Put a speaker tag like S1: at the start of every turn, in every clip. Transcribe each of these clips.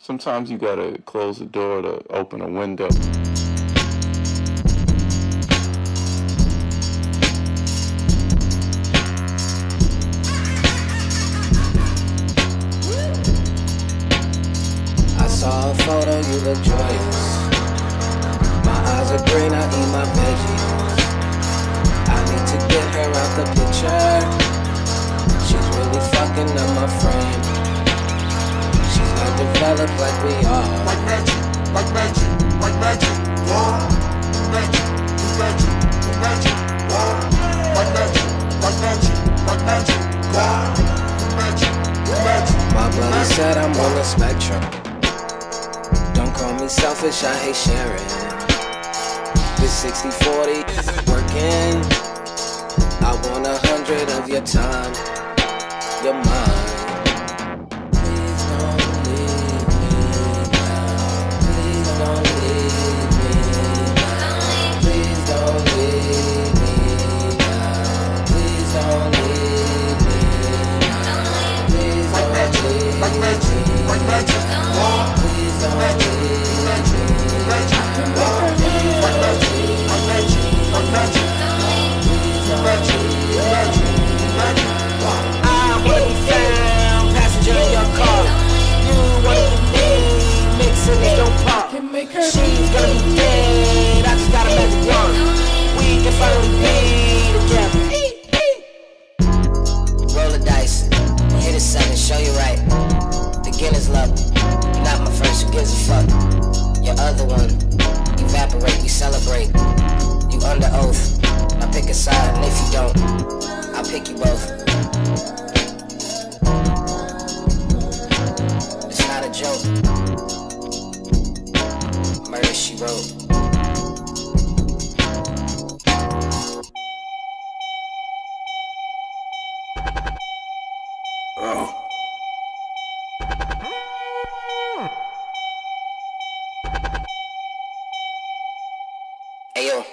S1: Sometimes you gotta close the door to open a window.
S2: I saw a photo, you look joyous. My eyes are green, I eat my veggies. I need to get her out the picture. She's really fucking up my frame. She's not developed like we are.
S3: Like magic, like magic, like magic, whoa. Magic, magic, magic, whoa. Like magic, like magic, like magic, whoa. Magic, magic.
S2: My brother said I'm on the spectrum. Don't call me selfish, I hate sharing. This 60-40 isn't working. I want 100 of your time. You're mine. Please don't leave me now. Please don't leave me now. Please don't leave me now. Please don't leave me now. Please don't leave me now.
S3: Like magic, like magic, whoa.
S2: Please don't leave me now.
S3: Magic, whoa. Like magic, like magic, like magic, magic, magic, magic, whoa.
S2: I wanna be found, passenger in your car. You wanna be me, mixing it don't pop. She's gonna be dead, I just got a magic wand. We can finally be together. Roll the dice, hit a 7, show you right. Beginner's luck, you're not my first, who gives a fuck? Your other one, evaporate, we celebrate. You under oath, now pick a side, and if you don't, I'll pick you both. It's not a joke. Murder, she wrote. Ayo,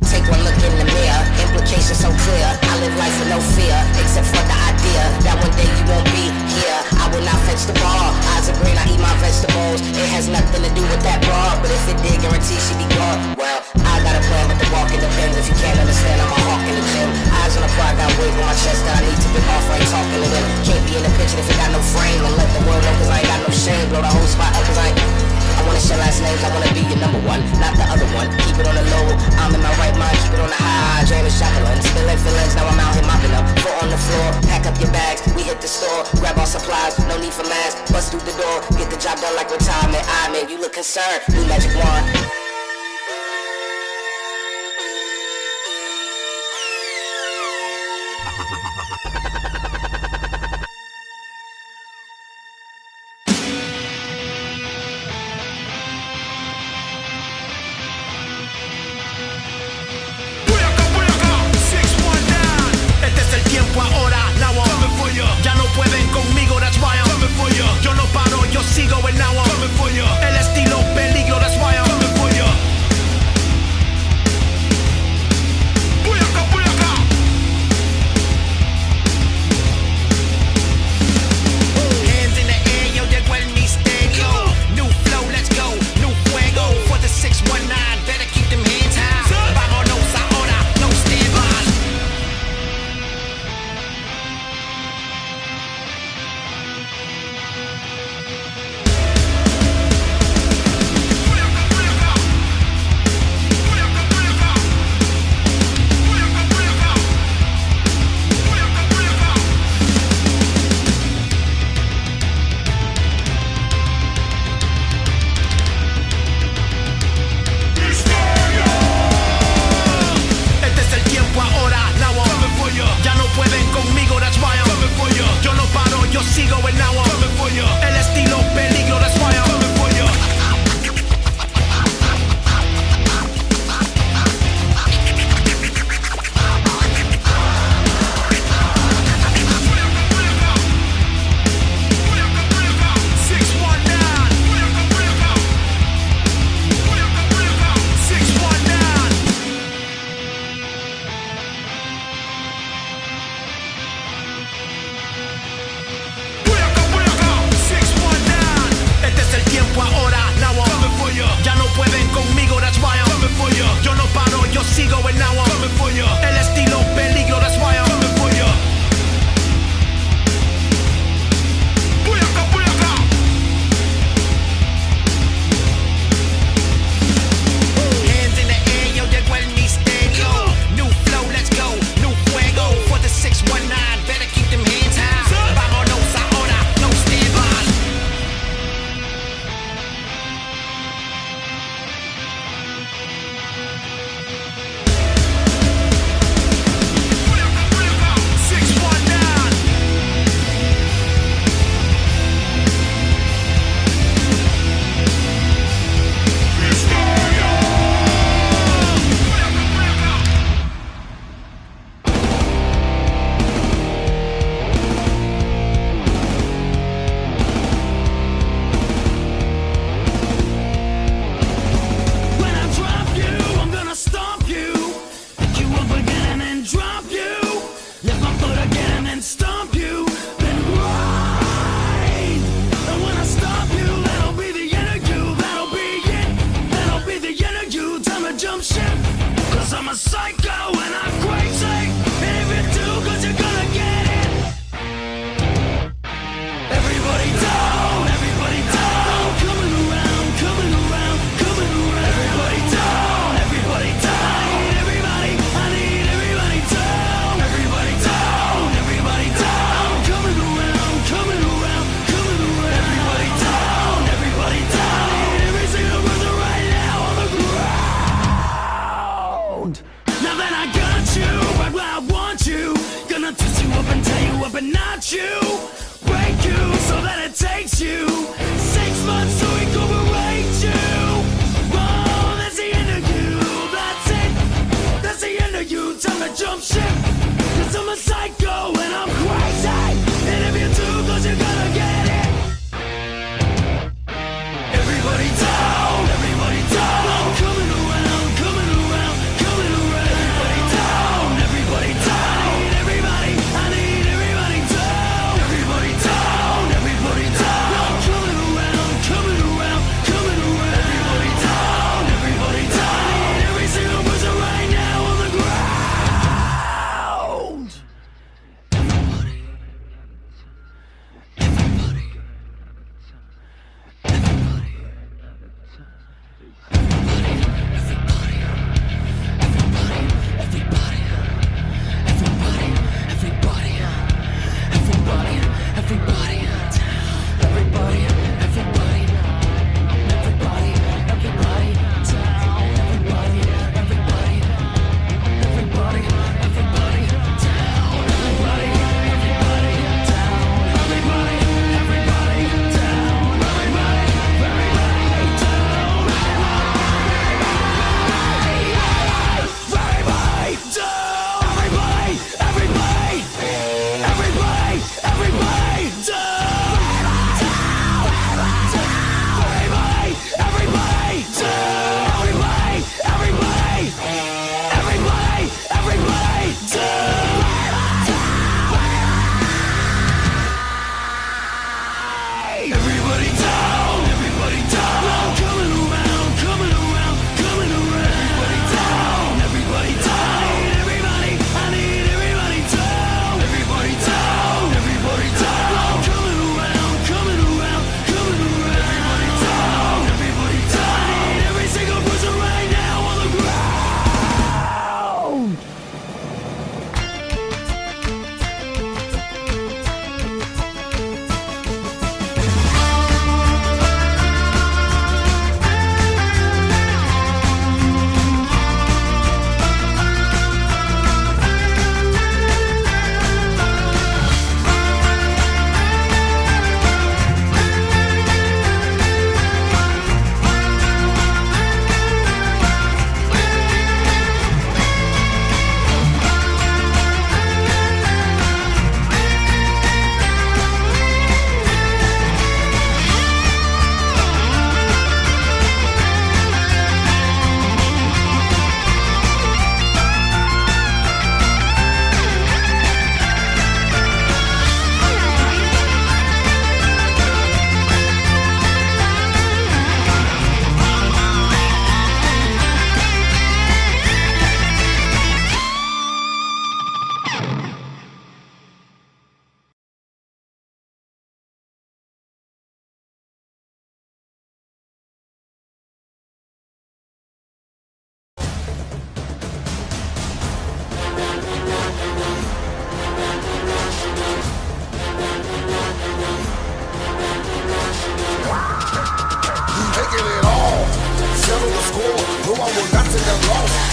S2: take one look in the mirror, implications so clear. I live life with no fear, except for the idea that one day you won't be here. I will not fetch the bar, eyes are green, I eat my vegetables. It has nothing to do with that bar, but if it did, guarantee she be gone. Well, I got a plan, but the walking depends. If you can't understand, I'm a hawk in the gym. Eyes on the prize, got weight on my chest that I need to get off. I ain't talking to them. Can't be in the picture if it got no frame. And let the world know, cause I ain't got no shame. Blow the whole spot up, cause I wanna share last names, I wanna be your number one, not the other one. Keep it on the low, I'm in my right mind, keep it on the high. James Jacqueline, spilling feelings, now I'm out here mopping up. Foot on the floor, pack up your bags, we hit the store, grab our supplies, no need for masks, bust through the door, get the job done like retirement. I mean, you look concerned, new magic wand.
S4: Ahora, now I'm coming for you. Ya no pueden conmigo, that's why I'm coming for you. Yo no paro, yo sigo and now I'm coming for you. El estilo peligro, that's why I'm coming for you.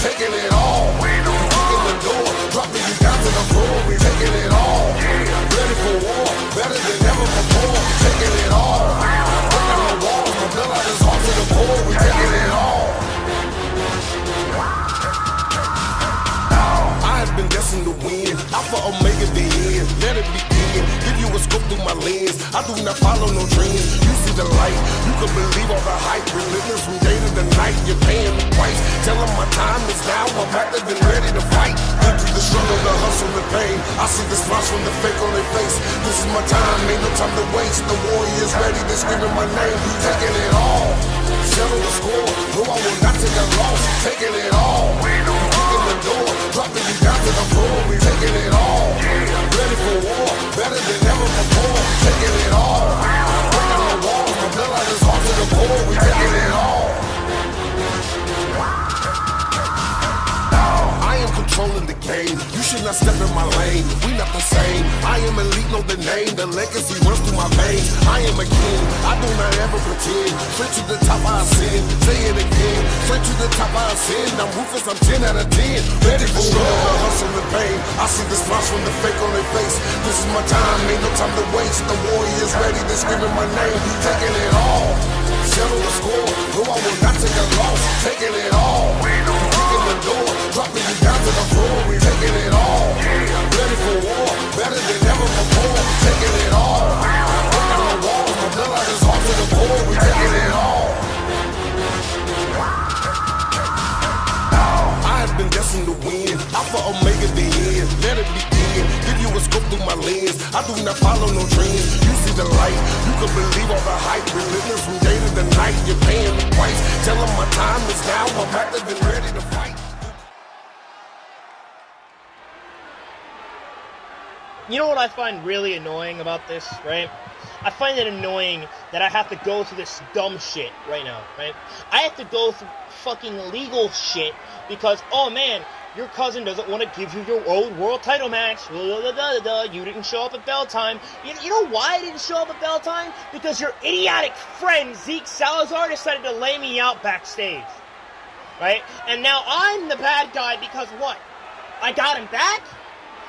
S3: taking it all. Kicking the door, dropping you down to the floor. We taking it all. Ready for war, better than ever before. Taking it all. Breaking the walls, my blood out is hard to the core. We taking it all. I have been destined to win. Alpha Omega the end. Let it begin. Give you a scope through my lens. I do not follow no trends. You see the light. You can believe all the hype. Relentless from day to the night. You're paying the price. Tell them my time is now. I'm active and ready to fight. Into the struggle, the hustle, the pain. I see the smiles from the fake on their face. This is my time. Ain't no time to waste. The warrior's ready. They're screaming my name. Taking it all. Settle the score. No, I will not take a loss. Taking it all. Kicking the door. Dropping you down to the floor. We taking it all. Ready for war. Better than ever before. Taking it all. Breaking the walls. My blood out is hard to the core. We taking it all. I am controlling the game. You should not step in my lane. We not the same. I am elite, know the name. The legacy runs through my veins. I am a king. I do not ever pretend. Straight to the top I ascend. Say it again. Straight to the top I ascend. I'm ruthless, I'm 10 out of 10. Ready for struggle, the hustle and pain. I see the smiles from the fake on their face. This is my time, ain't no time to waste. The warrior's ready, they're screaming my name. Taking it all. Settle the score. No, I will not take a loss. Taking it all. Kicking the door. Dropping you down to the floor. We taking it all. Ready for war. Better than ever before. Taking it all. Breaking the walls. My blood out is hard to the core. We taking it all. I have been destined to win. Alpha Omega the end. Let it begin. Give you a scope through my lens. I do not follow no trends. You see the light. You can believe all the hype. Relentless from day to the night. You're paying the price. Tell them my time is now. I'm active and ready to fight.
S5: You know what I find really annoying about this, right? I find it annoying that I have to go through this dumb shit right now, right? I have to go through fucking legal shit because, oh man, your cousin doesn't want to give you your own world title match. You didn't show up at bell time. You know why I didn't show up at bell time? Because your idiotic friend, Zeke Salazar, decided to lay me out backstage. Right? And now I'm the bad guy because what? I got him back?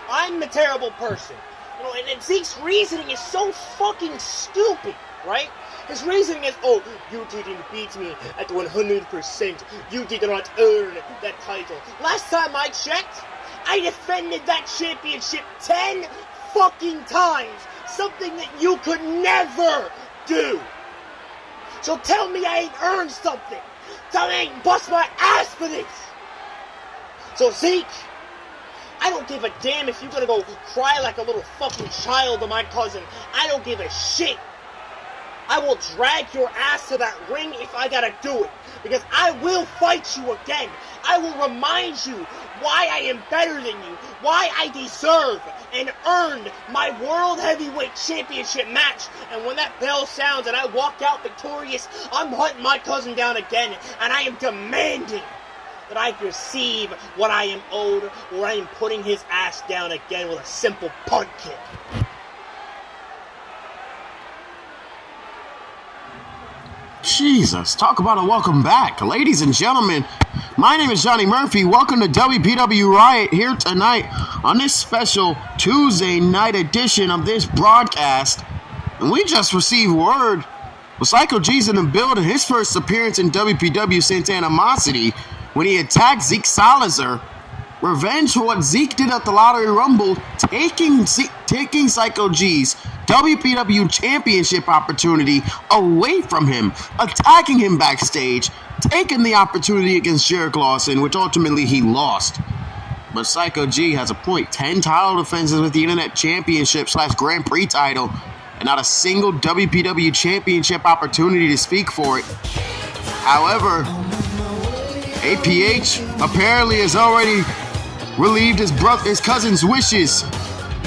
S5: I'm the terrible person. You know, and Zeke's reasoning is so fucking stupid, right? His reasoning is, oh, you didn't beat me at 100%. You did not earn that title. Last time I checked, I defended that championship 10 fucking times. Something that you could never do. So tell me I ain't earned something. Tell me I ain't bust my ass for this. So Zeke, I don't give a damn if you're gonna go cry like a little fucking child to my cousin. I don't give a shit. I will drag your ass to that ring if I gotta do it. Because I will fight you again. I will remind you why I am better than you. Why I deserve and earned my World Heavyweight Championship match. And when that bell sounds and I walk out victorious, I'm hunting my cousin down again. And I am demanding that I receive what I am owed, or I am putting his ass down again with a simple punt kick.
S6: Jesus, talk about a welcome back. Ladies and gentlemen, my name is Johnny Murphy. Welcome to WPW Riot here tonight on this special Tuesday night edition of this broadcast. And we just received word, well, Psycho G's in the building, his first appearance in WPW since Animosity, when he attacked Zeke Salazar. Revenge for what Zeke did at the Lottery Rumble, taking Psycho G's WPW Championship opportunity away from him, attacking him backstage, taking the opportunity against Jarek Lawson, which ultimately he lost. But Psycho G has a point, 10 title defenses with the Internet Championship / Grand Prix title, and not a single WPW Championship opportunity to speak for it. However, APH apparently has already relieved his cousin's wishes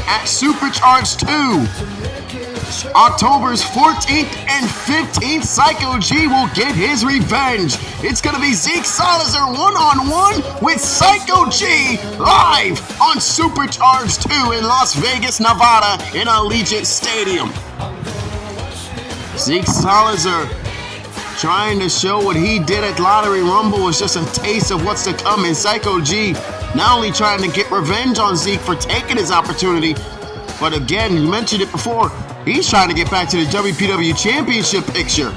S6: at Supercharged 2. October's 14th and 15th, Psycho G will get his revenge. It's going to be Zeke Salazar one-on-one with Psycho G live on Supercharged 2 in Las Vegas, Nevada in Allegiant Stadium. Zeke Salazar trying to show what he did at Lottery Rumble was just a taste of what's to come. And Psycho G not only trying to get revenge on Zeke for taking his opportunity, but again, you mentioned it before, he's trying to get back to the WPW Championship picture.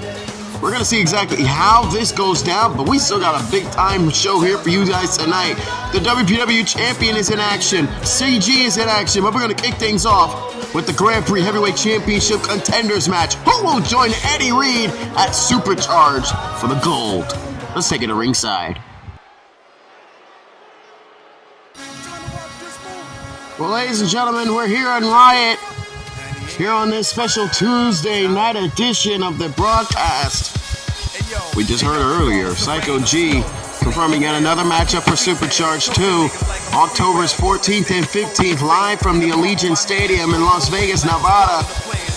S6: We're going to see exactly how this goes down, but we still got a big-time show here for you guys tonight. The WPW Champion is in action. CG is in action, but we're going to kick things off with the Grand Prix Heavyweight Championship Contenders match. Who will join Eddie Reed at Supercharged for the gold? Let's take it to ringside. Well, ladies and gentlemen, we're here on Riot. Here on this special Tuesday night edition of the broadcast. We just heard earlier, Psycho G confirming yet another matchup for Supercharged 2, October's 14th and 15th, live from the Allegiant Stadium in Las Vegas, Nevada.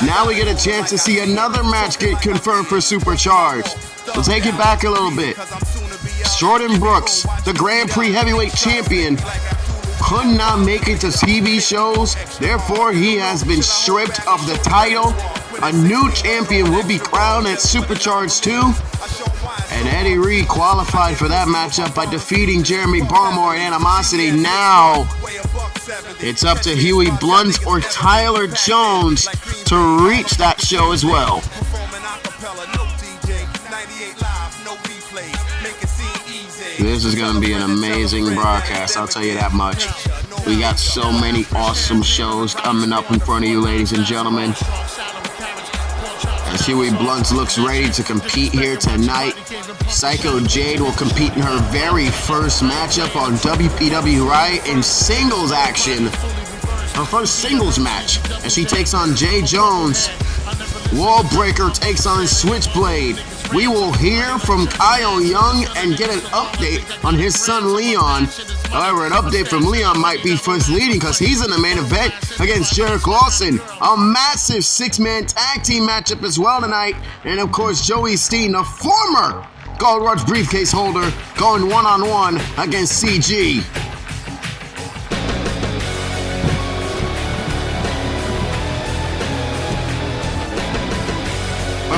S6: Now we get a chance to see another match get confirmed for Supercharged. We'll take it back a little bit. Jordan Brooks, the Grand Prix Heavyweight Champion, could not make it to TV shows, therefore he has been stripped of the title. A new champion will be crowned at Supercharged 2, and Eddie Reed qualified for that matchup by defeating Jeremy Barmore and Animosity. Now it's up to Huey Blunt or Tyler Jones to reach that show as well. This is going to be an amazing broadcast, I'll tell you that much. We got so many awesome shows coming up in front of you, ladies and gentlemen. As Huey Blunt looks ready to compete here tonight, Psycho Jade will compete in her very first matchup on WPW Riot in singles action. Her first singles match, as she takes on Jay Jones. Wallbreaker takes on Switchblade. We will hear from Kyle Young and get an update on his son Leon. However, an update from Leon might be first leading because he's in the main event against Jerick Lawson. A massive six-man tag team matchup as well tonight. And of course, Joey Steen, the former Gold Rush briefcase holder, going one-on-one against CG.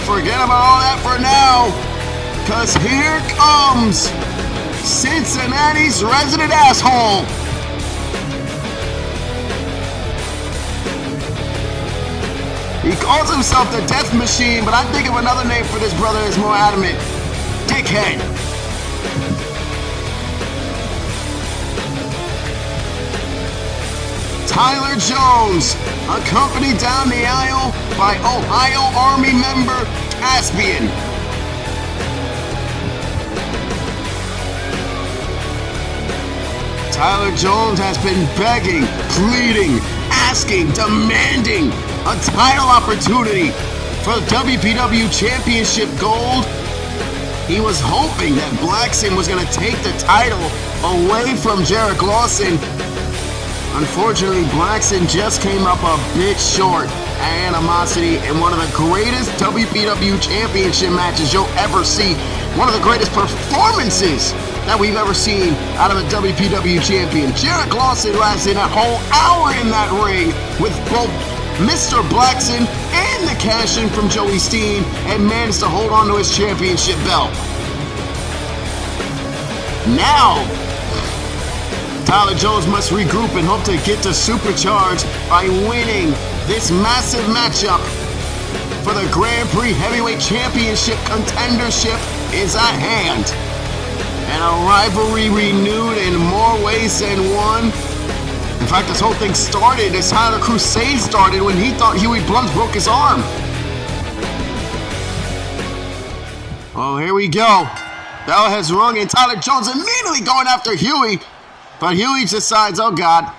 S6: Forget about all that for now, because here comes Cincinnati's resident asshole. He calls himself the Death Machine, but I think of another name for this brother that's more adamant. Dickhead. Tyler Jones, accompanied down the aisle by Ohio Army member Caspian. Tyler Jones has been begging, pleading, asking, demanding a title opportunity for the WPW Championship Gold. He was hoping that Blackson was going to take the title away from Jerick Lawson. Unfortunately, Blackson just came up a bit short at Animosity in one of the greatest WPW Championship matches you'll ever see. One of the greatest performances that we've ever seen out of a WPW champion. Jerick Lawson lasted a whole hour in that ring with both Mr. Blackson and the cash-in from Joey Steen and managed to hold on to his championship belt. Now, Tyler Jones must regroup and hope to get to Supercharged by winning this massive matchup for the Grand Prix Heavyweight Championship contendership is at hand. And a rivalry renewed in more ways than one. In fact, this whole thing started as Tyler Crusade started when he thought Huey Blunt broke his arm. Oh, here we go. Bell has rung and Tyler Jones immediately going after Huey. But Huey decides, oh God,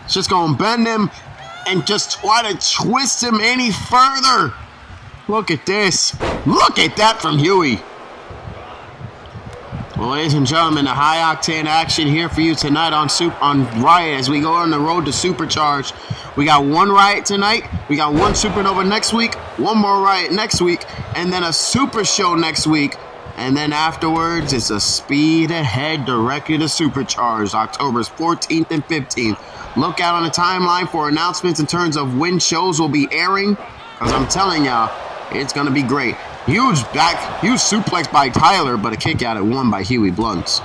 S6: it's just going to bend him and just try to twist him any further. Look at this. Look at that from Huey. Well, ladies and gentlemen, the high-octane action here for you tonight on Riot as we go on the road to Supercharged. We got one Riot tonight, we got one Supernova next week, one more Riot next week, and then a Super Show next week. And then afterwards, it's a speed ahead directly to Supercharged, October's 14th and 15th. Look out on the timeline for announcements in terms of when shows will be airing, because I'm telling y'all, it's going to be great. Huge suplex by Tyler, but a kick out at 1 by Huey Blunt.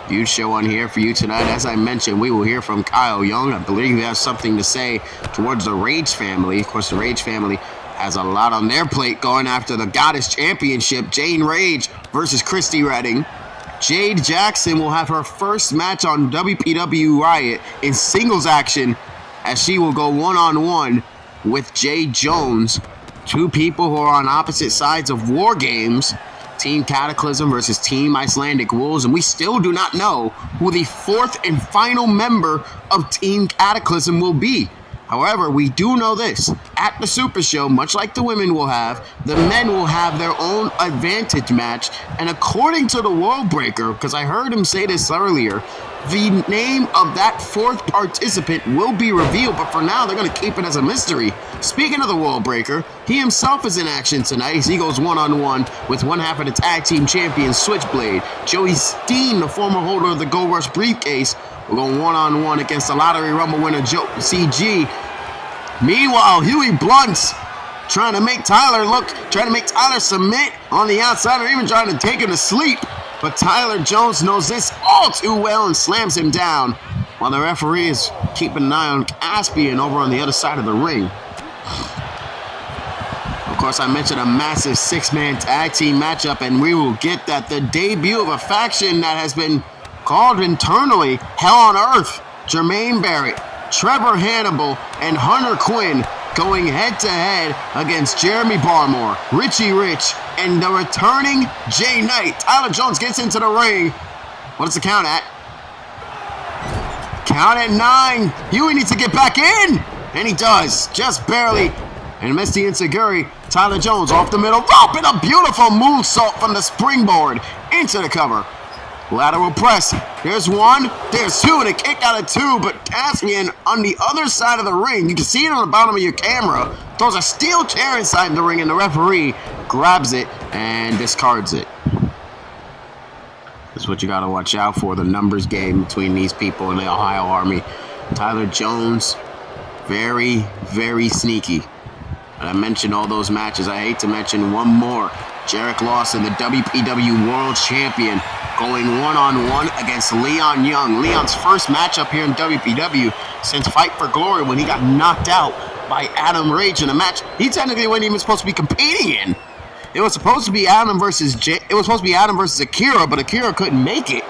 S6: Huge show on here for you tonight. As I mentioned, we will hear from Kyle Young. I believe he has something to say towards the Rage family. Of course, the Rage family has a lot on their plate going after the Goddess Championship. Jane Rage versus Christy Redding. Jade Jackson will have her first match on WPW Riot in singles action as she will go one-on-one with Jay Jones. Two people who are on opposite sides of War Games. Team Cataclysm versus Team Icelandic Wolves, and we still do not know who the fourth and final member of Team Cataclysm will be. However, we do know this. At the Super Show, much like the women will have, the men will have their own advantage match, and according to the World Breaker, because I heard him say this earlier, the name of that fourth participant will be revealed, but for now, they're going to keep it as a mystery. Speaking of the World Breaker, he himself is in action tonight as he goes one-on-one with one half of the tag team champion, Switchblade. Joey Steen, the former holder of the Gold Rush briefcase, will go one-on-one against the Lottery Rumble winner, Joe CG. Meanwhile, Huey Blunt trying to make Tyler submit on the outside, or even trying to take him to sleep. But Tyler Jones knows this all too well and slams him down, while the referee is keeping an eye on Caspian over on the other side of the ring. Of course, I mentioned a massive 6-man tag team matchup, and we will get that. The debut of a faction that has been called internally Hell on Earth. Jermaine Barrett, Trevor Hannibal, and Hunter Quinn going head-to-head against Jeremy Barmore, Richie Rich, and the returning Jay Knight. Tyler Jones gets into the ring. What is the count at? Count at 9. Huey needs to get back in. And he does, just barely. And Misty Inseguri, Tyler Jones off the middle rope, and a beautiful moonsault from the springboard into the cover. Lateral press. There's 1, there's 2, and a kick out of 2, but Caspian on the other side of the ring, you can see it on the bottom of your camera, throws a steel chair inside the ring, and the referee grabs it and discards it. That's what you got to watch out for, the numbers game between these people and the Ohio Army. Tyler Jones, very, very sneaky. And I mentioned all those matches. I hate to mention one more. Jarek Lawson, the WPW World Champion, going one-on-one against Leon Young. Leon's first matchup here in WPW since Fight for Glory, when he got knocked out by Adam Rage in a match he technically wasn't even supposed to be competing in. It was supposed to be Adam versus Akira, but Akira couldn't make it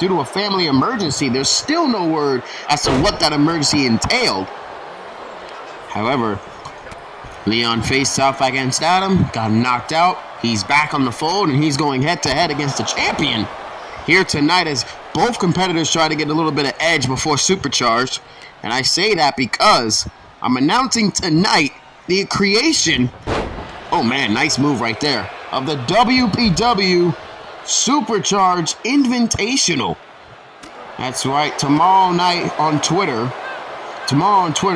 S6: due to a family emergency. There's still no word as to what that emergency entailed. However, Leon faced off against Adam, got knocked out. He's back on the fold, and he's going head-to-head against the champion here tonight as both competitors try to get a little bit of edge before Supercharged. And I say that because I'm announcing tonight the creation, oh man, nice move right there, of the WPW Supercharged Invitational. That's right, tomorrow on Twitter,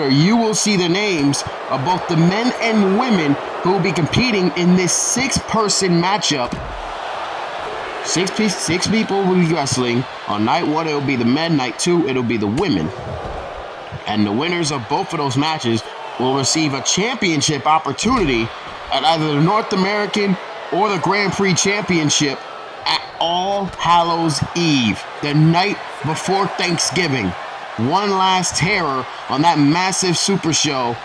S6: you will see the names of both the men and women who will be competing in this 6-person matchup. Six people will be wrestling. On night 1, it will be the men. Night 2, it will be the women. And the winners of both of those matches will receive a championship opportunity at either the North American or the Grand Prix Championship at All Hallows Eve, the night before Thanksgiving. One last terror on that massive super show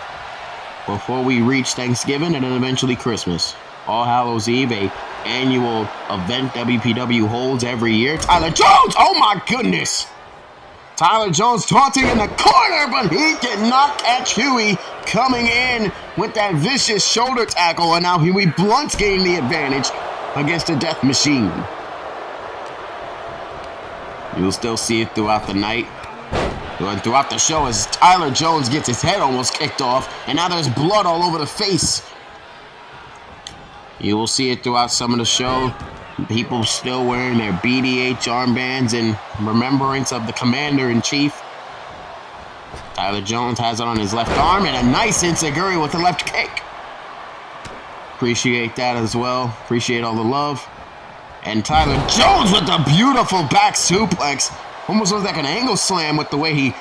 S6: before we reach Thanksgiving and then eventually Christmas. All Hallows Eve, a annual event WPW holds every year. Tyler Jones, oh my goodness! Tyler Jones taunting in the corner, but he cannot catch Huey coming in with that vicious shoulder tackle, and now Huey Blunt's getting the advantage against the Death Machine. You'll still see it throughout the night. Throughout the show as Tyler Jones gets his head almost kicked off, and now there's blood all over the face. You will see it throughout some of the show. People still wearing their BDH armbands in remembrance of the Commander-in-Chief. Tyler Jones has it on his left arm, and a nice Inseguri with the left kick. Appreciate that as well. Appreciate all the love. And Tyler Jones with the beautiful back suplex. Almost looks like an angle slam with the way he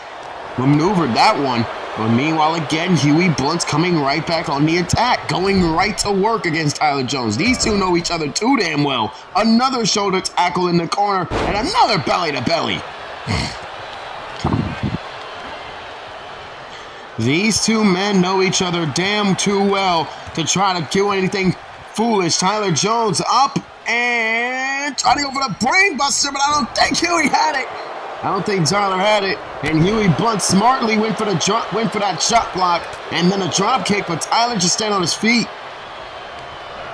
S6: maneuvered that one. But meanwhile, again, Huey Blunt's coming right back on the attack, going right to work against Tyler Jones. These two know each other too damn well. Another shoulder tackle in the corner, and another belly-to-belly. These two men know each other damn too well to try to do anything foolish. Tyler Jones up and trying to go for the brain buster, but I don't think Huey had it. I don't think Tyler had it, and Huey Blunt smartly went for that shot block, and then a drop kick, but Tyler just stayed on his feet.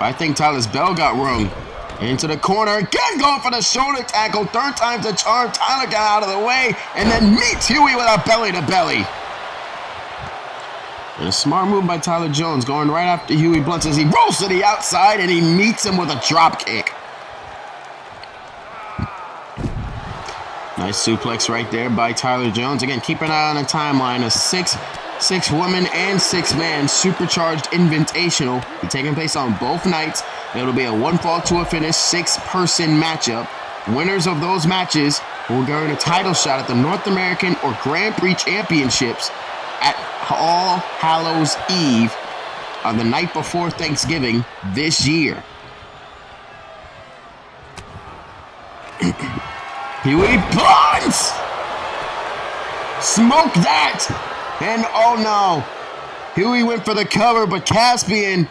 S6: I think Tyler's bell got rung. Into the corner, again going for the shoulder tackle, third time's the charm. Tyler got out of the way, and then meets Huey with a belly-to-belly. And a smart move by Tyler Jones, going right after Huey Blunt as he rolls to the outside, and he meets him with a drop kick. Nice suplex right there by Tyler Jones. Again, keep an eye on the timeline. A six women and 6-man supercharged invitational taking place on both nights. It'll be a 1 fall to a finish 6-person matchup. Winners of those matches will earn a title shot at the North American or Grand Prix Championships at All Hallows Eve on the night before Thanksgiving this year. Huey Blunt! Smoke that! And oh no! Huey went for the cover, but Caspian,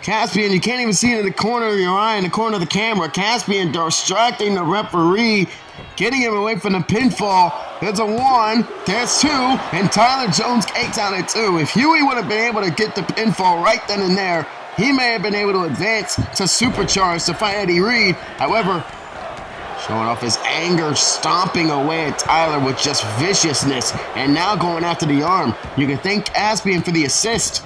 S6: you can't even see it in the corner of your eye, in the corner of the camera. Caspian distracting the referee, getting him away from the pinfall. There's a 1, there's 2, and Tyler Jones cakes out at 2. If Huey would have been able to get the pinfall right then and there, he may have been able to advance to supercharge to fight Eddie Reed. However, showing off his anger, stomping away at Tyler with just viciousness, and now going after the arm. You can thank Caspian for the assist.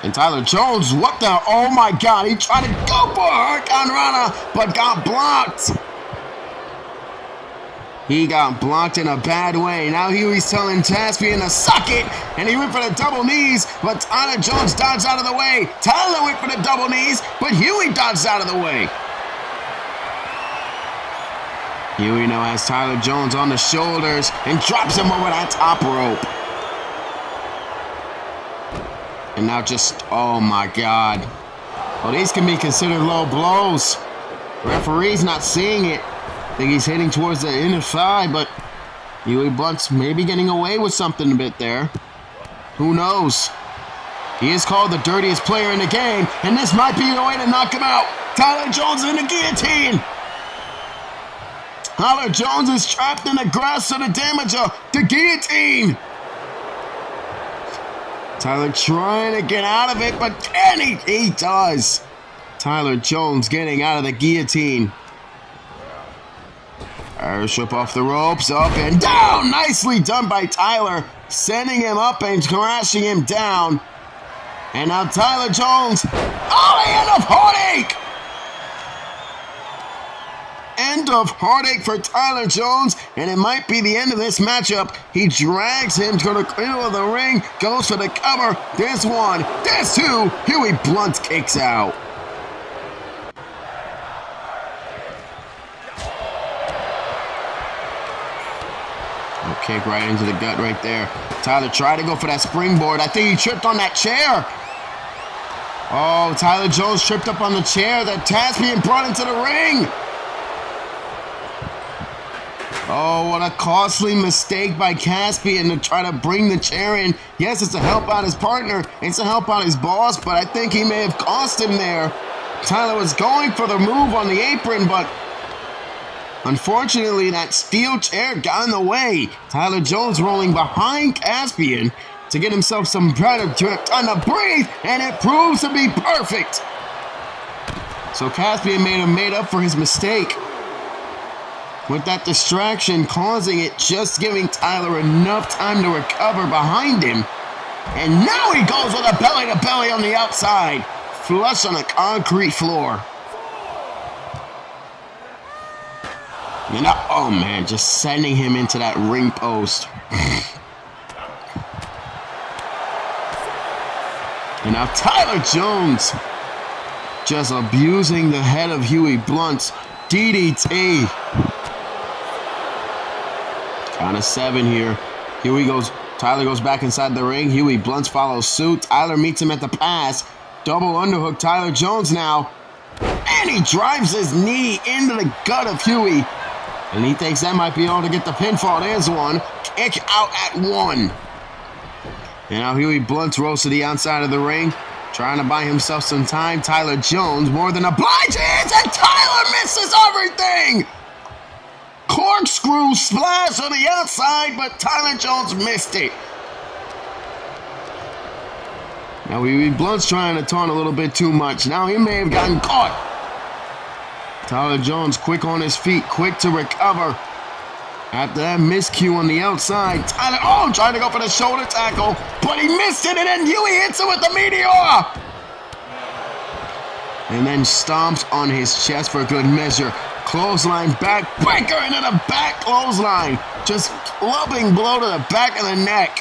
S6: And Tyler Jones, what the, oh my God, he tried to go for a Hurricane Rana, but got blocked. He got blocked in a bad way. Now Huey's telling Caspian to suck it, and he went for the double knees, but Tyler Jones dodged out of the way. Tyler went for the double knees, but Huey dodged out of the way. Huey now has Tyler Jones on the shoulders and drops him over that top rope. And now just, oh my God. Well, these can be considered low blows. Referee's not seeing it. I think he's heading towards the inner thigh, but Huey Blunt's maybe getting away with something a bit there. Who knows? He is called the dirtiest player in the game, and this might be the way to knock him out. Tyler Jones in the guillotine. Tyler Jones is trapped in the grasp of the damager, the guillotine. Tyler trying to get out of it, but can he does. Tyler Jones getting out of the guillotine. Irish whip off the ropes, up and down. Nicely done by Tyler, sending him up and crashing him down. And now Tyler Jones, oh, end of heartache! End of heartache for Tyler Jones, and it might be the end of this matchup. He drags him to the middle of the ring, goes for the cover. There's 1, there's 2. Huey Blunt kicks out. Kick right into the gut right there. Tyler tried to go for that springboard. I think he tripped on that chair. Oh, Tyler Jones tripped up on the chair that Caspian brought into the ring. Oh, what a costly mistake by Caspian to try to bring the chair in. Yes, it's to help out his partner. It's to help out his boss, but I think he may have cost him there. Tyler was going for the move on the apron, but unfortunately, that steel chair got in the way. Tyler Jones rolling behind Caspian to get himself some time to breathe, and it proves to be perfect. So Caspian made up for his mistake with that distraction, causing it, just giving Tyler enough time to recover behind him. And now he goes with a belly-to-belly on the outside, flush on the concrete floor. And now, oh man, just sending him into that ring post. And now Tyler Jones just abusing the head of Huey Blunt's DDT. Count of 7 here. Huey goes, Tyler goes back inside the ring. Huey Blunt follows suit. Tyler meets him at the pass. Double underhook Tyler Jones now. And he drives his knee into the gut of Huey. And he thinks that might be all to get the pinfall. There's one. Kick out at 1. And now Huey Blunt rolls to the outside of the ring, trying to buy himself some time. Tyler Jones more than obliges, and Tyler misses everything! Corkscrew splash on the outside, but Tyler Jones missed it. Now Huey Blunt's trying to taunt a little bit too much. Now he may have gotten caught. Tyler Jones quick on his feet, quick to recover. After that miscue on the outside, Tyler, trying to go for the shoulder tackle, but he missed it, and then Huey hits it with the meteor! And then stomps on his chest for good measure. Clothesline back breaker into the back clothesline. Just clubbing blow to the back of the neck.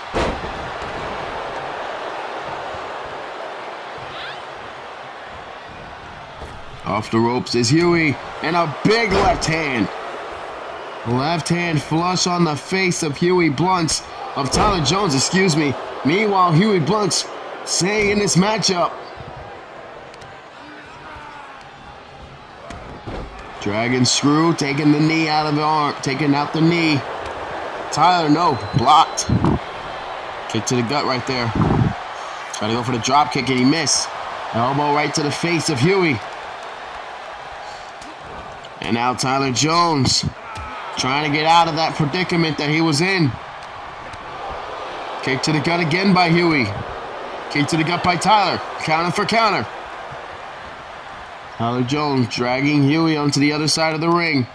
S6: Off the ropes is Huey, and a big left hand. Left hand flush on the face of Tyler Jones, excuse me. Meanwhile, Huey Blunt's staying in this matchup. Dragon screw, taking the knee out of the arm, taking out the knee. Tyler, no, blocked. Kick to the gut right there. Trying to go for the drop kick, and he missed. Elbow right to the face of Huey. And now Tyler Jones trying to get out of that predicament that he was in. Kick to the gut again by Huey. Kick to the gut by Tyler. Counter for counter. Tyler Jones dragging Huey onto the other side of the ring.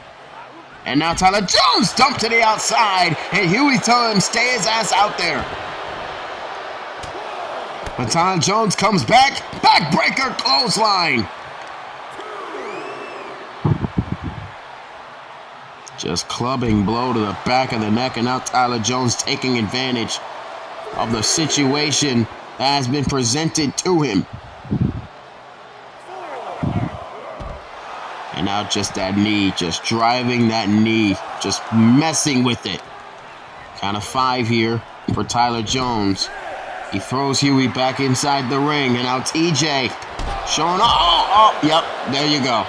S6: And now Tyler Jones dumped to the outside. And Huey telling him stay his ass out there. But Tyler Jones comes back. Backbreaker clothesline. Just clubbing blow to the back of the neck, and now Tyler Jones taking advantage of the situation that has been presented to him. And now just that knee, just driving that knee, just messing with it. Count of 5 here for Tyler Jones. He throws Huey back inside the ring, and now TJ showing yep, there you go.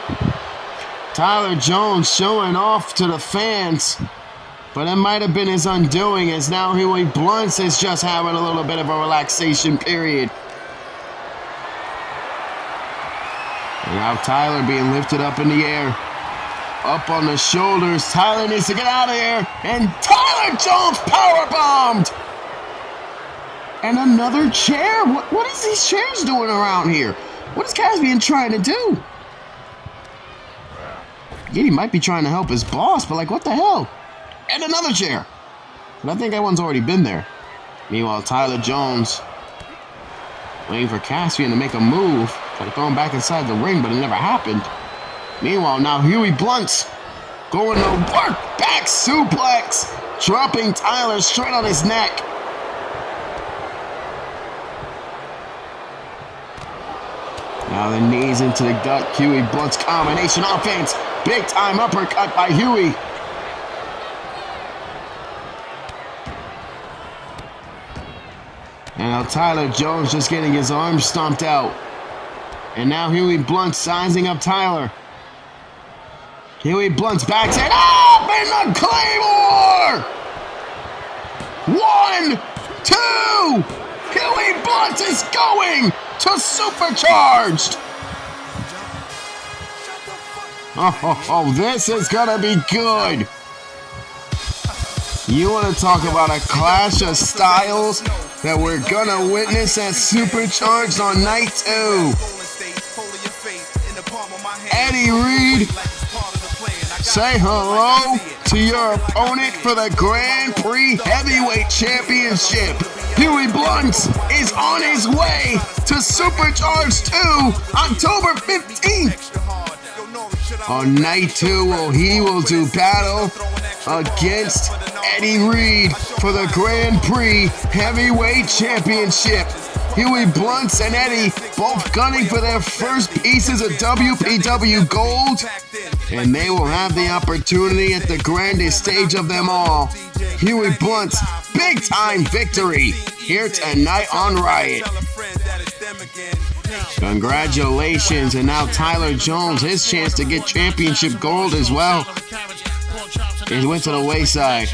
S6: Tyler Jones showing off to the fans, but it might have been his undoing, as now Huey Blunt is just having a little bit of a relaxation period. And now Tyler being lifted up in the air, up on the shoulders. Tyler needs to get out of here, and Tyler Jones powerbombed. And another chair. What is these chairs doing around here? What is Caspian trying to do? Yeah, he might be trying to help his boss, but like, what the hell? And another chair. But I think that one's already been there. Meanwhile, Tyler Jones waiting for Caspian to make a move. Try to throw him back inside the ring, but it never happened. Meanwhile, now Huey Blunt going to work. Back suplex. Dropping Tyler straight on his neck. Now the knees into the gut. Huey Blunt's combination offense. Big time uppercut by Huey. And now Tyler Jones just getting his arm stomped out. And now Huey Blunt sizing up Tyler. Huey Blunt's backside up in the Claymore! 1, 2! Huey Blunt is going to Supercharged! Oh, this is gonna be good. You want to talk about a clash of styles that we're gonna witness at Supercharged on night 2. Eddie Reed, say hello to your opponent for the Grand Prix Heavyweight Championship. Huey Blunt is on his way to Supercharged 2, October 15th. On night 2, he will do battle against Eddie Reed for the Grand Prix Heavyweight Championship. Huey Blunts and Eddie both gunning for their first pieces of WPW gold, and they will have the opportunity at the grandest stage of them all. Huey Blunt's big-time victory here tonight on Riot. Congratulations, and now Tyler Jones, his chance to get championship gold as well. It went to the wayside.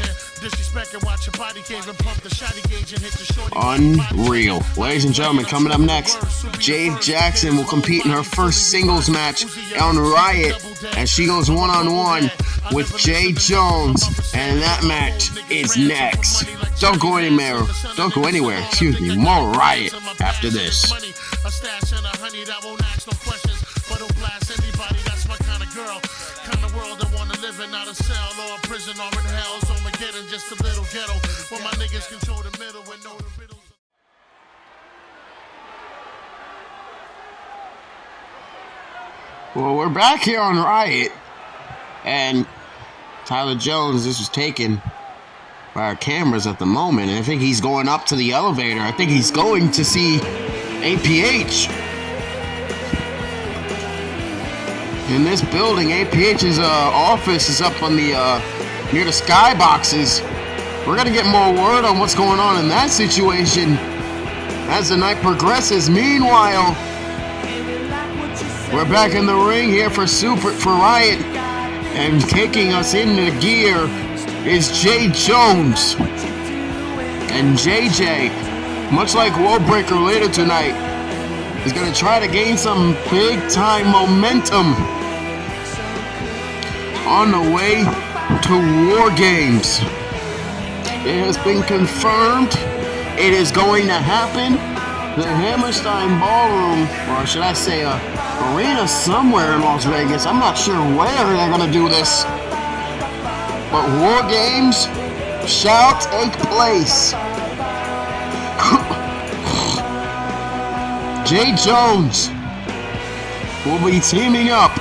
S6: Unreal. Ladies and gentlemen, coming up next, Jade Jackson will compete in her first singles match on Riot as she goes one-on-one with Jay Jones, and that match is next. Don't go anywhere. Don't go anywhere. Excuse me. More Riot after this.
S4: A stash and a honey that won't ask no questions, but don't blast anybody. That's my kind of girl, kind of world that wanna live in not a cell or a prison or in hell. So I'm getting just a little ghetto, where my niggas control the middle and know the riddles.
S6: Well, we're back here on Riot, and Tyler Jones, this was taken by our cameras at the moment, and I think he's going up to the elevator. I think he's going to see APH. In this building, APH's office is up on the near the skyboxes. We're gonna get more word on what's going on in that situation as the night progresses. Meanwhile, we're back in the ring here for Riot, and kicking us into gear is Jay Jones. And JJ, much like Worldbreaker later tonight, is going to try to gain some big-time momentum on the way to War Games. It has been confirmed. It is going to happen. The Hammerstein Ballroom, or should I say arena somewhere in Las Vegas. I'm not sure where they're going to do this. But War Games shall take place. Jay Jones will be teaming up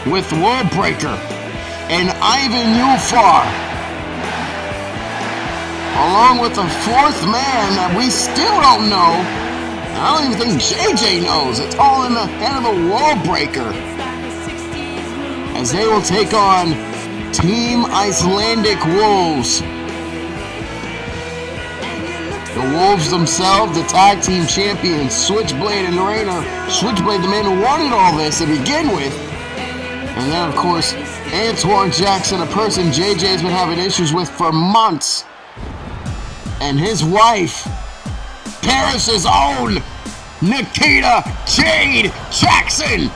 S6: with Worldbreaker and Ivan Ufar, along with a fourth man that we still don't know. I don't even think JJ knows. It's all in the head of the Worldbreaker, as they will take on Team Icelandic Wolves. The Wolves themselves, the tag team champions, Switchblade and Rayner. Switchblade, the man who wanted all this to begin with. And then, of course, Antoine Jackson, a person JJ's been having issues with for months. And his wife, Paris's own Nikita Jade Jackson.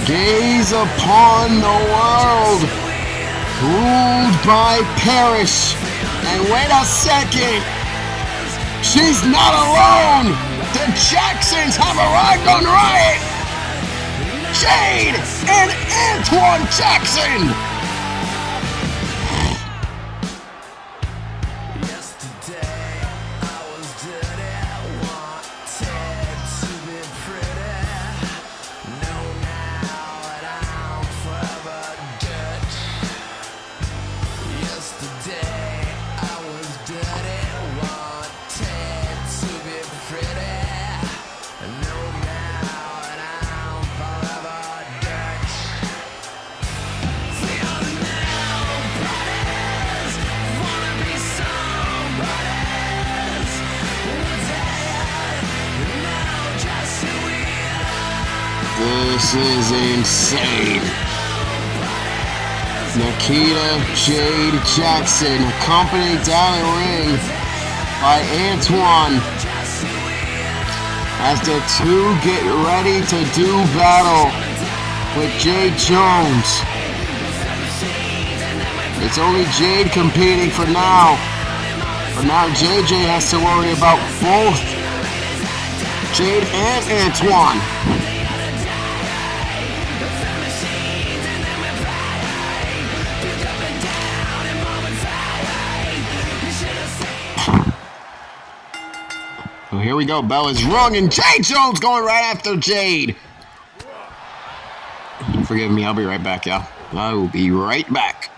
S6: Gaze upon the world, ruled by Paris. And wait a second, she's not alone. The Jacksons have arrived on Riot. Jade and Antoine Jackson. This is insane. Nikita Jade Jackson, accompanied down the ring by Antoine, as the two get ready to do battle with Jay Jones. It's only Jade competing for now. But now JJ has to worry about both Jade and Antoine. Oh, here we go. Bell is rung, and Jade Jones going right after Jade. Forgive me, I'll be right back, y'all. I will be right back.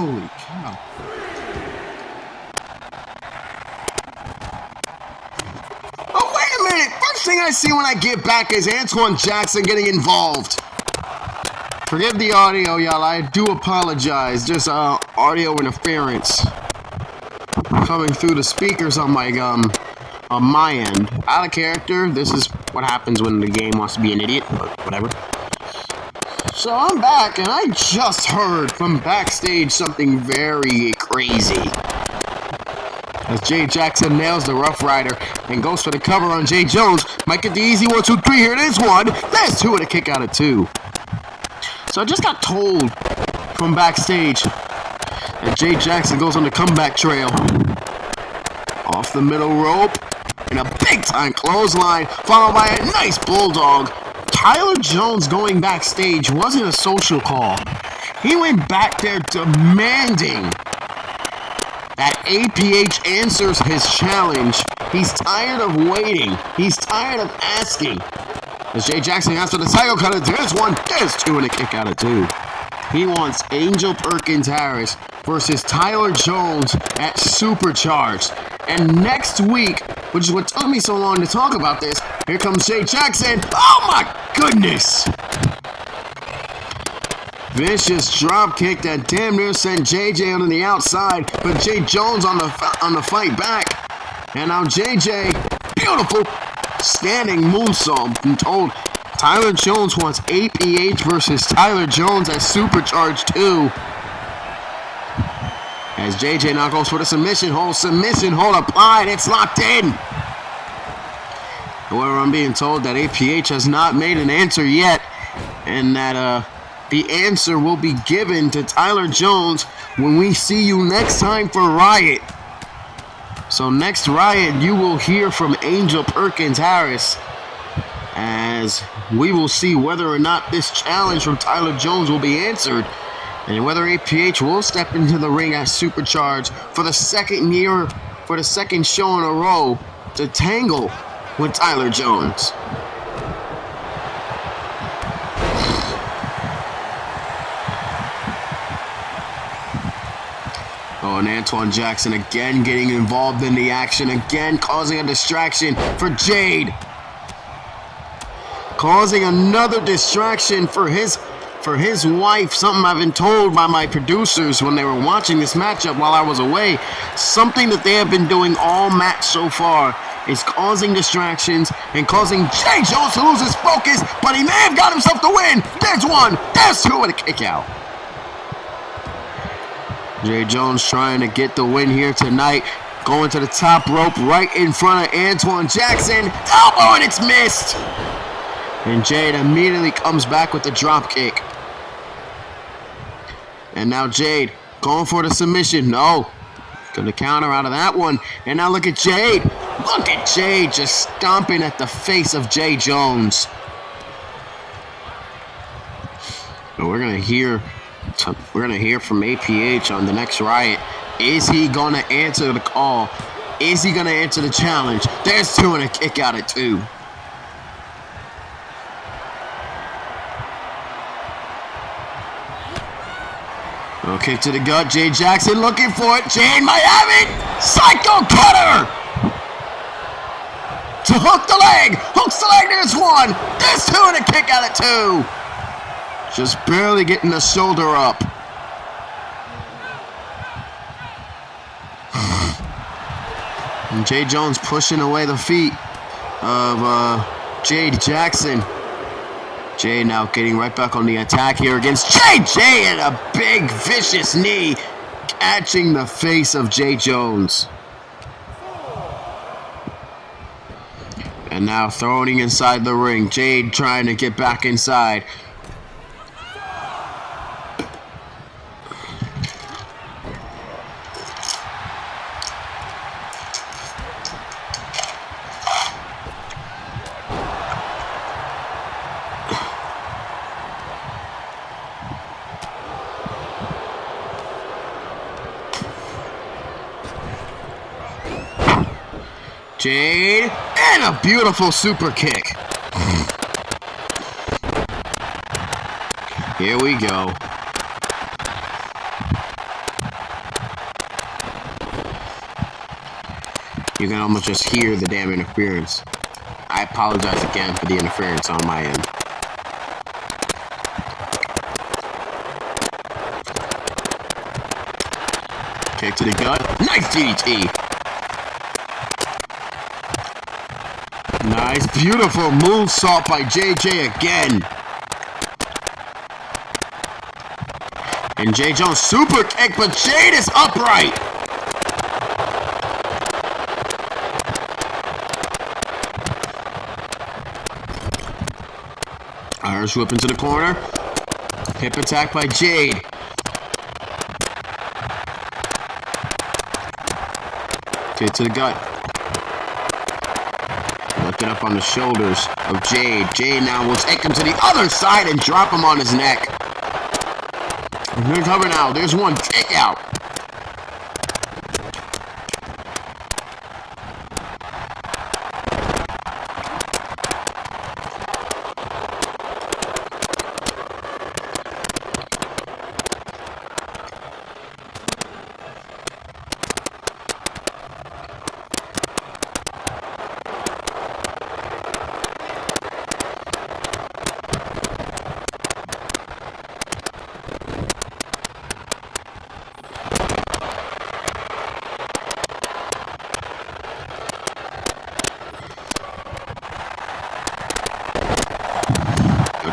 S6: Holy cow. Oh, wait a minute! First thing I see when I get back is Antoine Jackson getting involved. Forgive the audio, y'all. I do apologize. Just audio interference coming through the speakers on my end. Out of character. This is what happens when the game wants to be an idiot, but whatever. So I'm back, and I just heard from backstage something very crazy. As Jay Jackson nails the Rough Rider and goes for the cover on Jay Jones. Might get the easy 1, 2, 3. Here it is. 1. There's 2 and a kick out of 2. So I just got told from backstage that Jay Jackson goes on the comeback trail. Off the middle rope. And a big-time clothesline, followed by a nice bulldog. Tyler Jones going backstage wasn't a social call. He went back there demanding that APH answers his challenge. He's tired of waiting. He's tired of asking. As Jay Jackson after the title cutter, there's 1, there's 2, and a kick out of 2. He wants Angel Perkins Harris versus Tyler Jones at Supercharged. And next week, which is what took me so long to talk about this, here comes Jay Jackson. Oh my goodness! Vicious drop kick that damn near sent JJ on the outside, but Jay Jones on the fight back. And now JJ, beautiful standing moonsault. I'm told Tyler Jones wants APH versus Tyler Jones at Supercharged 2. As JJ now goes for the submission hold applied, it's locked in. However, I'm being told that APH has not made an answer yet, and that the answer will be given to Tyler Jones when we see you next time for Riot. So next Riot, you will hear from Angel Perkins Harris, as we will see whether or not this challenge from Tyler Jones will be answered, and whether APH will step into the ring at Supercharged for the second show in a row to tangle with Tyler Jones. Oh, and Antoine Jackson again getting involved in the action, again causing a distraction for Jade. Causing another distraction for his wife, something I've been told by my producers when they were watching this matchup while I was away. Something that they have been doing all match so far is causing distractions and causing Jay Jones to lose his focus, but he may have got himself the win. There's 1, there's 2, and a kick out. Jay Jones trying to get the win here tonight. Going to the top rope right in front of Antoine Jackson. Elbow, and it's missed. And Jade immediately comes back with the drop kick. And now Jade going for the submission. No. Gonna counter out of that one. And now look at Jade. Look at Jade just stomping at the face of Jay Jones. And we're gonna hear from APH on the next Riot. Is he gonna answer the call? Is he gonna answer the challenge? There's 2 and a kick out at 2. Kick to the gut. Jay Jackson looking for it. Jade might have it. Psycho cutter. To hook the leg. Hooks the leg. There's 1. There's 2 and a kick out at 2. Just barely getting the shoulder up. And Jay Jones pushing away the feet of Jade Jackson. Jay now getting right back on the attack here against JJ, and a big vicious knee catching the face of Jay Jones. And now throwing inside the ring. Jade trying to get back inside. Jade, and a beautiful super kick. Here we go. You can almost just hear the damn interference. I apologize again for the interference on my end. Kick to the gut. Nice DDT. Nice, beautiful moonsault by JJ again. And Jay Jones super kick, but Jade is upright. Irish whip into the corner. Hip attack by Jade. Kick to the gut. Lifted up on the shoulders of Jade. Jade now will take him to the other side and drop him on his neck. Good cover now. There's one kick out.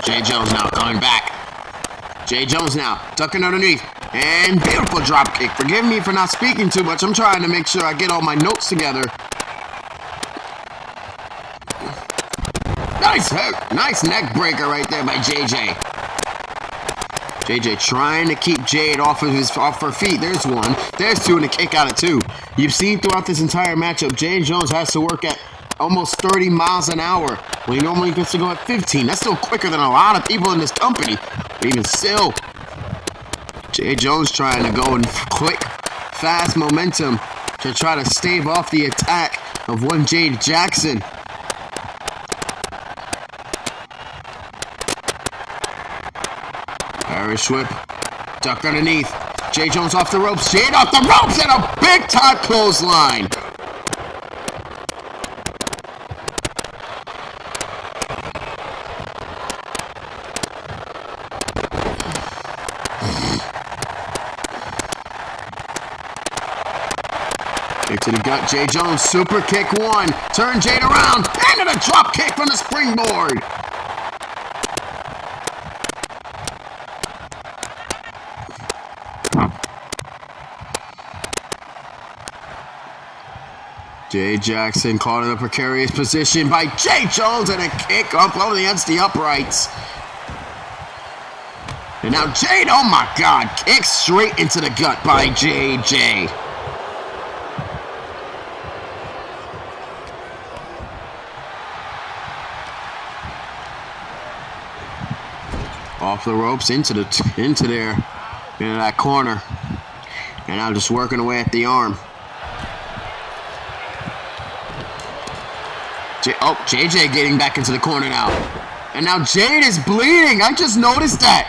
S6: Jay Jones now coming back. Jay Jones now tucking underneath. And beautiful drop kick. Forgive me for not speaking too much. I'm trying to make sure I get all my notes together. Nice neck breaker right there by JJ. JJ trying to keep Jade off her feet. There's one. There's two, and a kick out of two. You've seen throughout this entire matchup, Jay Jones has to work at almost 30 miles an hour when he normally gets to go at 15. That's still quicker than a lot of people in this company. But even still, Jay Jones trying to go in quick, fast momentum to try to stave off the attack of one Jade Jackson. Irish whip, duck underneath. Jay Jones off the ropes. Jade off the ropes and a big time clothesline. Kick to the gut, Jay Jones, super kick one. Turn Jade around, and a drop kick from the springboard. Jay Jackson caught in a precarious position by Jay Jones, and a kick up against the uprights. And now Jade, oh my God, kick straight into the gut by JJ. Off the ropes into that corner, and now just working away at the arm. JJ getting back into the corner now, and now Jade is bleeding. I just noticed that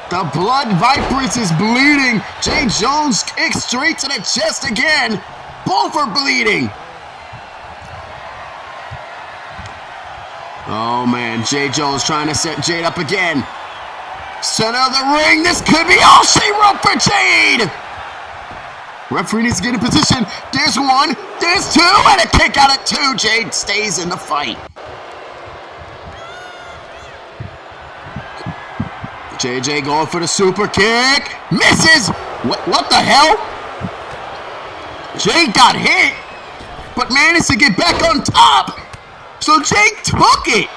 S6: the blood vibrance is bleeding. Jay Jones kicks straight to the chest again. Both are bleeding. Oh man, Jay Jones trying to set Jade up again. Center of the ring, this could be all she wrote for Jade! Referee needs to get in position. There's one, there's two, and a kick out at two. Jade stays in the fight. JJ going for the super kick. Misses! What the hell? Jade got hit, but managed to get back on top. So Jade took it.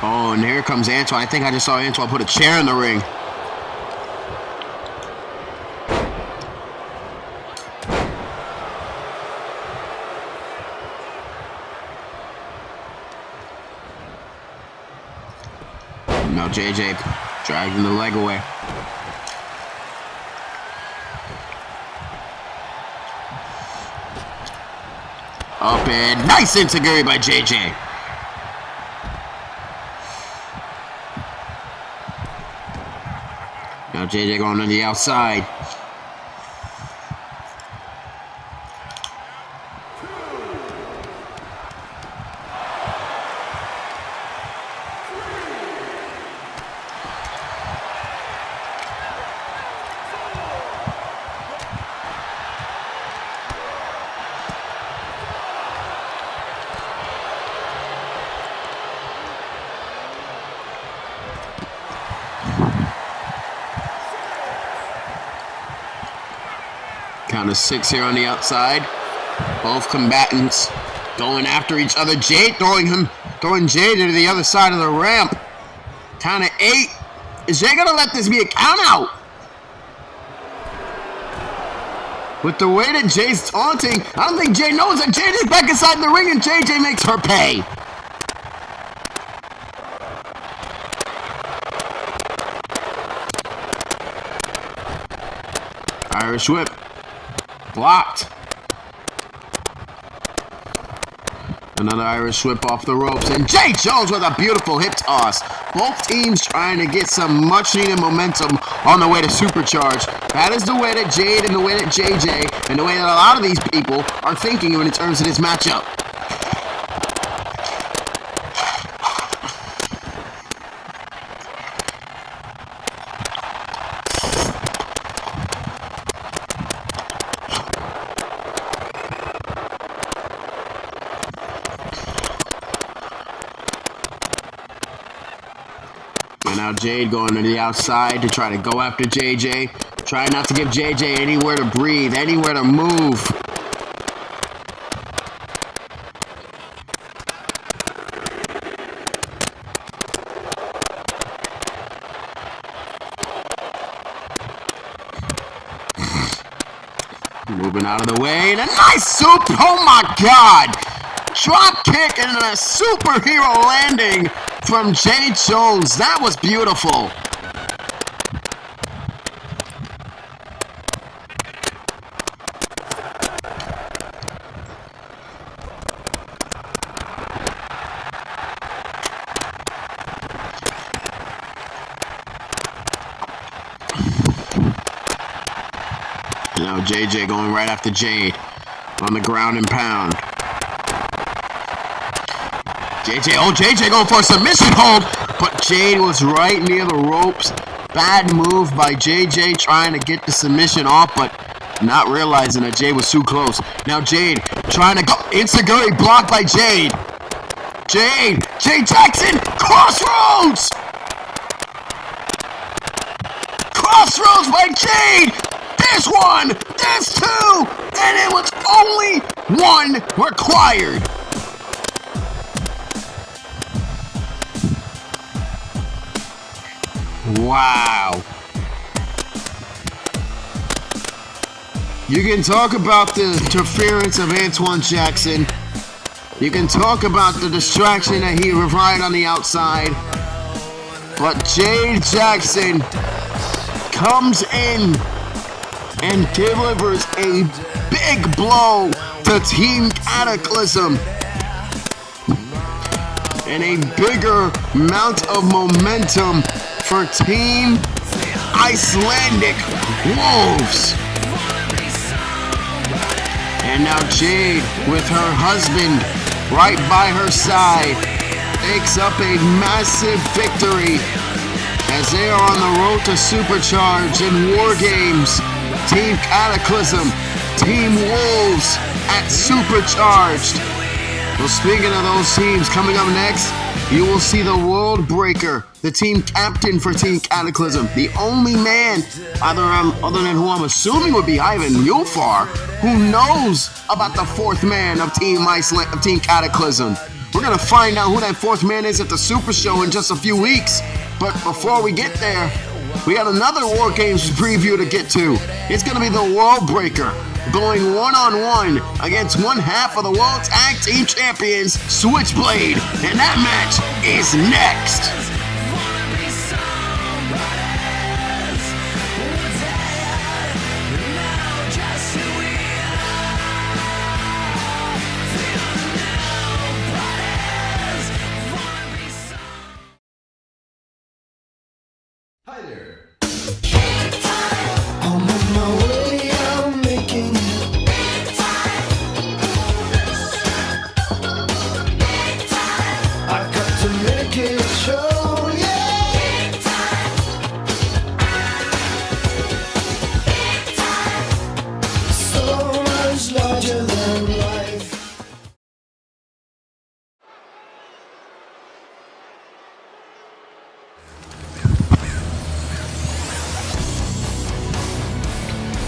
S6: Oh, and here comes Antoine. I think I just saw Antoine put a chair in the ring. No, JJ dragging the leg away. Up and nice enziguri by JJ. JJ going on the outside. Count of 6 here on the outside. Both combatants going after each other. Jade throwing Jade to the other side of the ramp. Count of 8. Is Jay gonna let this be a count out? With the way that Jay's taunting, I don't think Jay knows that Jade is back inside the ring and JJ makes her pay. Irish whip. Blocked. Another Irish whip off the ropes. And Jay Jones with a beautiful hip toss. Both teams trying to get some much needed momentum on the way to Supercharge. That is the way that Jade and the way that JJ and the way that a lot of these people are thinking when it comes to this matchup. And now Jade going to the outside to try to go after JJ. Try not to give JJ anywhere to breathe, anywhere to move. Moving out of the way, and a nice soup. Oh my God! Drop kick and a superhero landing from Jay Jones. That was beautiful. Now JJ going right after Jade on the ground and pound. JJ going for a submission hold, but Jade was right near the ropes. Bad move by JJ trying to get the submission off, but not realizing that Jade was too close. Now Jade trying to go. Insecurity blocked by Jade. Jade Jackson, crossroads! Crossroads by Jade! There's one, there's two, and it was only one required. Wow. You can talk about the interference of Antoine Jackson. You can talk about the distraction that he provided on the outside. But Jade Jackson comes in and delivers a big blow to Team Cataclysm. And a bigger amount of momentum for Team Icelandic Wolves. And now Jade, with her husband right by her side, takes up a massive victory as they are on the road to Supercharge in War Games. Team Cataclysm, Team Wolves at Supercharged. Well, speaking of those teams, coming up next, you will see the World Breaker, the team captain for Team Cataclysm, the only man, other than who I'm assuming would be Ivan Mulfar, who knows about the fourth man of Team Cataclysm. We're going to find out who that fourth man is at the Super Show in just a few weeks. But before we get there, we got another War Games preview to get to. It's going to be the World Breaker going one-on-one against one half of the World Tag Team Champions, Switchblade. And that match is next.
S7: Hi there.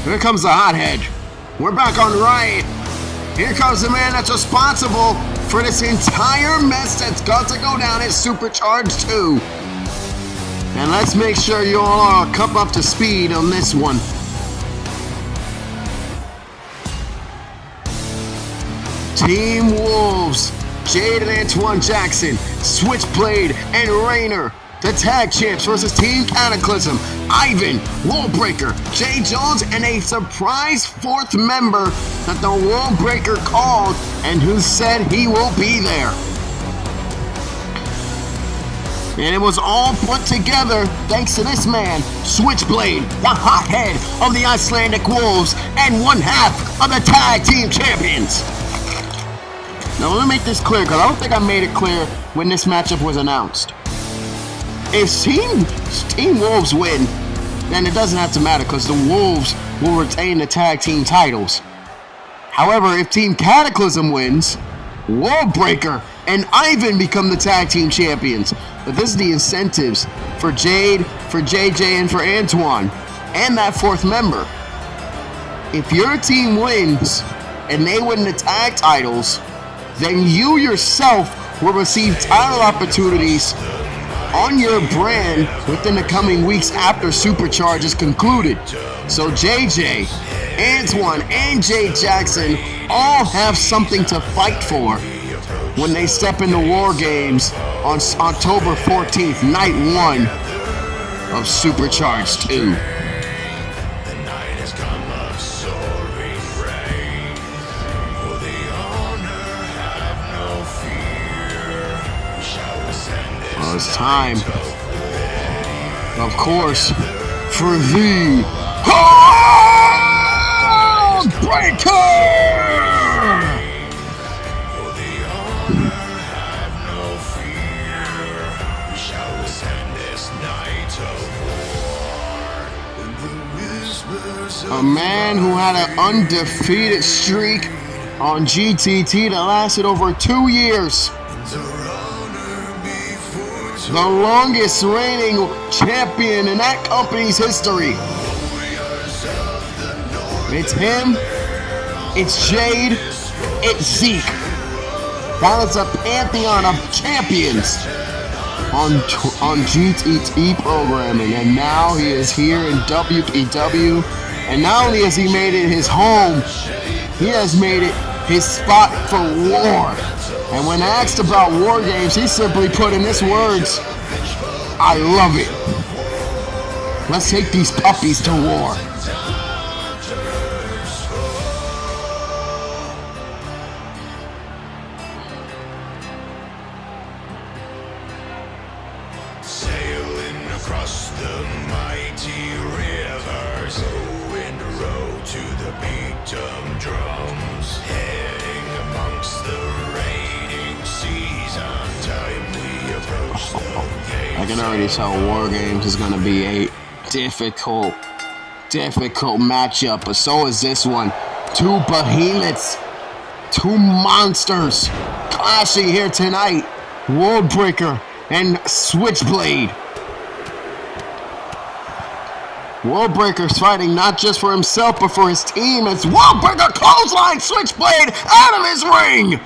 S6: Here comes the hothead. We're back on Riot. Here comes the man that's responsible for this entire mess that's got to go down at Supercharged 2. And let's make sure you all are come up to speed on this one. Team Wolves, Jade and Antoine Jackson, Switchblade and Rainer. The tag champs versus Team Cataclysm, Ivan, Worldbreaker, Jay Jones, and a surprise fourth member that the Worldbreaker called and who said he will be there. And it was all put together thanks to this man, Switchblade, the hothead of the Icelandic Wolves and one half of the tag team champions. Now let me make this clear because I don't think I made it clear when this matchup was announced. If Team Wolves win, then it doesn't have to matter because the Wolves will retain the tag team titles. However, if Team Cataclysm wins, Worldbreaker and Ivan become the tag team champions. But this is the incentives for Jade, for JJ, and for Antoine, and that fourth member. If your team wins and they win the tag titles, then you yourself will receive title opportunities on your brand within the coming weeks after Supercharge is concluded. So JJ, Antoine, and Jay Jackson all have something to fight for when they step into War Games on October 14th, night 1 of Supercharged 2. Well, it's time, of course, for the Breaker! A man who had an undefeated streak on GTT that lasted over 2 years. The longest reigning champion in that company's history. It's him, it's Jade, it's Zeke. That is a pantheon of champions on GTT programming, and now he is here in WPW, and not only has he made it his home, he has made it his spot for war. And when asked about War Games, he simply put in his words, "I love it. Let's take these puppies to war."
S3: Sailing across the mighty rivers, rowing the road to the beat of drums, heading amongst the raining seas on time we approach the gates.
S6: I can already tell War Games is going to be a difficult matchup, but so is this one. Two behemoths, two monsters clashing here tonight. Worldbreaker and Switchblade. Worldbreaker's fighting not just for himself, but for his team as Worldbreaker clothesline Switchblade out of his ring!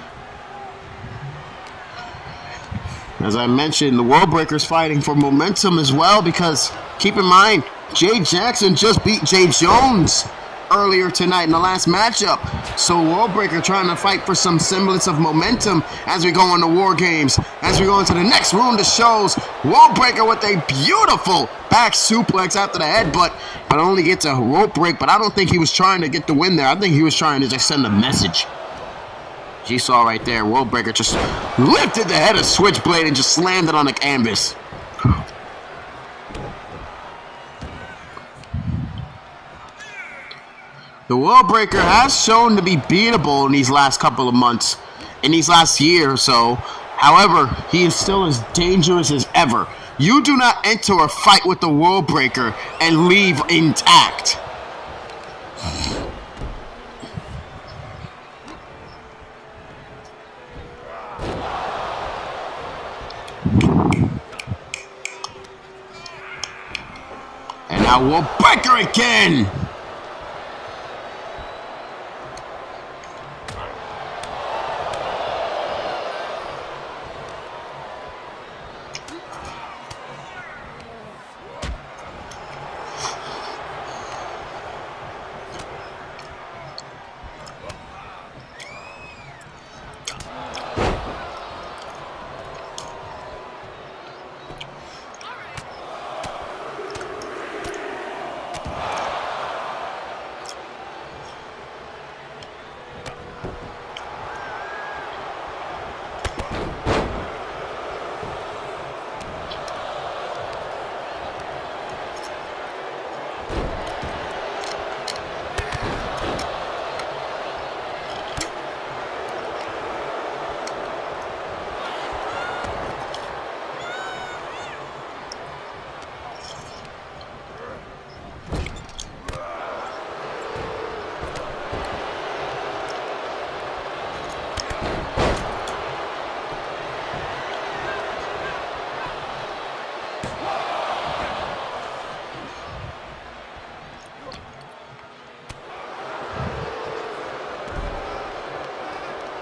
S6: As I mentioned, the Worldbreaker's fighting for momentum as well because, keep in mind, Jay Jackson just beat Jay Jones earlier tonight in the last matchup. So Worldbreaker trying to fight for some semblance of momentum as we go into War Games. As we go into the next round of shows, Worldbreaker with a beautiful back suplex after the headbutt, but only gets a rope break. But I don't think he was trying to get the win there. I think he was trying to just send a message. You saw right there, Worldbreaker just lifted the head of Switchblade and just slammed it on the canvas. The Worldbreaker has shown to be beatable in these last couple of months, in these last year or so. However, he is still as dangerous as ever. You do not enter a fight with the Worldbreaker and leave intact. And now Worldbreaker again.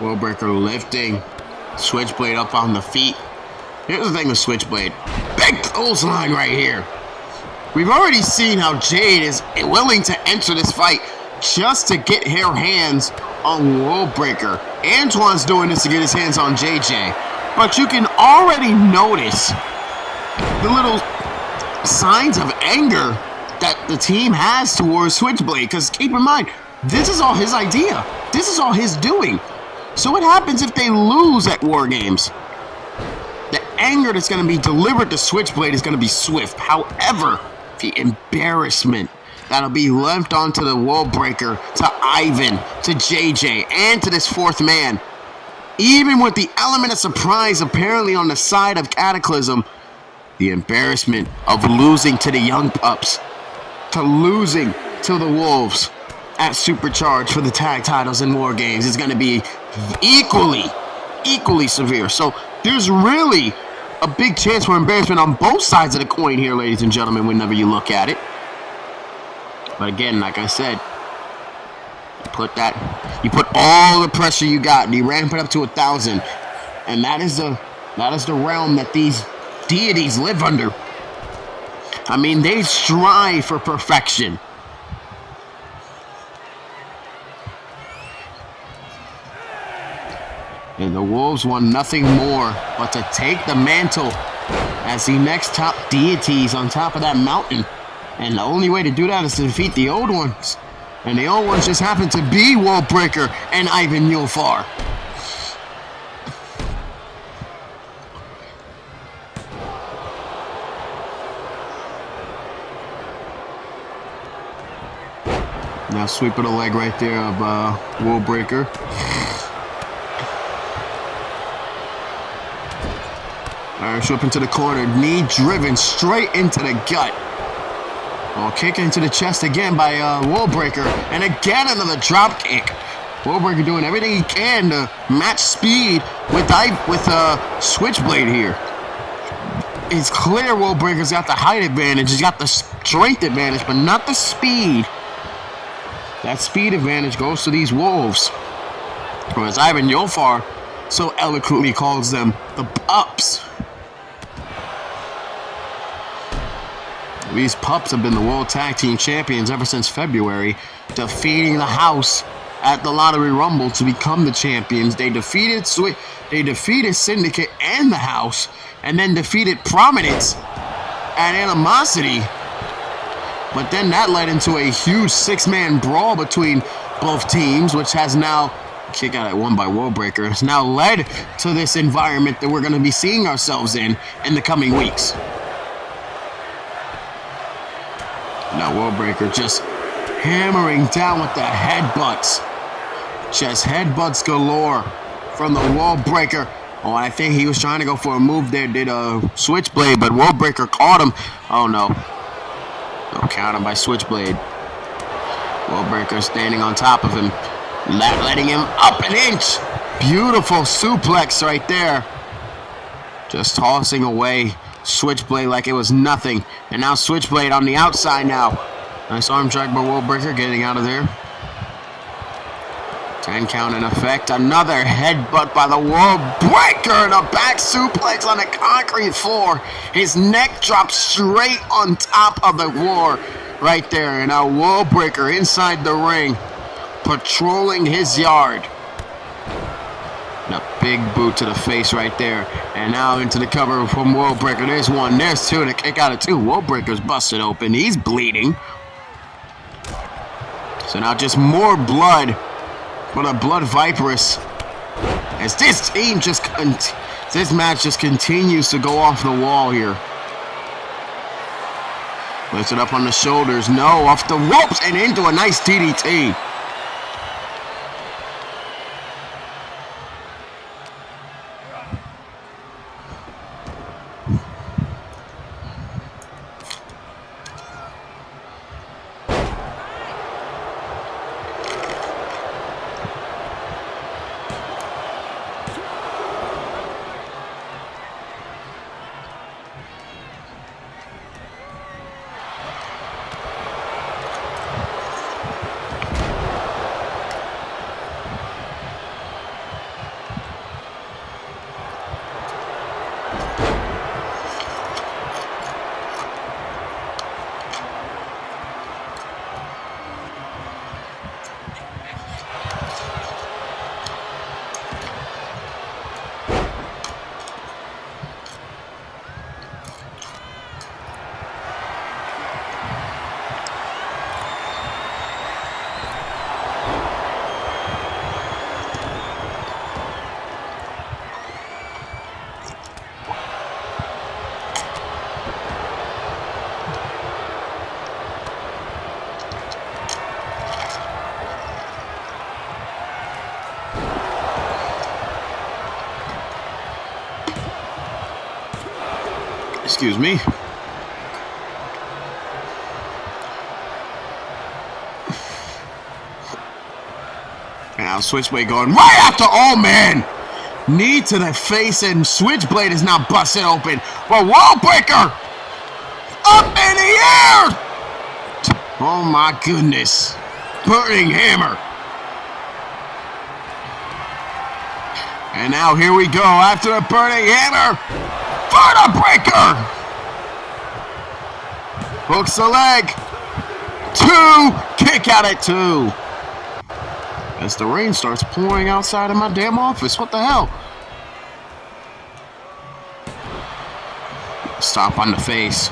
S6: Worldbreaker lifting. Switchblade up on the feet. Here's the thing with Switchblade. Big clothesline right here. We've already seen how Jade is willing to enter this fight just to get her hands on Worldbreaker. Antoine's doing this to get his hands on JJ. But you can already notice the little signs of anger that the team has towards Switchblade. Because keep in mind, this is all his idea. This is all his doing. So what happens if they lose at War Games? The anger that's going to be delivered to Switchblade is going to be swift. However, the embarrassment that'll be left onto the Worldbreaker, to Ivan, to JJ, and to this fourth man, even with the element of surprise apparently on the side of Cataclysm, the embarrassment of losing to the Young Pups, to losing to the Wolves at Supercharged for the tag titles in War Games is going to be equally severe. So there's really a big chance for embarrassment on both sides of the coin here, ladies and gentlemen, whenever you look at it. But again, like I said, you put all the pressure you got and you ramp it up to 1,000. And that is the realm that these deities live under. I mean, they strive for perfection. And the Wolves want nothing more but to take the mantle as the next top deities on top of that mountain. And the only way to do that is to defeat the old ones. And the old ones just happen to be Worldbreaker and Ivan Yulfar. Now sweep of the leg right there of Worldbreaker. Irish whip into the corner, knee driven straight into the gut. Oh, kick into the chest again by Worldbreaker, and again another drop kick. Worldbreaker doing everything he can to match speed with Switchblade here. It's clear Worldbreaker's got the height advantage, he's got the strength advantage, but not the speed. That speed advantage goes to these Wolves. Or as Ivan Yulfar so eloquently calls them, the Pups. These Pups have been the World Tag Team Champions ever since February, defeating the House at the Lottery Rumble to become the champions. They defeated Syndicate and the House, and then defeated Prominence at Animosity. But then that led into a huge six-man brawl between both teams, which has now, kick out at one by Worldbreaker, has now led to this environment that we're going to be seeing ourselves in the coming weeks. Now Worldbreaker just hammering down with the headbutts. Just headbutts galore from the Worldbreaker. Oh, I think he was trying to go for a move there, did a Switchblade, but Worldbreaker caught him. Oh no. No, count him by Switchblade. Worldbreaker standing on top of him, letting him up an inch. Beautiful suplex right there. Just tossing away Switchblade like it was nothing. And now Switchblade on the outside now. Nice arm drag by Worldbreaker, getting out of there. 10 count in effect. Another headbutt by the Worldbreaker and a back suplex on the concrete floor. His neck drops straight on top of the floor right there. And now Worldbreaker inside the ring, patrolling his yard. And a big boot to the face right there. And now into the cover from Worldbreaker. There's one, there's two, and a kick out of two. Worldbreaker's busted open. He's bleeding. So now just more blood. But a blood viperous. As this team this match just continues to go off the wall here. Lifts it up on the shoulders. No, off the ropes and into a nice DDT. Excuse me. And now Switchblade going right after. Oh man! Knee to the face, and Switchblade is now busted open. But Wallbreaker up in the air! Oh my goodness. Burning hammer. And now here we go after the burning hammer. Vertebreaker breaker. Hooks the leg. 2. Kick out at 2. As the rain starts pouring outside of my damn office. What the hell? Stop on the face.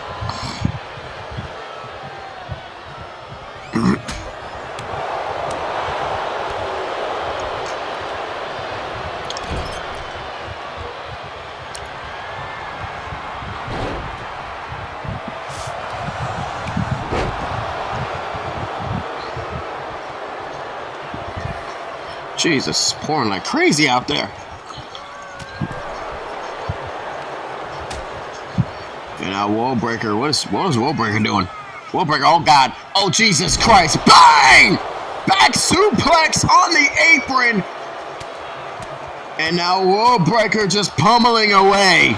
S6: Jesus, it's pouring like crazy out there. And now Wallbreaker, what is Wallbreaker doing? Wallbreaker, oh God, oh Jesus Christ, bang! Back suplex on the apron. And now Wallbreaker just pummeling away.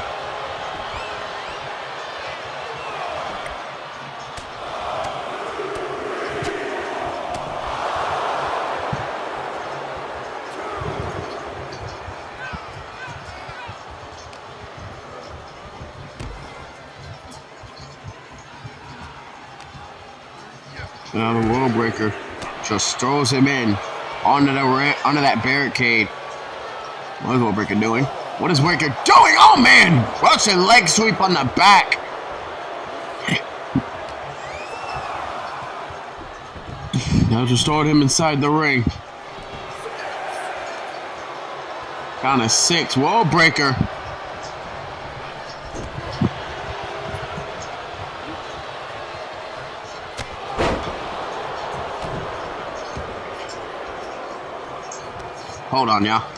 S6: Now the Wallbreaker just throws him in onto that barricade. What is Wallbreaker doing? What is Breaker doing? Oh man! Russian leg sweep on the back. Now just throwing him inside the ring. Count of 6. Wallbreaker. Hold on, y'all.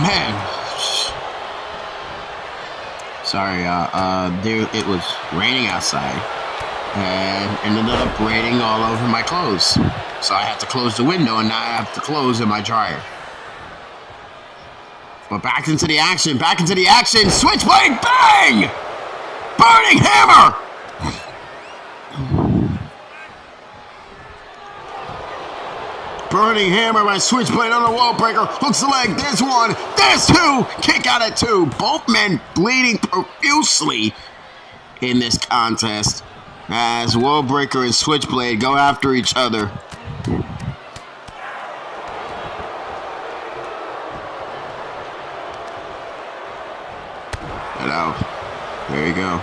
S6: man. Sorry, it was raining outside and ended up raining all over my clothes. So I had to close the window, and now I have to close in my dryer. But back into the action, Switchblade, bang! Burning hammer! Burning hammer by Switchblade on the wall breaker. Hooks the leg. There's one. There's two. Kick out at two. Both men bleeding profusely in this contest as wall breaker and Switchblade go after each other. Get out. There you go.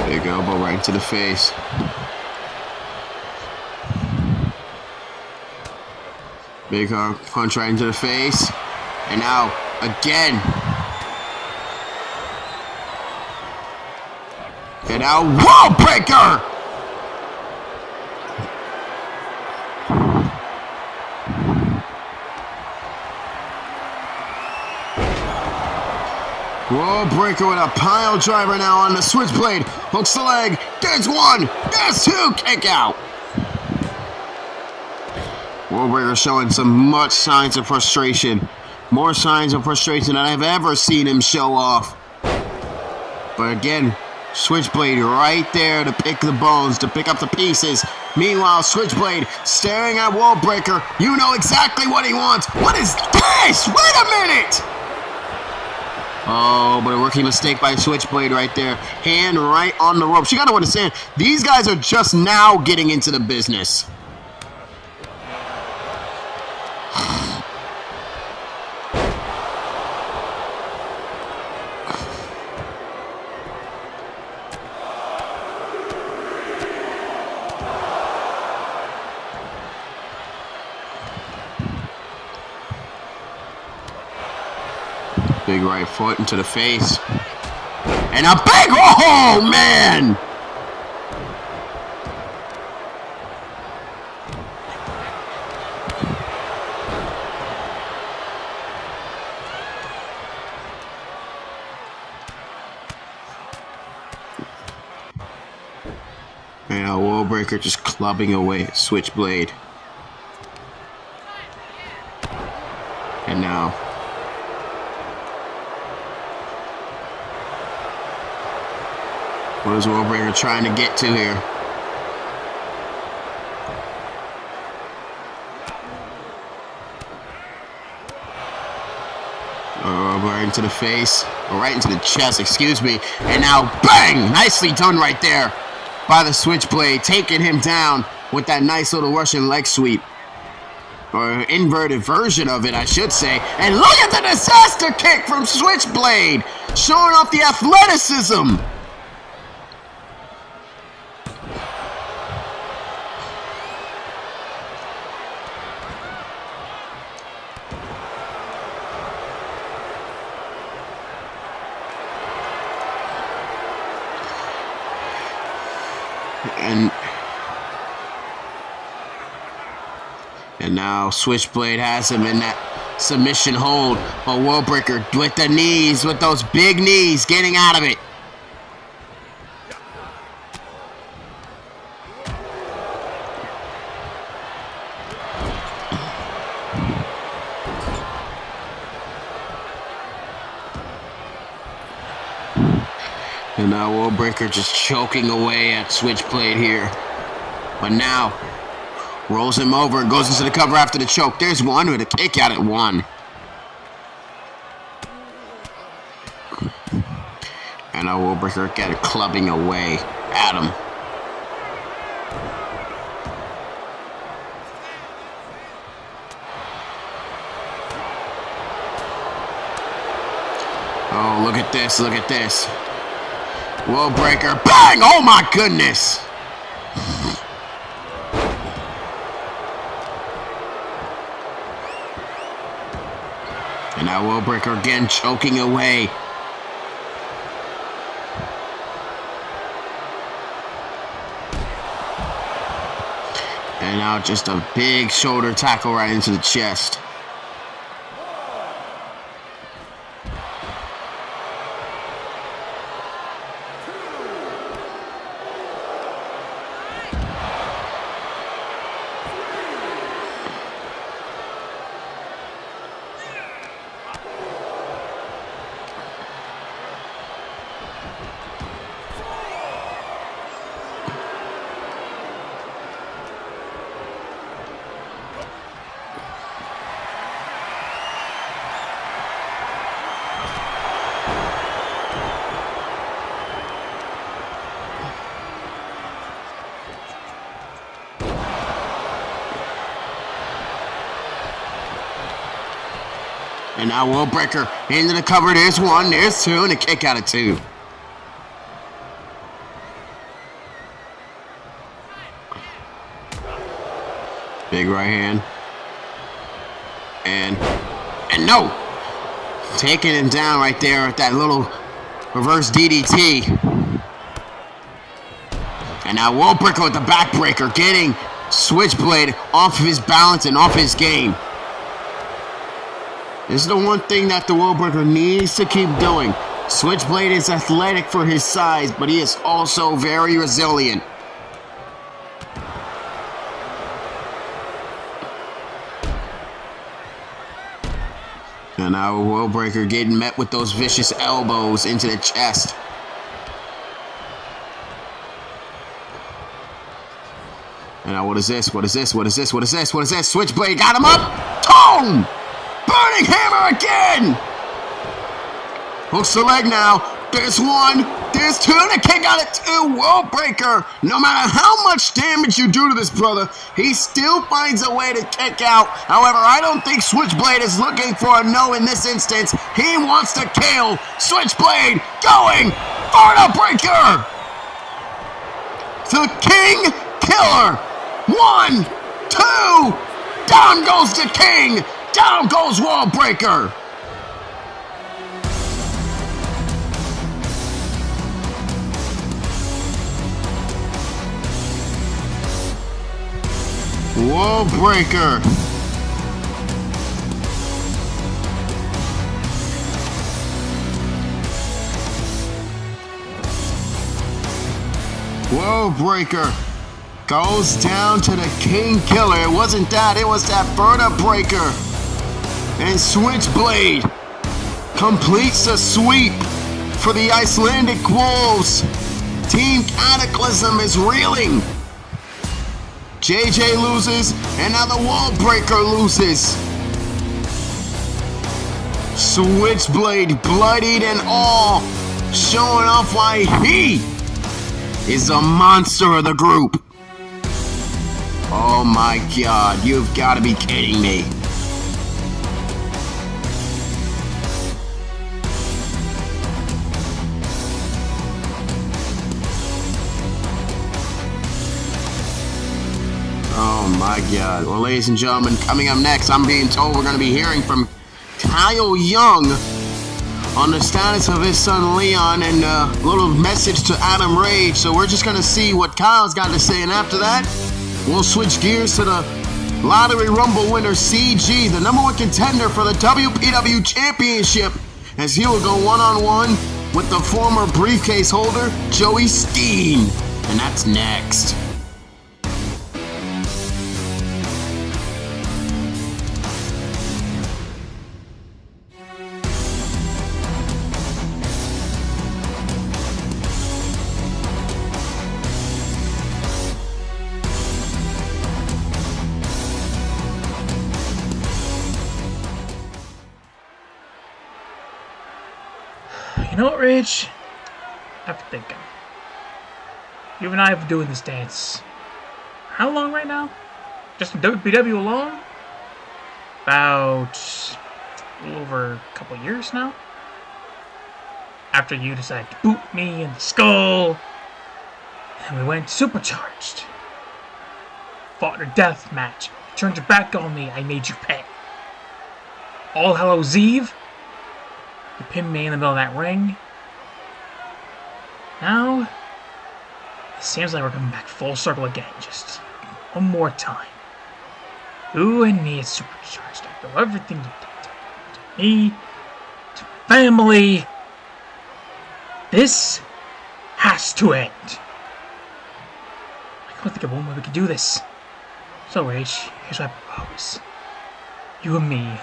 S6: Big elbow right to the face. Big punch right into the face. And now, again. And now, wall breaker! Wall breaker with a pile driver now on the Switchblade. Hooks the leg. There's one. There's two. Kick out. Wall breaker showing some much signs of frustration. More signs of frustration than I've ever seen him show off. But again, Switchblade right there to pick the bones, to pick up the pieces. Meanwhile, Switchblade staring at Wall breaker. You know exactly what he wants. What is this? Wait a minute. Oh, but a rookie mistake by Switchblade right there. Hand right on the ropes. You got to understand, these guys are just now getting into the business. Big right foot into the face. And a big, oh man! And a wall breaker just clubbing away at Switchblade. And now, what is Wallbreaker trying to get to here? Right into the face, or right into the chest, excuse me. And now, bang! Nicely done right there by the Switchblade, taking him down with that nice little Russian leg sweep. Or inverted version of it, I should say. And look at the disaster kick from Switchblade, showing off the athleticism. And now Switchblade has him in that submission hold. But Wallbreaker with the knees, with those big knees, getting out of it. And now Wallbreaker just choking away at Switchblade here. But now, rolls him over and goes into the cover after the choke. There's one with a kick out at one. And now Wallbreaker got it clubbing away at him. Oh, look at this, look at this. Wallbreaker, bang! Oh my goodness! And now Wallbreaker again choking away. And now just a big shoulder tackle right into the chest. And now Will Breaker into the cover. There's one, there's two, and a kick out of two. Big right hand. And no! Taking him down right there with that little reverse DDT. And now Will Breaker with the backbreaker, getting Switchblade off of his balance and off his game. This is the one thing that the Will Breaker needs to keep doing. Switchblade is athletic for his size, but he is also very resilient. And now Will Breaker getting met with those vicious elbows into the chest. And now what is this? What is this? What is this? What is this? What is this? Switchblade got him up. Tone! Burning hammer again! Hooks the leg now. There's one. There's two. And a kick out of two. Will Breaker. No matter how much damage you do to this brother, he still finds a way to kick out. However, I don't think Switchblade is looking for a no in this instance. He wants to kill. Switchblade going for the breaker. The King Killer. 1, 2. Down goes the King. Down goes Will Breaker. Will Breaker. Will Breaker goes down to the King Killer. It wasn't that, it was that Breaker. And Switchblade completes the sweep for the Icelandic Wolves. Team Cataclysm is reeling. JJ loses, and now the Will Breaker loses. Switchblade bloodied and all, showing off why he is the monster of the group. Oh my God, you've got to be kidding me. Oh my God. Well, ladies and gentlemen, coming up next, I'm being told we're going to be hearing from Kyle Young on the status of his son Leon and a little message to Adam Rage. So we're just going to see what Kyle's got to say. And after that, we'll switch gears to the Lottery Rumble winner CG, the #1 contender for the WPW Championship, as he will go one-on-one with the former briefcase holder, Joey Steen. And that's next.
S7: You know what, Rich? After thinking. You and I have been doing this dance. How long right now? Just in WPW alone? About a little over a couple years now. After you decided to boot me in the skull. And we went supercharged. Fought a death match. You turned your back on me, I made you pay. All Hallows Eve. You pinned me in the middle of that ring. Now, it seems like we're coming back full circle again. Just one more time. You and me is supercharged. I know everything you did to me, to my family. This has to end. I can't think of one way we could do this. So, Rage, here's what I propose. You and me,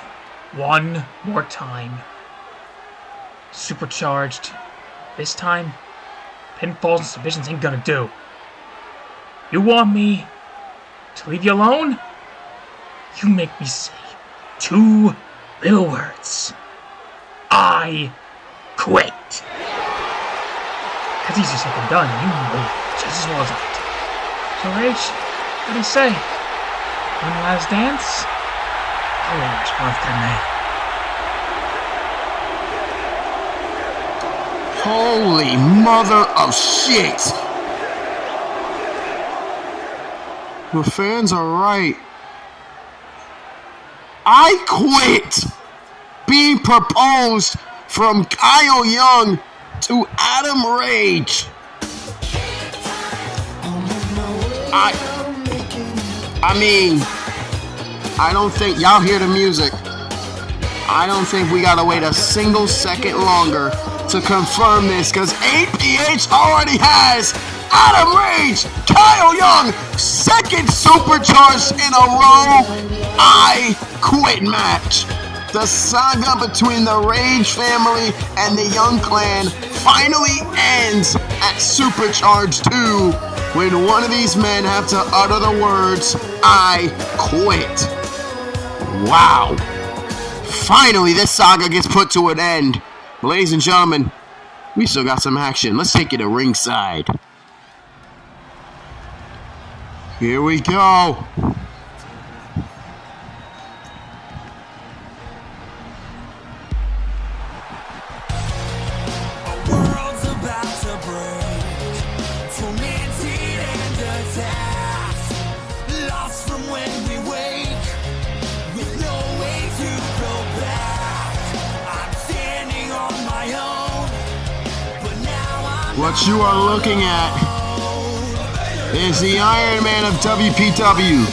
S7: one more time. Supercharged. This time, pinfalls and submissions ain't gonna do. You want me to leave you alone? You make me say 2 little words. I quit. That's easier said than done. You know just as well as I do. So, Rage, what do you say? One last dance? Oh, last birthday, man.
S6: Holy mother of shit! The fans are right. I quit! Being proposed from Kyle Young to Adam Rage. I mean, I don't think y'all hear the music. I don't think we gotta wait a single second longer to confirm this, because APH already has Adam Rage, Kyle Young, second supercharged in a row. I quit match. The saga between the Rage family and the Young clan finally ends at Supercharged 2 when one of these men have to utter the words, I quit. Wow. Finally, this saga gets put to an end. Ladies and gentlemen, we still got some action. Let's take it to ringside. Here we go. What you are looking at is the Iron Man of WPW.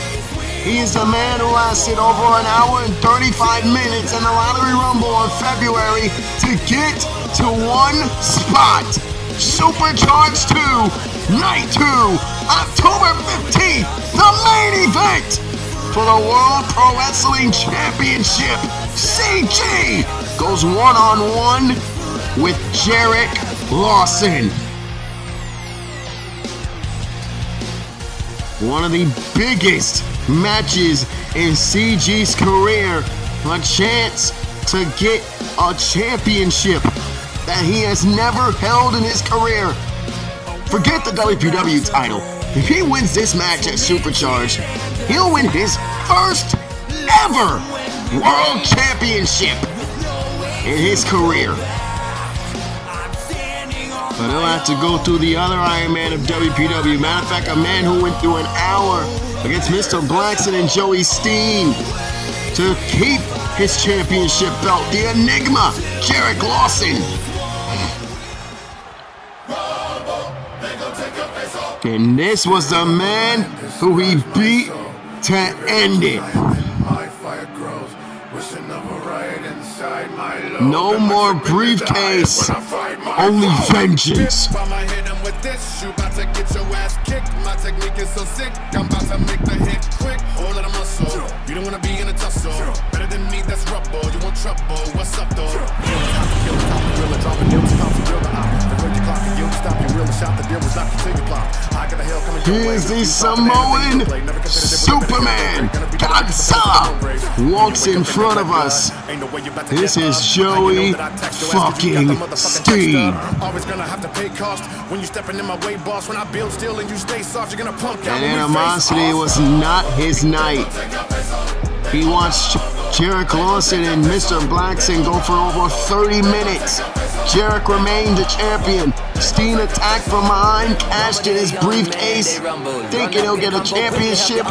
S6: He is the man who lasted over an hour and 35 minutes in the Lottery Rumble in February to get to one spot. Supercharged 2, Night 2, October 15th, the main event for the World Pro Wrestling Championship. CG goes one-on-one with Jarek Lawson. One of the biggest matches in CG's career. A chance to get a championship that he has never held in his career. Forget the WPW title. If he wins this match at Supercharged, he'll win his first ever World Championship in his career. But he'll have to go through the other Iron Man of WPW. Matter of fact, a man who went through an hour against Mr. Blackson and Joey Steen to keep his championship belt. The Enigma, Jarek Lawson. And this was the man who he beat to end it. No more briefcase, only vengeance.
S3: My technique is so sick, I'm about to make the hit quick. All of the muscle, you don't wanna be in a tussle. Better than me, that's rubble. You want trouble? What's up, though?
S6: Here's the Samoan Superman. Godzilla walks in front of us. This is Joey fucking Steen.
S3: Always gonna have to pay cost when you stepping in my way, boss. When I build still and you stay soft, you're gonna punk out.
S6: And animosity was not his night. He watched Jarek Lawson and Mr. Blackson go for over 30 minutes. Jarek remained the champion. Steen attacked from behind, cashed in his briefcase, thinking he'll get a championship.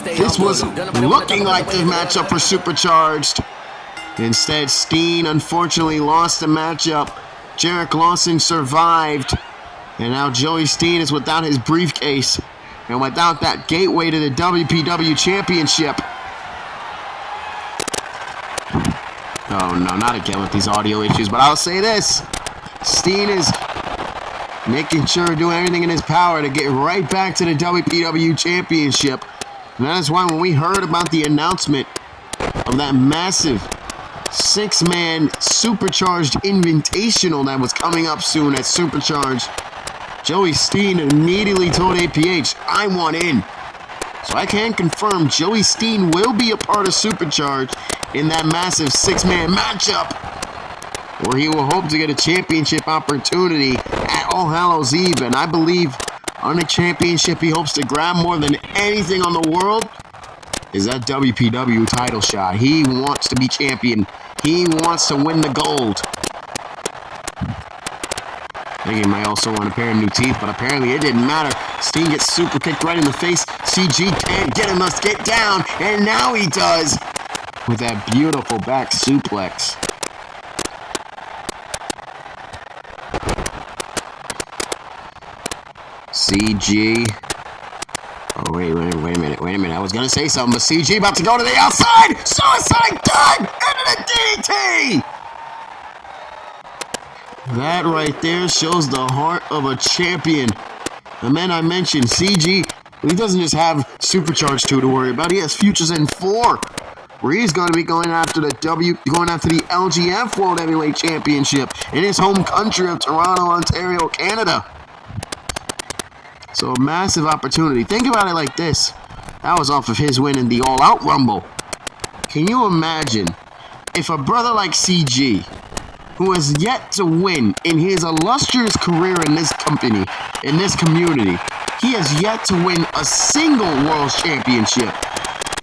S6: This was looking like the matchup for Supercharged. Instead, Steen unfortunately lost the matchup. Jarek Lawson survived. And now Joey Steen is without his briefcase. And without that gateway to the WPW Championship. Oh no, not again with these audio issues, but I'll say this. Steen is making sure to do everything in his power to get right back to the WPW Championship. And that is why when we heard about the announcement of that massive 6-man Supercharged Invitational that was coming up soon at Supercharged, Joey Steen immediately told APH, I want in. So I can confirm Joey Steen will be a part of Supercharged in that massive 6-man matchup, where he will hope to get a championship opportunity at All Hallows Eve. And I believe on the championship he hopes to grab more than anything on the world is that WPW title shot. He wants to be champion. He wants to win the gold. I think he might also want a pair of new teeth, but apparently it didn't matter. Steen gets super kicked right in the face. CG can't get him, let's get down, and now he does with that beautiful back suplex. CG. Oh, wait a minute. I was going to say something, but CG about to go to the outside. Suicide dive into the DDT. That right there shows the heart of a champion. The man I mentioned, CG, he doesn't just have Supercharged 2 to worry about. He has Futures in 4, where he's going to be going after the LGF World Heavyweight Championship in his home country of Toronto, Ontario, Canada. So a massive opportunity. Think about it like this. That was off of his win in the All Out Rumble. Can you imagine if a brother like CG, who has yet to win in his illustrious career in this company, in this community, he has yet to win a single World Championship.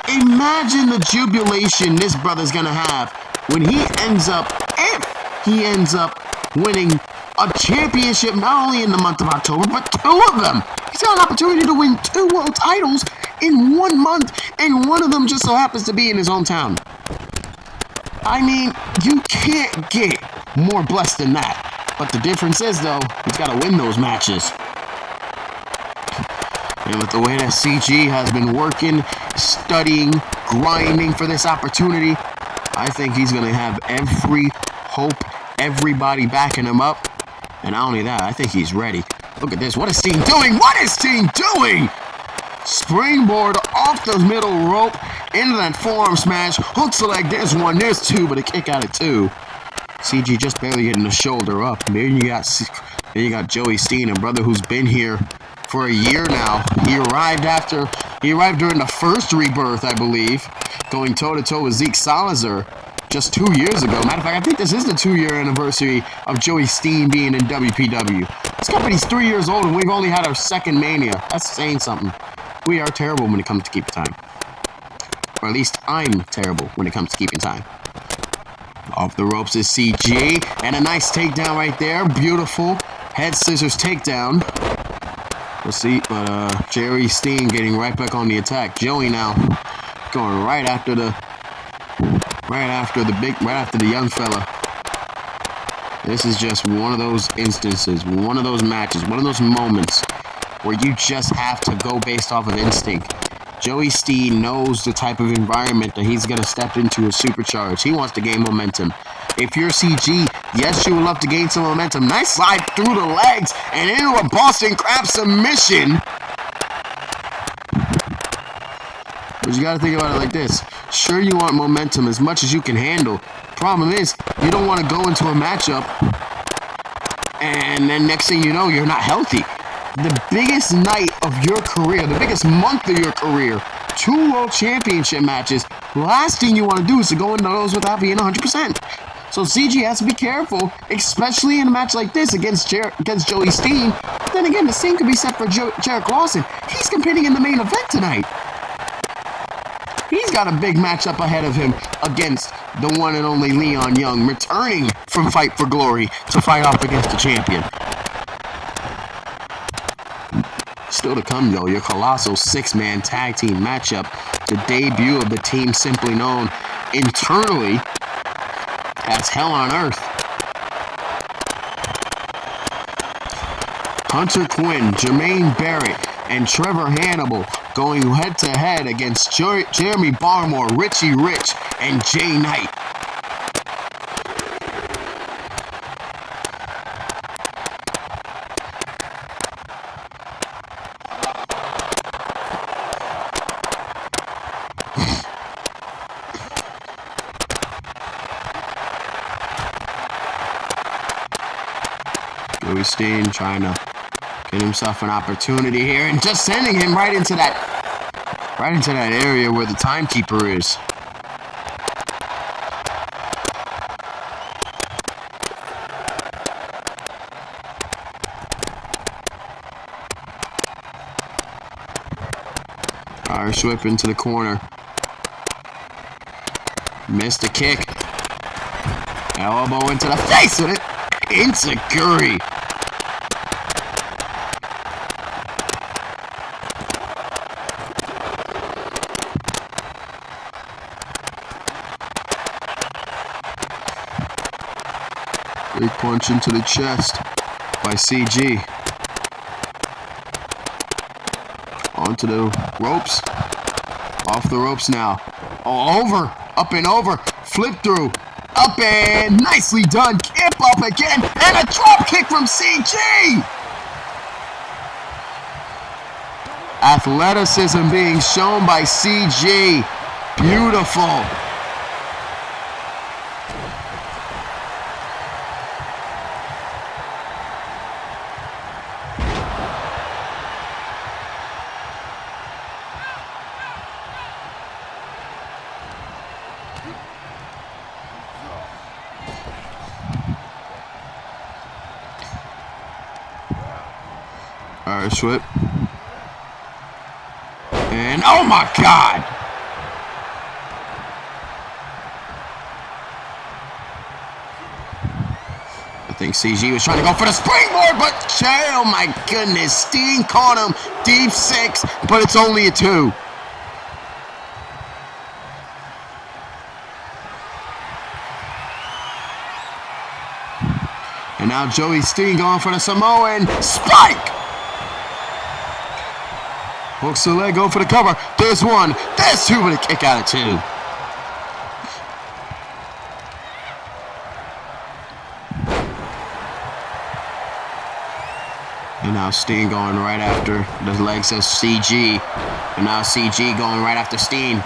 S6: Imagine the jubilation this brother's gonna have when he ends up, if he ends up winning a championship not only in the month of October, but 2 of them. He's got an opportunity to win 2 world titles in 1 month, and one of them just so happens to be in his hometown. I mean, you can't get more blessed than that. But the difference is, though, he's got to win those matches. And with the way that CG has been working, studying, grinding for this opportunity, I think he's going to have every hope, everybody backing him up. And not only that, I think he's ready. Look at this. What is Steen doing? What is Steen doing? Springboard off the middle rope into that forearm smash. Hooks the leg. There's 1. There's 2, but a kick out of 2. CG just barely getting the shoulder up. Then you got Joey Steen, a brother who's been here for a year now. He arrived during the first Rebirth, I believe, going toe-to-toe with Zeke Salazar just 2 years ago. Matter of fact, I think this is the 2-year anniversary of Joey Steen being in WPW. This company's 3 years old, and we've only had our second Mania. That's saying something. We are terrible when it comes to keeping time. Or at least I'm terrible when it comes to keeping time. Off the ropes is CG, and a nice takedown right there. Beautiful head scissors takedown. We'll see, but Joey Steen getting right back on the attack. Joey now going right after the young fella. This is just one of those instances, one of those matches, one of those moments where you just have to go based off of instinct. Joey Steen knows the type of environment that he's going to step into as Supercharged. He wants to gain momentum. If you're CG, yes, you would love to gain some momentum. Nice slide through the legs and into a Boston Crab submission. But you got to think about it like this. Sure, you want momentum as much as you can handle. Problem is, you don't want to go into a matchup and then next thing you know, you're not healthy. The biggest night of your career, the biggest month of your career, 2 World Championship matches, last thing you want to do is to go into those without being 100%. So CG has to be careful, especially in a match like this against Joey Steen. But then again, the same could be said for Jarek Lawson. He's competing in the main event tonight. He's got a big matchup ahead of him against the one and only Leon Young, returning from Fight for Glory to fight off against the champion. Still to come, though, your colossal 6-man tag team matchup, the debut of the team simply known internally as Hell on Earth. Hunter Quinn, Jermaine Barrett, and Trevor Hannibal going head-to-head against Jeremy Barmore, Richie Rich, and Jay Knight. Joey Steen trying to get himself an opportunity here and just sending him right into that area where the timekeeper is. Irish whip into the corner. Missed a kick. Elbow into the face with it. Enziguri. Big punch into the chest by CG. Onto the ropes. Off the ropes now. Oh, over. Up and over. Flip through. Up and nicely done. Kip up again. And a drop kick from CG. Athleticism being shown by CG. Beautiful. Irish whip. And oh my God! I think CG was trying to go for the springboard, but oh my goodness, Steen caught him deep 6, but it's only a 2. And now Joey Steen going for the Samoan spike. Hooks the leg, go for the cover. There's 1, there's 2 with a kick out of 2. And now Steen going right after the legs of CG. And now CG going right after Steen.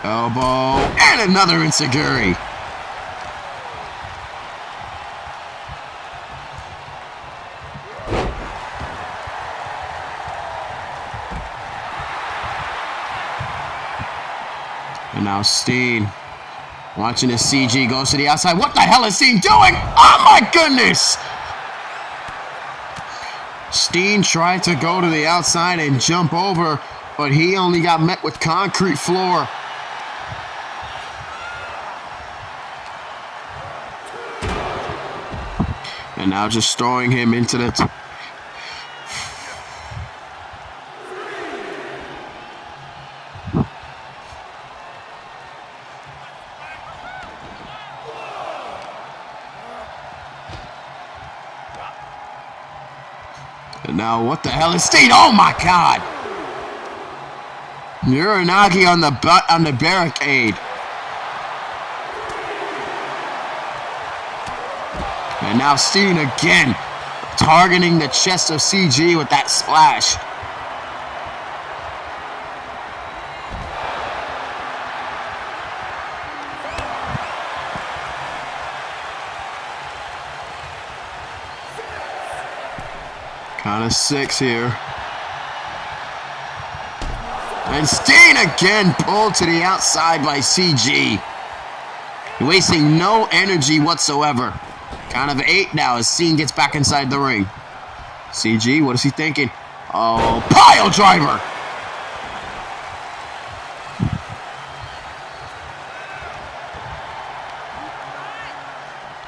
S6: Elbow and another enziguri. And now Steen, watching his CG, goes to the outside. What the hell is Steen doing? Oh my goodness! Steen tried to go to the outside and jump over, but he only got met with concrete floor. And now just throwing him into the... And now what the hell is Steen? Oh my God! Uranagi on the barricade. And now Steen again, targeting the chest of CG with that splash. Count of 6 here. And Steen again pulled to the outside by CG. Wasting no energy whatsoever. Count of 8 now as Steen gets back inside the ring. CG, what is he thinking? Oh, pile driver!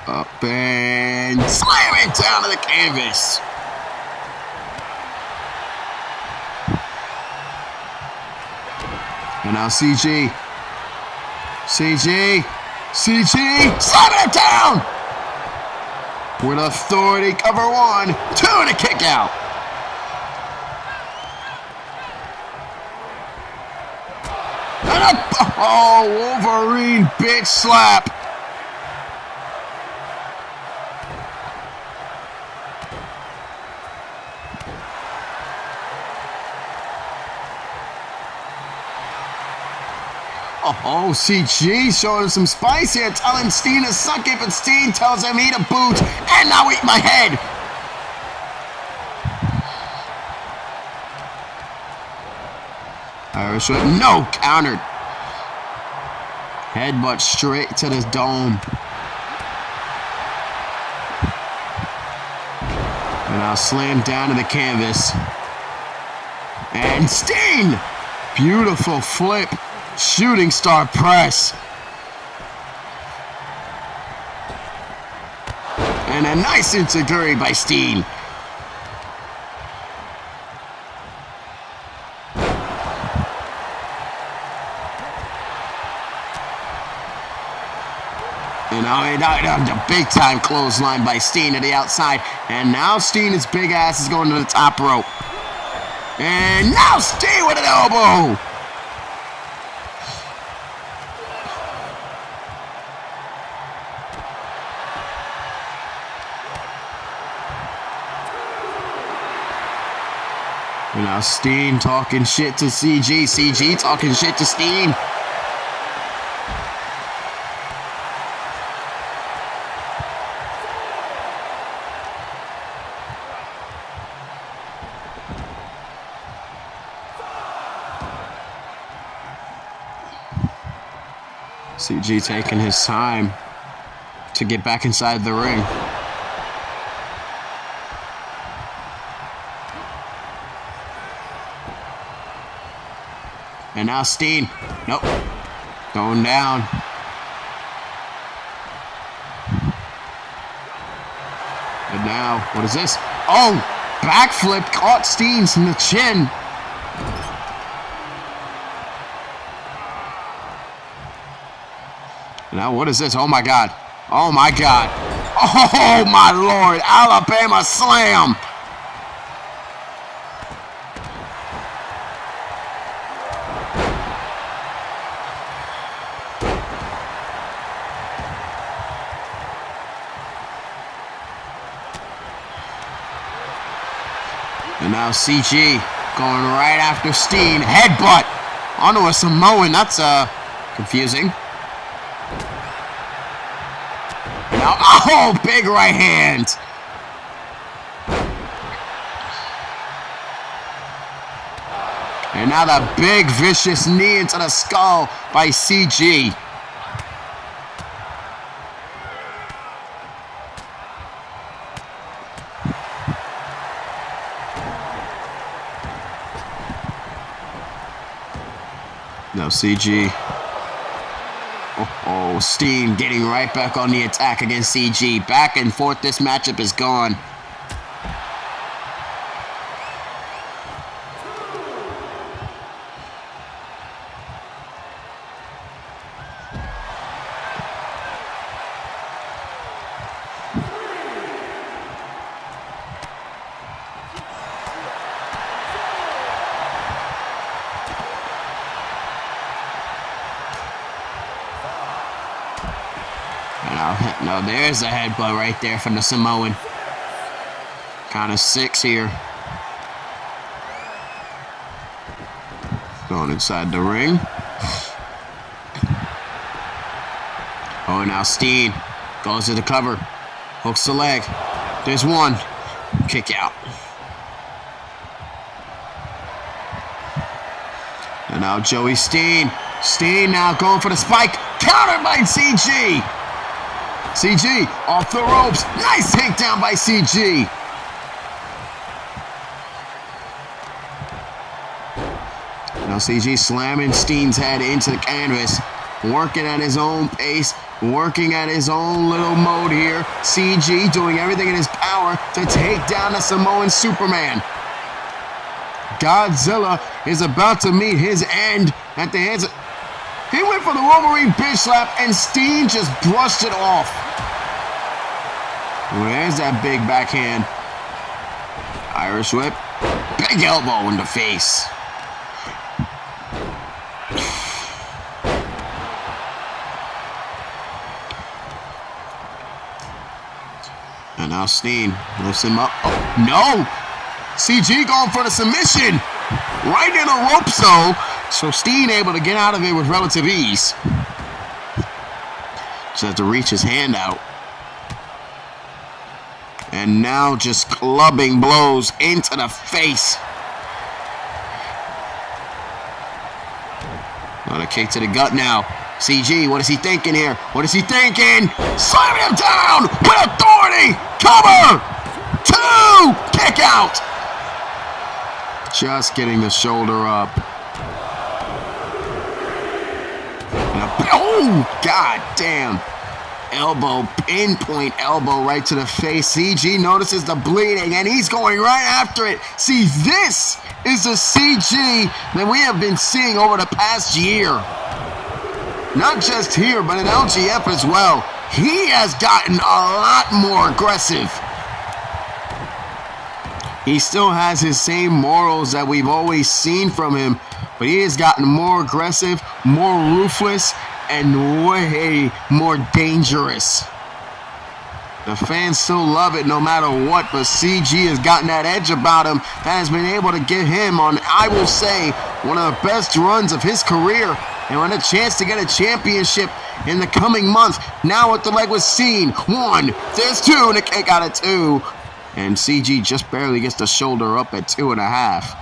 S6: Up and slam it down to the canvas. And now CG. CG. CG, slamming it down! With authority, cover 1, 2 and a kick out. And Wolverine bitch slap. Oh, CG showing some spice here, telling Steen to suck it, but Steen tells him eat a boot, and now eat my head. Irish whip, no, countered. Headbutt straight to the dome. And now slam down to the canvas. And Steen! Beautiful flip. Shooting star press. And a nice enziguri by Steen. And the big time clothesline by Steen to the outside. And now Steen's big ass is going to the top rope. And now Steen with an elbow. And now Steen talking shit to CG. CG talking shit to Steen. CG taking his time to get back inside the ring. And now Steen, nope, going down. And now, what is this? Oh, backflip caught Steen's in the chin. Now, what is this? Oh my God. Oh my God. Oh my Lord. Alabama slam. And now CG going right after Steen. Headbutt onto a Samoan. That's confusing. Now, oh, big right hand. And now the big vicious knee into the skull by CG. Now CG. Oh, Steen getting right back on the attack against CG. Back and forth, this matchup is gone. No, there's a headbutt right there from the Samoan. Count of 6 here. Going inside the ring. Oh, now Steen goes to the cover. Hooks the leg. There's one. Kick out. And now Joey Steen. Steen now going for the spike. Countered by CG. CG off the ropes. Nice takedown by CG. Now CG slamming Steen's head into the canvas. Working at his own pace. Working at his own little mode here. CG doing everything in his power to take down the Samoan Superman. Godzilla is about to meet his end at the hands of... He went for the Wolverine bitch slap, and Steen just brushed it off. There's that big backhand. Irish whip. Big elbow in the face. And now Steen lifts him up. Oh, no! CG going for the submission. Right in a rope zone. So Steen able to get out of it with relative ease. Just has to reach his hand out. And now just clubbing blows into the face. Got a kick to the gut now. CG, what is he thinking here? What is he thinking? Slamming him down with authority. Cover. 2. Kick out. Just getting the shoulder up. Oh, god damn. Elbow, pinpoint elbow right to the face. CG notices the bleeding, and he's going right after it. See, this is the CG that we have been seeing over the past year. Not just here, but in LGF as well. He has gotten a lot more aggressive. He still has his same morals that we've always seen from him, but he has gotten more aggressive, more ruthless, and way more dangerous. The fans still love it no matter what, but CG has gotten that edge about him that has been able to get him on, I will say, one of the best runs of his career, and with a chance to get a championship in the coming month. Now with the leg was seen. 1, there's 2, and a kick out of 2. And CG just barely gets the shoulder up at 2.5.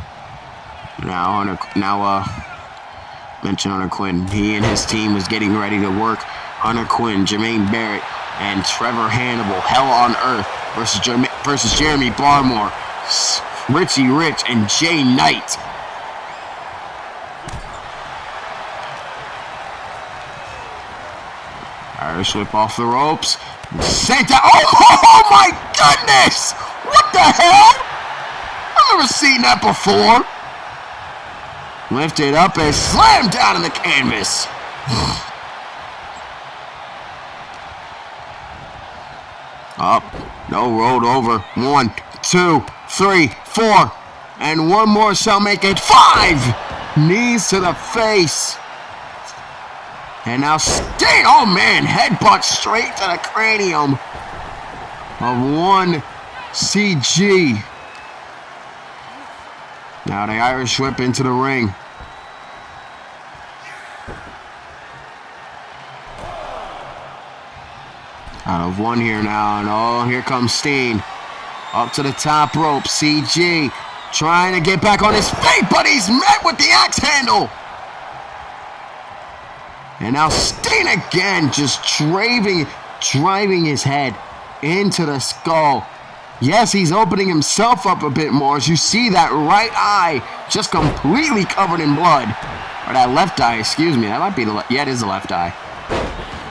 S6: Mention Hunter Quinn. He and his team was getting ready to work. Hunter Quinn, Jermaine Barrett, and Trevor Hannibal. Hell on Earth versus Jeremy Barmore, Richie Rich, and Jay Knight. Irish whip off the ropes. Sent out. Oh my goodness! What the hell? I've never seen that before. Lifted up and slammed down on the canvas. Up. No, rolled over. 1, 2, 3, 4. And one more shall make it 5. Knees to the face. And now Steen. Oh man, headbutt straight to the cranium of one CG. Now the Irish whip into the ring. Out of one here now, and oh, here comes Steen. Up to the top rope, CG trying to get back on his feet, but he's met with the axe handle. And now Steen again, just driving his head into the skull. Yes, he's opening himself up a bit more, as you see that right eye just completely covered in blood. Or that left eye, excuse me. That might be the yeah, it is the left eye.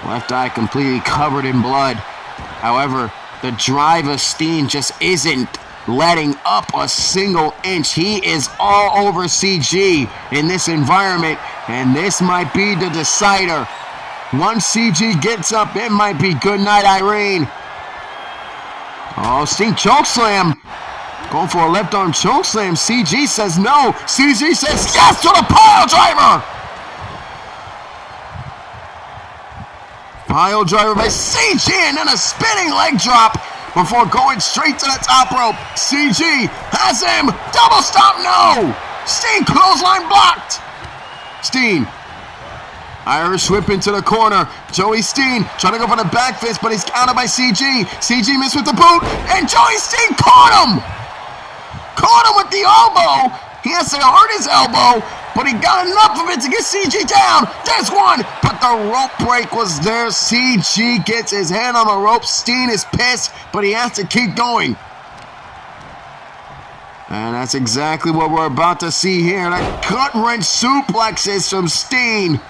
S6: Left eye completely covered in blood. However, the drive of Steen just isn't letting up a single inch. He is all over CG in this environment, and this might be the decider. Once CG gets up, it might be good night, Irene. Oh, Steen chokeslam. Going for a left arm chokeslam. CG says no. CG says yes to the pile driver. Pile driver by CG, and then a spinning leg drop before going straight to the top rope. CG has him. Double stop, no. Steen clothesline blocked. Steen. Irish whip into the corner. Joey Steen trying to go for the back fist, but he's countered by CG. CG missed with the boot, and Joey Steen caught him. Caught him with the elbow. He has to hurt his elbow, but he got enough of it to get CG down. There's one, but the rope break was there. CG gets his hand on the rope. Steen is pissed, but he has to keep going. And that's exactly what we're about to see here. The gut-wrench suplexes from Steen.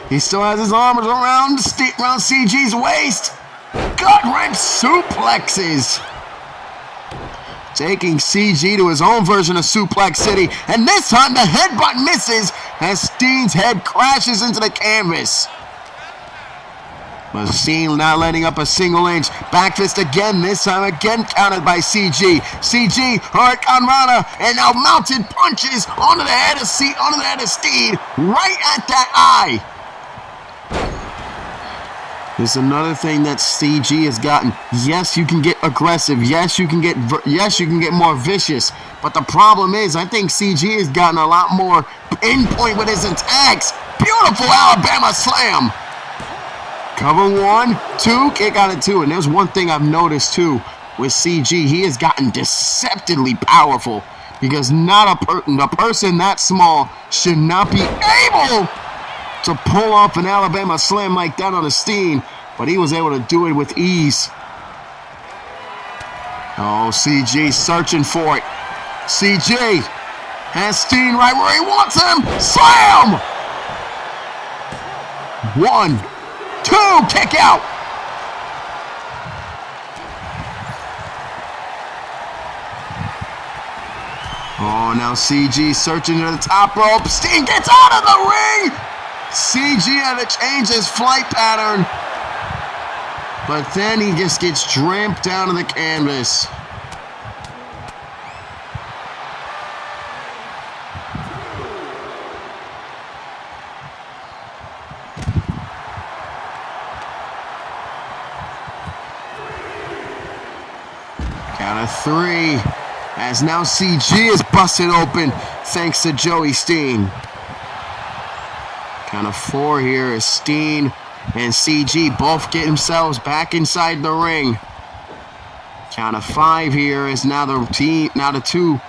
S6: He still has his arms around CG's waist. Gut-wrench suplexes. taking CG to his own version of Suplex City, and this time the headbutt misses as Steen's head crashes into the canvas. But Steen not letting up a single inch. Back fist again, this time again countered by CG. CG, Hurricane Rana, and now mounted punches onto the head of Steen, right at that eye. There's another thing that CG has gotten. Yes, you can get aggressive. Yes, you can get more vicious. But the problem is, I think CG has gotten a lot more pinpoint with his attacks. Beautiful Alabama slam. Cover 1, 2, kick out of 2. And there's one thing I've noticed too with CG. He has gotten deceptively powerful because a person that small should not be able to pull off an Alabama slam like that on a Steen, but he was able to do it with ease. Oh, CG searching for it. CG has Steen right where he wants him. Slam! 1, 2, kick out. Oh, now CG searching to the top rope. Steen gets out of the ring. CG had to change his flight pattern, but then he just gets tramped down to the canvas. Count of 3, as now CG is busted open thanks to Joey Steen. Count of 4 here as Steen and CG both get themselves back inside the ring. Count of 5 here as now the two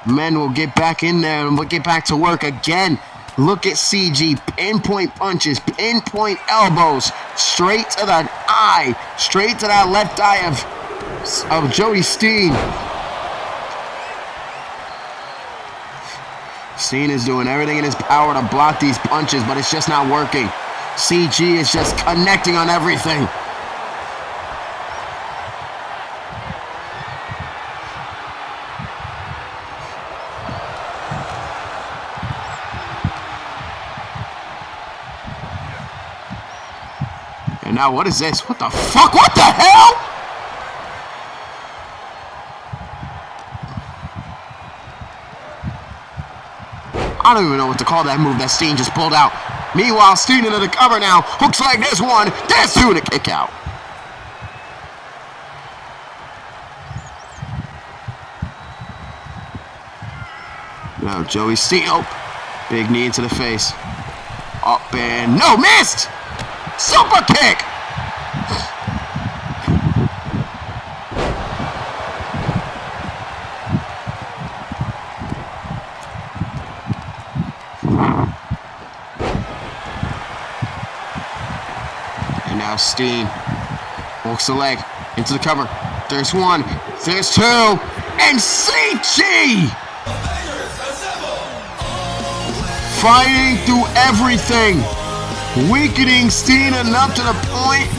S6: men will get back in there and we'll get back to work again. Look at CG, pinpoint punches, pinpoint elbows, straight to the eye, straight to that left eye of Joey Steen. Steen is doing everything in his power to block these punches, but it's just not working. CG is just connecting on everything. And now what is this? What the fuck? What the hell? I don't even know what to call that move that Steen just pulled out. Meanwhile, Steen into the cover now. Hooks like this 1, there's 2 to kick out. Now Joey Steen, oh, big knee into the face. Up and no, missed! Super kick! Now Steen hooks the leg into the cover. There's 1, there's 2, and CG fighting through everything, weakening Steen enough to the point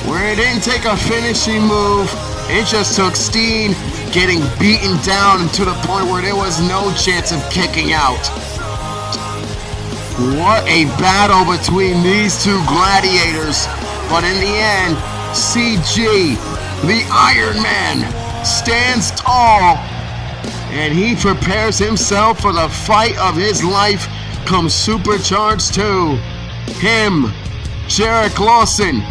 S6: where it didn't take a finishing move. It just took Steen getting beaten down to the point where there was no chance of kicking out. What a battle between these two gladiators. But in the end, CG, the Iron Man, stands tall and he prepares himself for the fight of his life come Supercharged 2. Him, Jarek Lawson,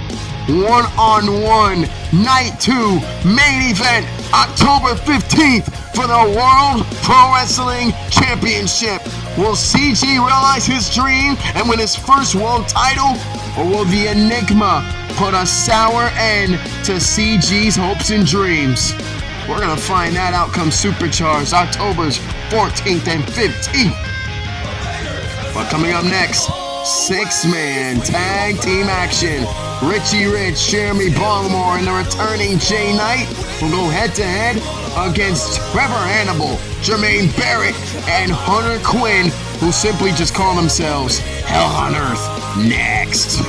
S6: one-on-one, Night 2, main event, October 15th for the World Pro Wrestling Championship. Will CG realize his dream and win his first world title? Or will the Enigma put a sour end to CG's hopes and dreams? We're going to find that out come Supercharged, October 14th and 15th. But coming up next, 6-man tag team action. Richie Rich, Jeremy Baltimore, and the returning Jay Knight will go head-to-head against Trevor Hannibal, Jermaine Barrett, and Hunter Quinn, who simply just call themselves Hell on Earth. Next.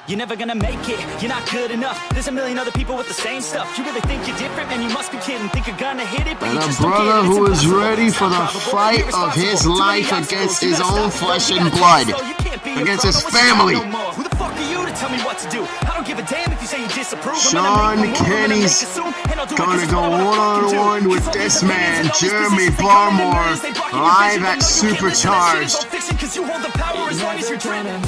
S8: You're never gonna make it, you're not good enough. There's a million other people with the same stuff. You really think you're different, man, you must be kidding. Think you're gonna hit it, but
S6: And
S8: you
S6: a
S8: just don't get
S6: brother
S8: it. It's
S6: who is
S8: impossible.
S6: ready
S8: It's
S6: for
S8: not
S6: the
S8: probable.
S6: fight
S8: You're
S6: of his
S8: irresponsible. Too many
S6: life against
S8: obstacles. You
S6: his
S8: gotta
S6: own
S8: stop.
S6: flesh
S8: You
S6: and
S8: gotta
S6: blood,
S8: take it slow. You can't be a
S6: against
S8: pro.
S6: his
S8: What's your
S6: family.
S8: job no more? Who the fuck are you to tell me what to do? I don't give a damn if you say you disapprove. I'm gonna
S6: Sean
S8: make my move. I'm gonna make
S6: Kenny's
S8: it soon, and I'll do it 'cause
S6: gonna
S8: it's
S6: go
S8: what I wanna fucking do.
S6: one-on-one with
S8: Cause all
S6: this
S8: these opinions
S6: man,
S8: and all these
S6: Jeremy
S8: positions, they come in
S6: Barmore,
S8: millions, they block your
S6: live
S8: vision,
S6: at
S8: but no, you can't listen. That shit is
S6: Supercharged.
S8: all fiction 'cause you hold the power as long as you're dreaming.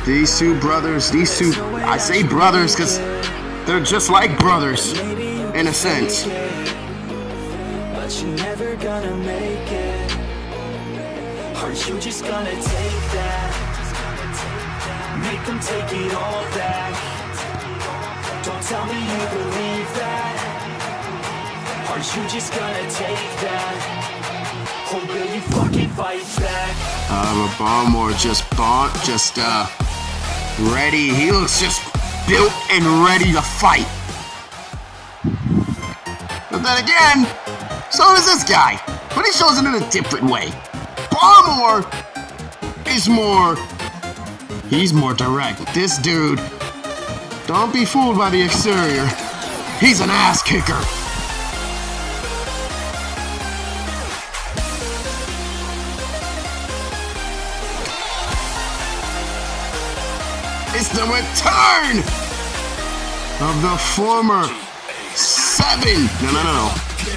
S6: These two brothers, I say brothers because they're just like brothers, in a sense.
S8: But you're never gonna make it. Are you just gonna take that? Make them take it all back. Don't tell me you believe that. Are you just gonna take that? Or will you fucking fight back?
S6: But Barmore just ready. He looks just built and ready to fight. But then again, so does this guy. But he shows it in a different way. Barmore is he's more direct. This dude, don't be fooled by the exterior. He's an ass kicker. It's the return of the former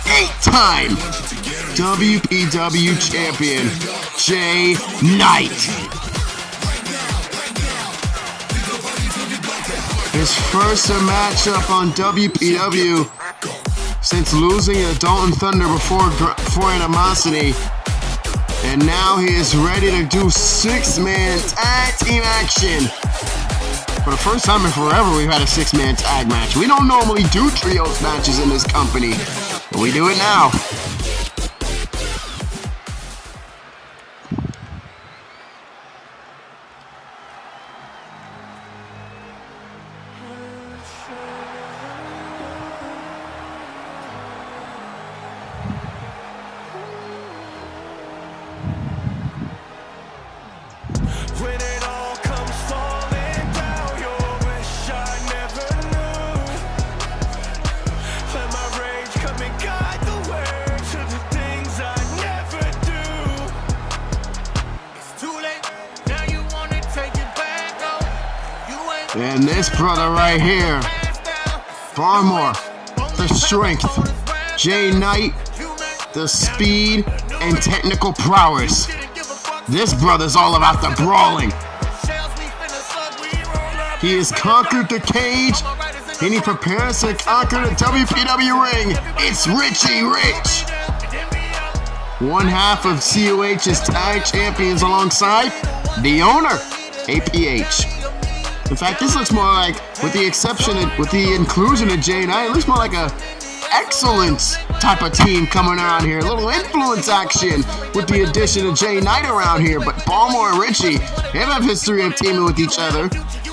S6: 8-time WPW champion, Jay Knight. His first matchup on WPW since losing to Dalton Thunder before animosity. And now he is ready to do 6-man tag team action. For the first time in forever, we've had a 6-man tag match. We don't normally do trios matches in this company, but we do it now.
S8: When it all comes falling down, you wish I never knew. Let my rage come and guide the way to the things I never do. It's too late, now you wanna take it back, no. You ain't
S6: And this brother right here, Barmore, the strength, Jay Knight, the speed and technical prowess. This brother's all about the brawling. He has conquered the cage, and he prepares to conquer the WPW ring. It's Richie Rich, one half of COH's tag champions alongside the owner, APH. In fact, this looks more like, with the inclusion of Jay Knight, it looks more like a excellence type of team coming around here. A little influence action with the addition of Jay Knight around here. But Barmore and Richie, they have history of teaming with each other.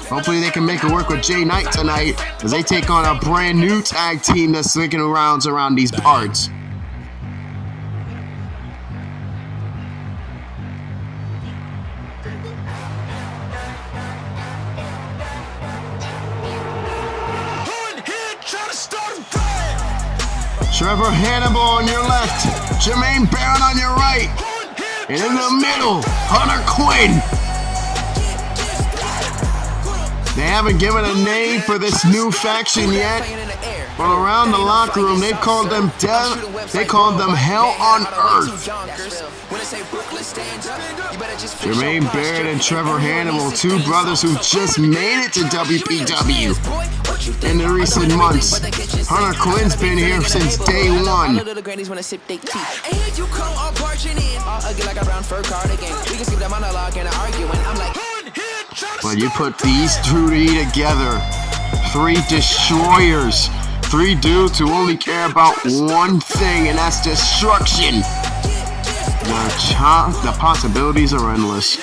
S6: Hopefully they can make it work with Jay Knight tonight as they take on a brand new tag team that's making rounds around these parts. Trevor Hannibal on your left, Jermaine Barrett on your right, and in the middle, Hunter Quinn. They haven't given a name for this new faction yet, but around the locker room they called them Hell on Earth. Jermaine Barrett and Trevor Hannibal, two brothers who just made it to WPW in the recent months. Hunter Quinn's been here since day one. But you put these three together, three destroyers, three dudes who only care about one thing, and that's destruction. The possibilities are endless.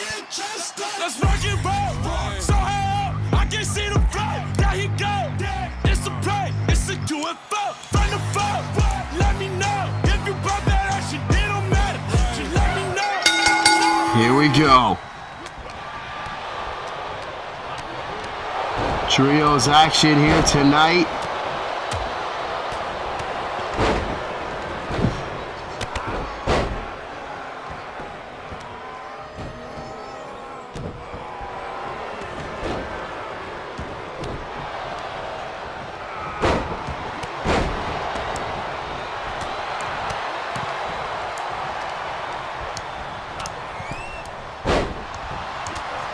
S6: Here we go. Trios action here tonight.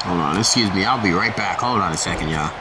S6: Hold on, excuse me, I'll be right back. Hold on a second, y'all.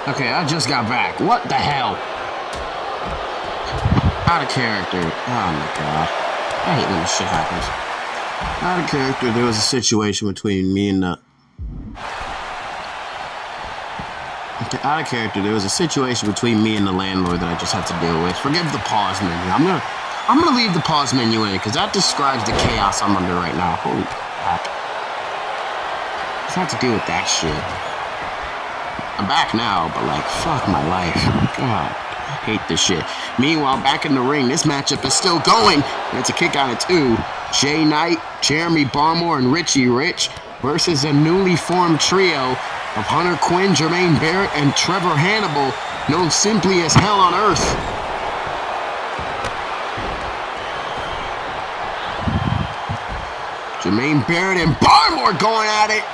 S6: Okay, I just got back. What the hell? Out of character. Oh my god. I hate when this shit happens. Out of character, there was a situation between me and the... Okay, out of character, there was a situation between me and the landlord that I just had to deal with. Forgive the pause menu. I'm gonna leave the pause menu in, because that describes the chaos I'm under right now. Holy crap. Just have to deal with that shit. I'm back now, but like, fuck my life. God, I hate this shit. Meanwhile, back in the ring, this matchup is still going. And it's a kick out of 2. Jay Knight, Jeremy Barmore, and Richie Rich versus a newly formed trio of Hunter Quinn, Jermaine Barrett, and Trevor Hannibal, known simply as Hell on Earth. Jermaine Barrett and Barmore going at it.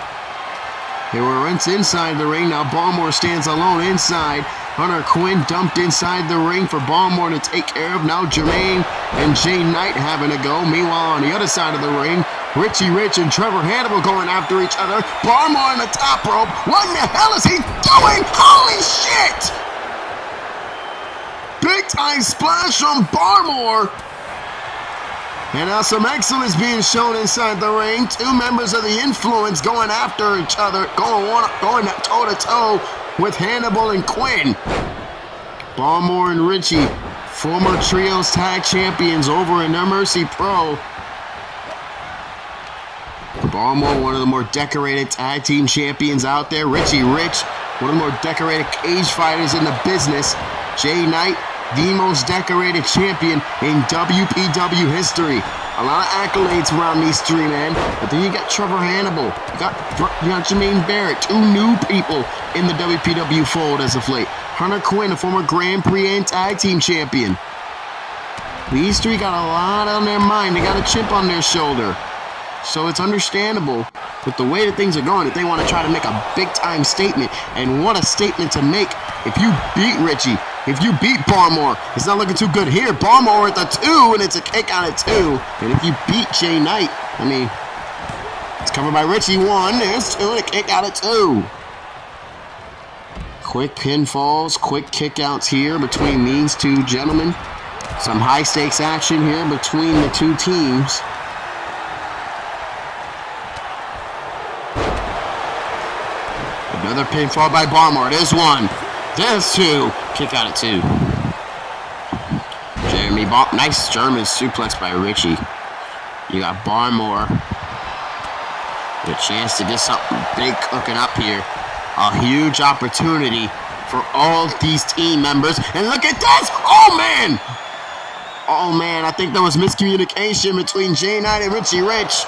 S6: They were once inside the ring. Now Barmore stands alone inside. Hunter Quinn dumped inside the ring for Barmore to take care of. Now Jermaine and Jay Knight having a go. Meanwhile, on the other side of the ring, Richie Rich and Trevor Hannibal going after each other. Barmore on the top rope. What in the hell is he doing? Holy shit! Big time splash from Barmore. And now some excellence being shown inside the ring. 2 members of the Influence going after each other, going toe-to-toe with Hannibal and Quinn. Barmore and Richie, former Trios Tag Champions over in No Mercy Pro. Barmore, one of the more decorated tag team champions out there. Richie Rich, one of the more decorated cage fighters in the business. Jay Knight, the most decorated champion in WPW history. A lot of accolades around these 3 men. But then you got Trevor Hannibal. You got Jermaine Barrett. 2 new people in the WPW fold as of late. Hunter Quinn, a former Grand Prix and tag team champion. These 3 got a lot on their mind. They got a chip on their shoulder. So it's understandable with the way that things are going that they want to try to make a big-time statement. And what a statement to make if you beat Richie. If you beat Barmore, it's not looking too good here. Barmore at the 2, and it's a kick out of 2. And if you beat Jay Knight, I mean, it's covered by Richie 1. There's 2, and a kick out of 2. Quick pinfalls, quick kickouts here between these 2 gentlemen. Some high-stakes action here between the 2 teams. Another pinfall by Barmore. There's 1. There's 2. Kick out at 2. Jeremy Barmore. Nice German suplex by Richie. You got Barmore. With a chance to get something big cooking up here. A huge opportunity for all these team members. And look at this! Oh, man! Oh, man. I think there was miscommunication between Jay Knight and Richie Rich.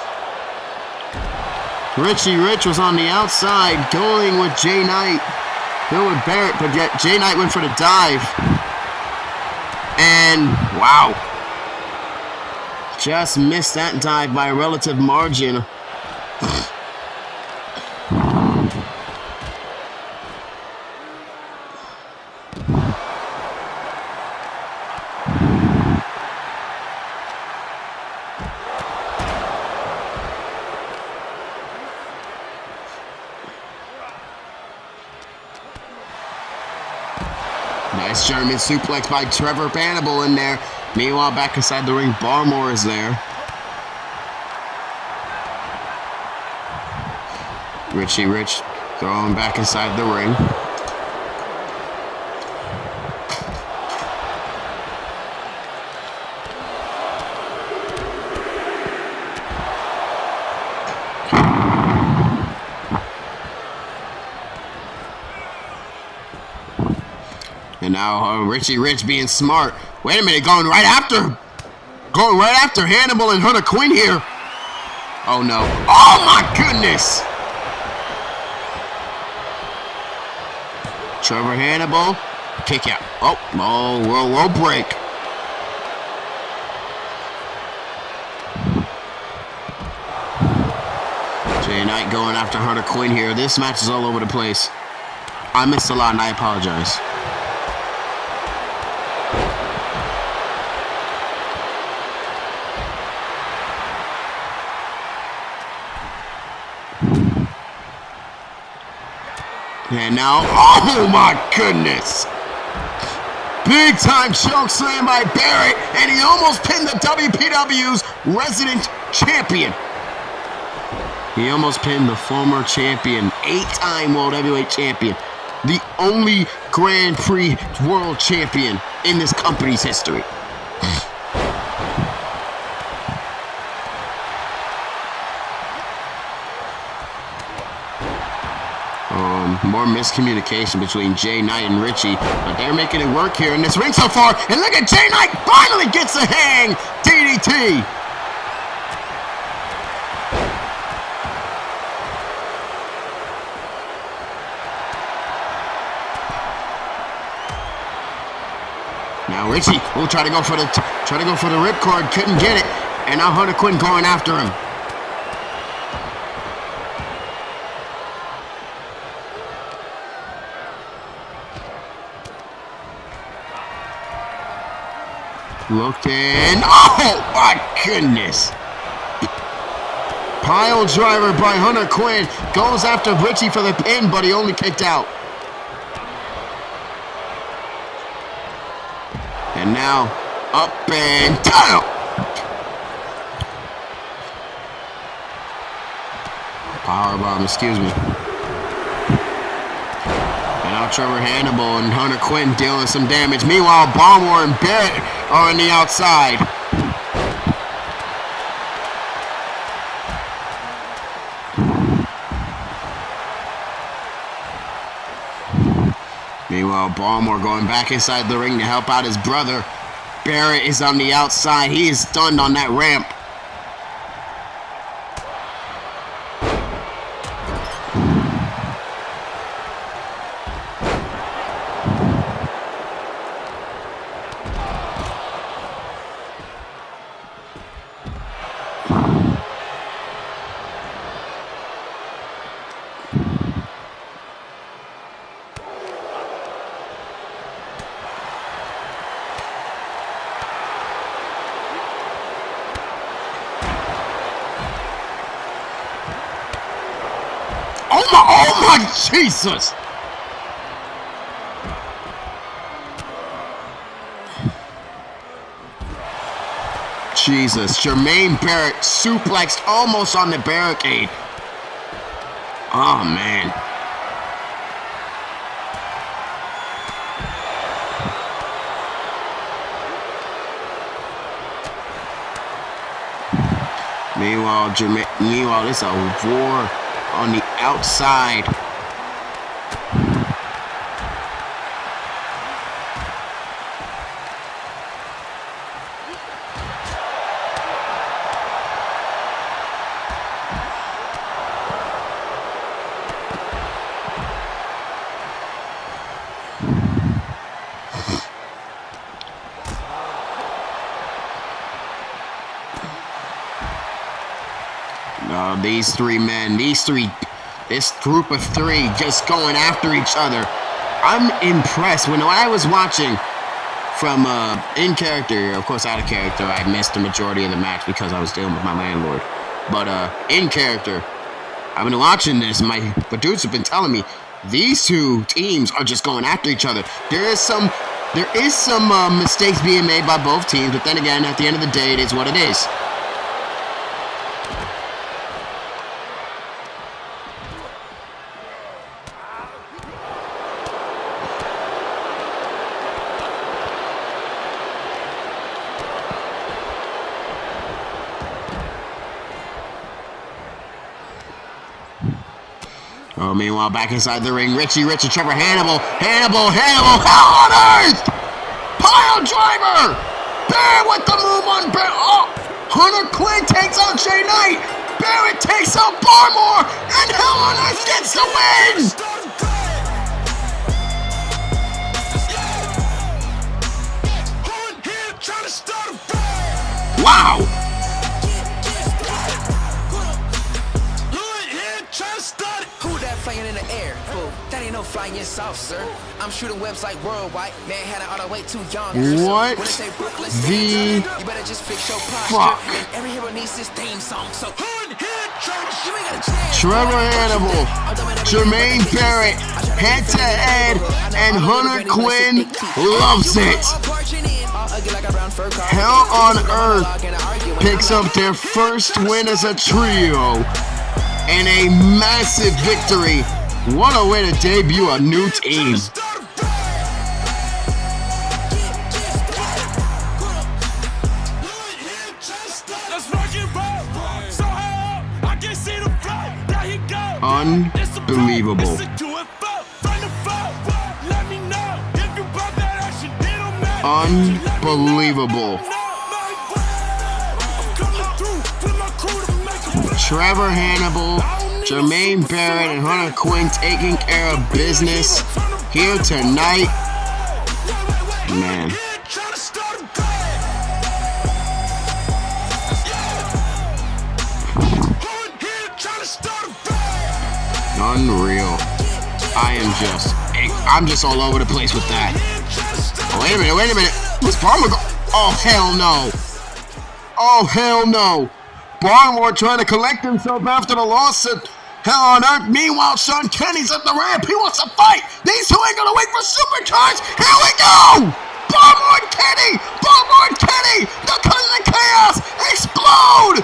S6: Richie Rich was on the outside going with Jay Knight. Going with Barrett, but yet Jay Knight went for the dive. And, wow. Just missed that dive by a relative margin. Nice German suplex by Trevor Hannibal in there. Meanwhile, back inside the ring, Barmore is there. Richie Rich throwing back inside the ring. And now Richie Rich being smart. Wait a minute, going right after Hannibal and Hunter Quinn here. Oh no. Oh my goodness. Trevor Hannibal, kick out. Oh, roll break. Jay Knight going after Hunter Quinn here. This match is all over the place. I missed a lot and I apologize. And now, oh my goodness! Big time choke slam by Barrett, and he almost pinned the WPW's resident champion. He almost pinned the former champion, 8-time World Heavyweight Champion, the only Grand Prix World Champion in this company's history. More miscommunication between Jay Knight and Richie, but they're making it work here in this ring so far. And look at Jay Knight finally gets a hang DDT. Now Richie will try to go for the ripcord, couldn't get it, and now Hunter Quinn going after him. Looked in. Oh my goodness! Pile driver by Hunter Quinn goes after Richie for the pin, but he only kicked out. And now up and down. Powerbomb, excuse me. Now Trevor Hannibal and Hunter Quinn dealing some damage. Meanwhile, Balmore and Barrett are on the outside. Meanwhile, Balmore going back inside the ring to help out his brother. Barrett is on the outside. He is stunned on that ramp. Oh my Jesus! Jesus, Jermaine Barrett suplexed almost on the barricade. Oh man. Meanwhile, this is a war on the outside. These three men, this group of three just going after each other. I'm impressed. When I was watching from in character, of course out of character, I missed the majority of the match because I was dealing with my landlord. But in character, I've been watching this. My dudes have been telling me these two teams are just going after each other. There is some mistakes being made by both teams, but then again, at the end of the day, it is what it is. Oh, meanwhile, back inside the ring, Richie, Trevor Hannibal, hell on earth! Pile driver! Barrett with the move on Barrett. Oh, Hunter Quinn takes out Jay Knight. Barrett takes out Barmore, and hell on earth gets the win! Wow!
S9: Flying in the air, fool. That ain't no flying soft, sir. I'm shooting webs like worldwide. Man had it all the way too young.
S6: What the
S9: you better just fix your
S6: fuck?
S9: And every hero needs his theme song. So
S6: Trevor Hannibal, Jermaine Barrett, head-to-head, and Hunter Quinn loves it. Hell on Earth picks up their first win as a trio and a massive victory. What a way to debut a new team. Unbelievable. Unbelievable. Trevor Hannibal, Jermaine Barrett, and Hunter Quinn taking care of business here tonight. Man. Unreal. I'm just all over the place with that. Oh, wait a minute. What's Barmore go? Oh, hell no. Oh, hell no. Barmore trying to collect himself after the loss at Hell on Earth. Meanwhile, Sean Kenny's at the ramp. He wants to fight. These two ain't gonna wait for supercharge. Here we go. Barmore and Kenny. Barmore and Kenny. The Cousin of Chaos explode.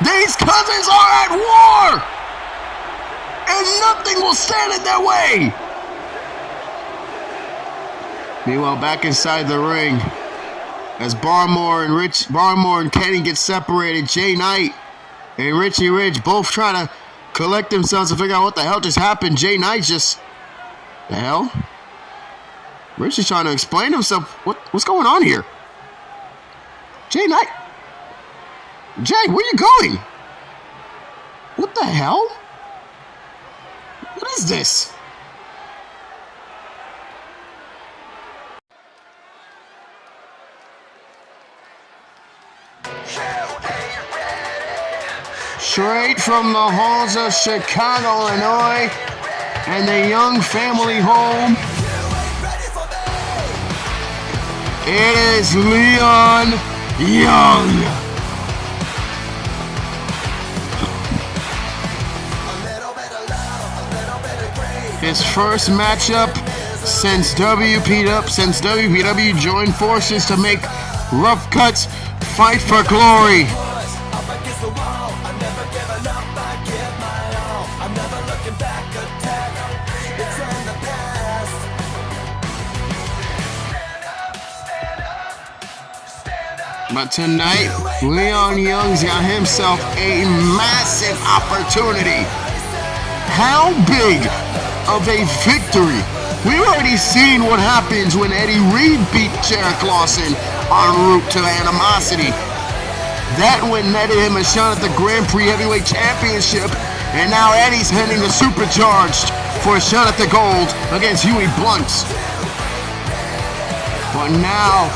S6: These cousins are at war. And nothing will stand in their way. Meanwhile, back inside the ring, as Barmore and Kenny get separated, Jay Knight and Richie Rich both trying to collect themselves to figure out what the hell just happened. Jay Knight just, the hell? Rich is trying to explain himself. What's going on here? Jay Knight. Jay, where you going? What the hell? What is this? Straight from the halls of Chicago, Illinois, and the Young family home, it is Leon Young. His first matchup since WPW joined forces to make Rough Cuts fight for glory. But tonight, Leon Young's got himself a massive opportunity. How big of a victory? We've already seen what happens when Eddie Reed beat Jarek Lawson en route to Animosity. That one netted him a shot at the Grand Prix Heavyweight Championship, and now Eddie's heading to Supercharged for a shot at the gold against Huey Blunt. But now,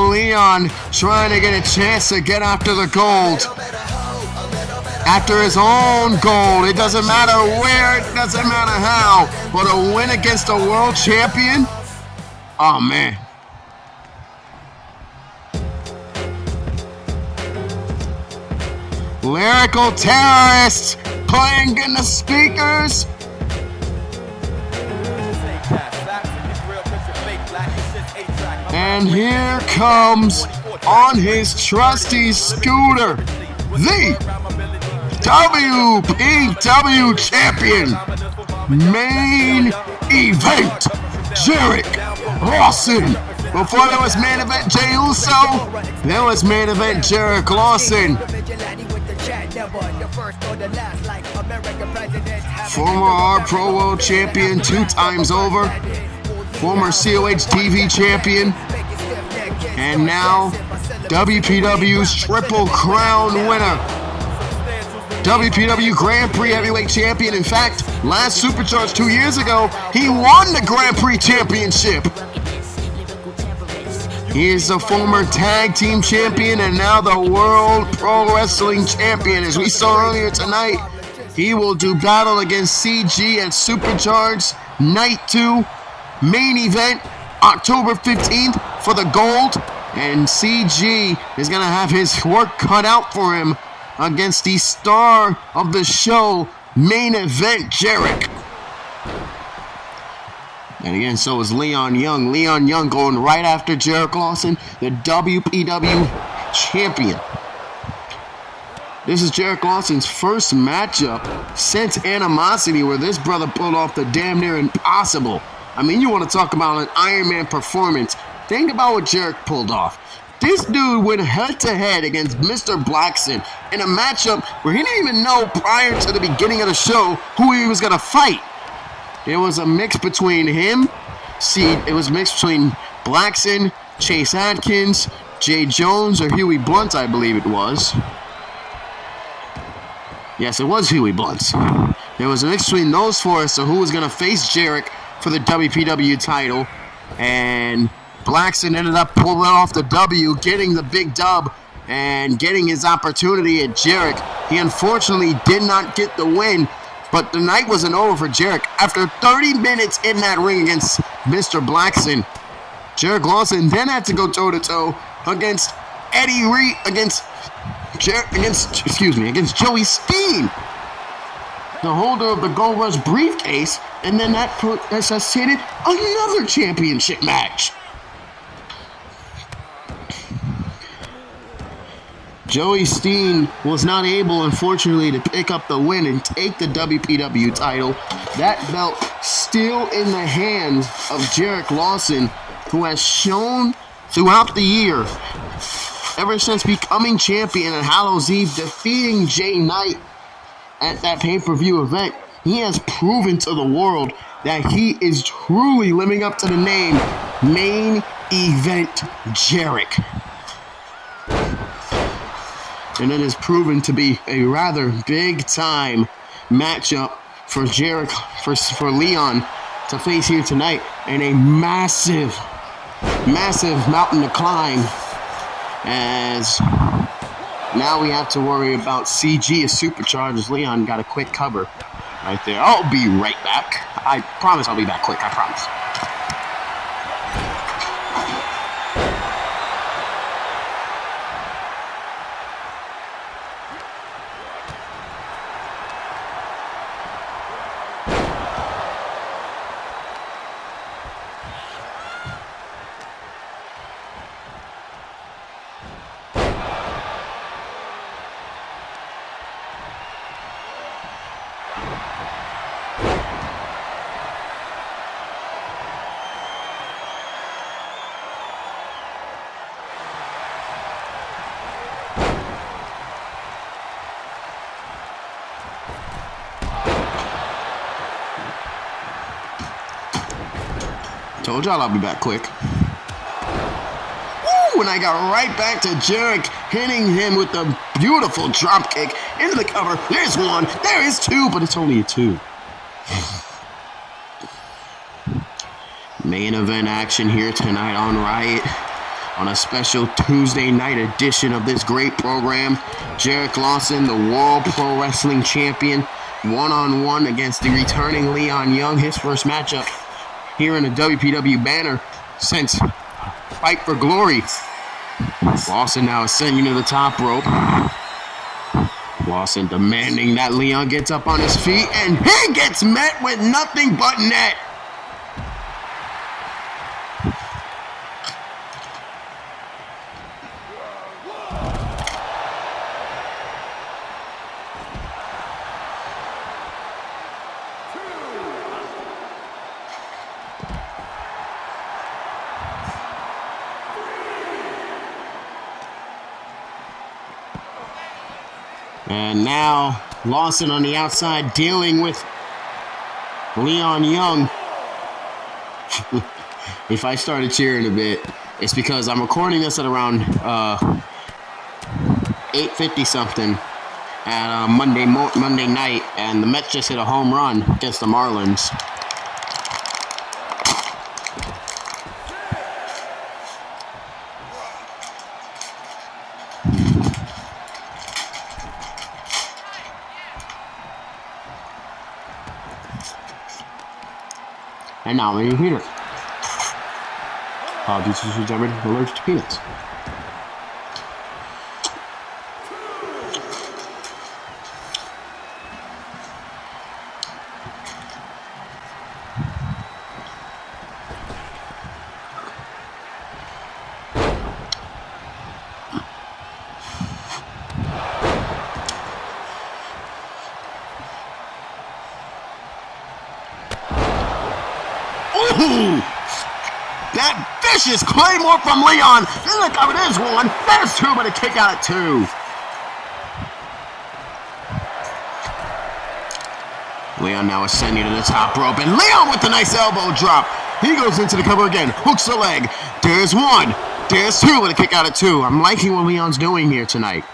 S6: Leon trying to get a chance to get after the gold. After his own gold. It doesn't matter where, it doesn't matter how. But a win against a world champion? Oh, man. Lyrical terrorists playing in the speakers. And here comes on his trusty scooter, the WPW champion. Main event, Jarek Lawson. Before there was main event Jey Uso, there was main event Jarek Lawson. Former R-Pro World Champion 2 times over. Former COH TV champion, and now WPW's Triple Crown winner. WPW Grand Prix Heavyweight Champion. In fact, last Supercharged 2 years ago, he won the Grand Prix Championship. He is the former Tag Team Champion and now the World Pro Wrestling Champion. As we saw earlier tonight, he will do battle against CG at Supercharged Night 2. Main event, October 15th for the gold. And CG is going to have his work cut out for him against the star of the show, Main Event Jarek. And again, so is Leon Young. Leon Young going right after Jarek Lawson, the WPW champion. This is Jarek Lawson's first matchup since Animosity, where this brother pulled off the damn near impossible. I mean, you want to talk about an Iron Man performance. Think about what Jarek pulled off. This dude went head-to-head against Mr. Blackson in a matchup where he didn't even know prior to the beginning of the show who he was going to fight. It was a mix between him, it was mixed between Blackson, Chase Atkins, Jay Jones, or Huey Blunt, I believe it was. Yes, it was Huey Blunt. There was a mix between those four as to who was going to face Jarek for the WPW title, and Blackson ended up pulling off the W, getting the big dub, and getting his opportunity at Jarek. He unfortunately did not get the win, but the night wasn't over for Jarek. After 30 minutes in that ring against Mr. Blackson, Jarek Lawson then had to go toe-to-toe against Eddie Reed, against Joey Steen, the holder of the Gold Rush briefcase, and then that necessitated another championship match. Joey Steen was not able, unfortunately, to pick up the win and take the WPW title. That belt still in the hands of Jarek Lawson, who has shown throughout the year, ever since becoming champion at Hallows Eve, defeating Jay Knight at that pay-per-view event, he has proven to the world that he is truly living up to the name Main Event Jarek. And it has proven to be a rather big-time matchup for Jarek, for Leon to face here tonight, and a massive mountain to climb, as now we have to worry about CG as supercharged, as Leon got a quick cover right there. I'll be right back. I promise I'll be back quick, I promise. Told y'all I'll be back quick. Woo! And I got right back to Jarek, hitting him with the beautiful drop kick into the cover. There's one, there is two, but it's only a two. Main event action here tonight on Riot, on a special Tuesday night edition of this great program. Jarek Lawson, the World Pro Wrestling Champion, one-on-one against the returning Leon Young, his first matchup here in the WPW banner since Fight for Glory. Lawson now ascending to the top rope. Lawson demanding that Leon gets up on his feet, and he gets met with nothing but net. And now Lawson on the outside dealing with Leon Young. If I started cheering a bit, it's because I'm recording this at around 8:50 something at Monday night, and the Mets just hit a home run against the Marlins. And now we hit it. Apologies to who's already allergic to peanuts. Ooh! That vicious claymore from Leon. Look, oh, there's one. There's two, but a kick out at two. Leon now ascending to the top rope, and Leon with the nice elbow drop. He goes into the cover again, hooks the leg. There's one. There's two, but a kick out at two. I'm liking what Leon's doing here tonight.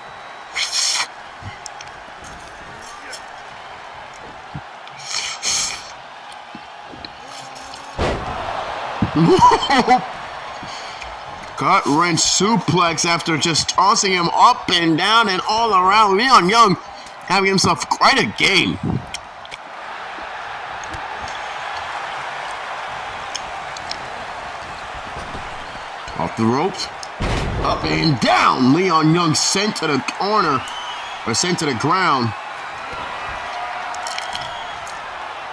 S6: Gut wrench suplex after just tossing him up and down and all around. Leon Young having himself quite a game. Off the ropes, up and down. Leon Young sent to the corner, or sent to the ground.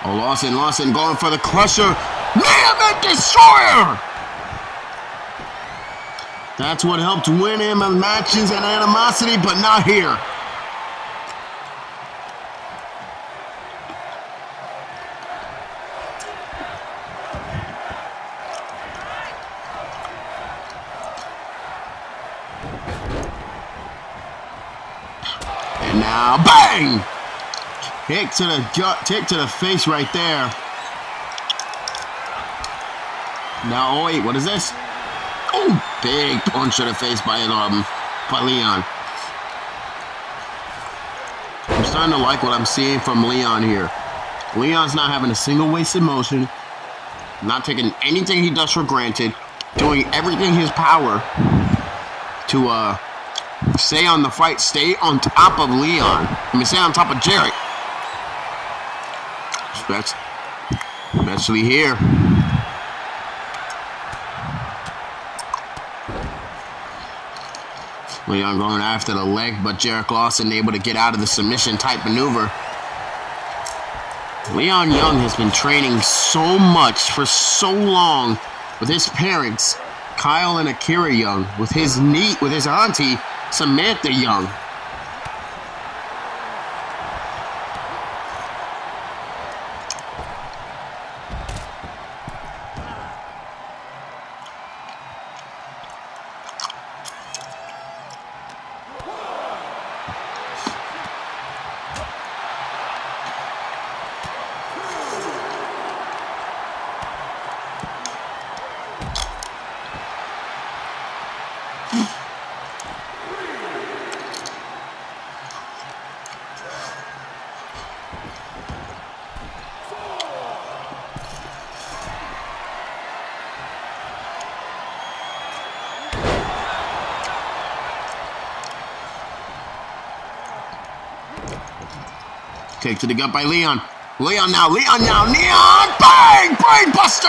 S6: Oh, Lawson going for the crusher. Man, destroyer! That's what helped win him in matches and animosity, but not here. And now, bang! Kick to the gut, kick to the face right there. Now, oh wait, what is this? Oh, big punch to the face by Leon. I'm starting to like what I'm seeing from Leon here. Leon's not having a single wasted motion, not taking anything he does for granted, doing everything in his power to stay on the fight, stay on top of Leon. Stay on top of Jarrett. Especially here. Leon going after the leg, but Jarrett Lawson able to get out of the submission type maneuver. Leon Young has been training so much for so long with his parents, Kyle and Akira Young, with his auntie, Samantha Young. Kick to the gut by Leon. Leon now, bang! Brain buster!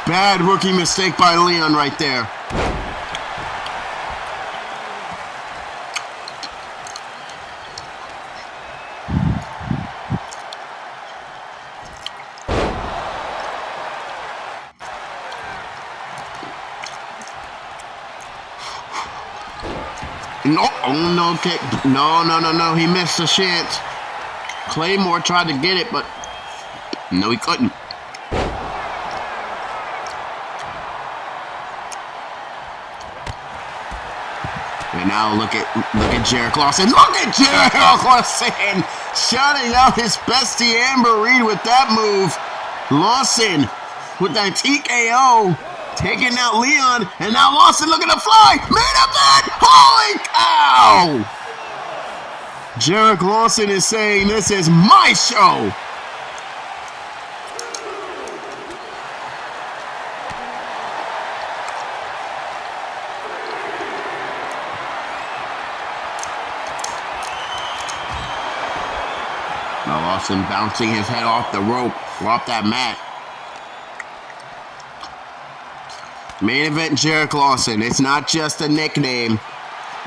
S6: Bad rookie mistake by Leon right there. No, oh no, kick. No, he missed the chance. Claymore tried to get it, but no, he couldn't. And now look at Jarrett Lawson. Look at Jarrett Lawson shouting out his bestie Amber Reed with that move. Lawson with that TKO, taking out Leon, and now Lawson looking to fly. Main event! Holy cow! Jarrett Lawson is saying, this is my show. Now Lawson bouncing his head off the rope, or off that mat. Main event Jarek Lawson. It's not just a nickname.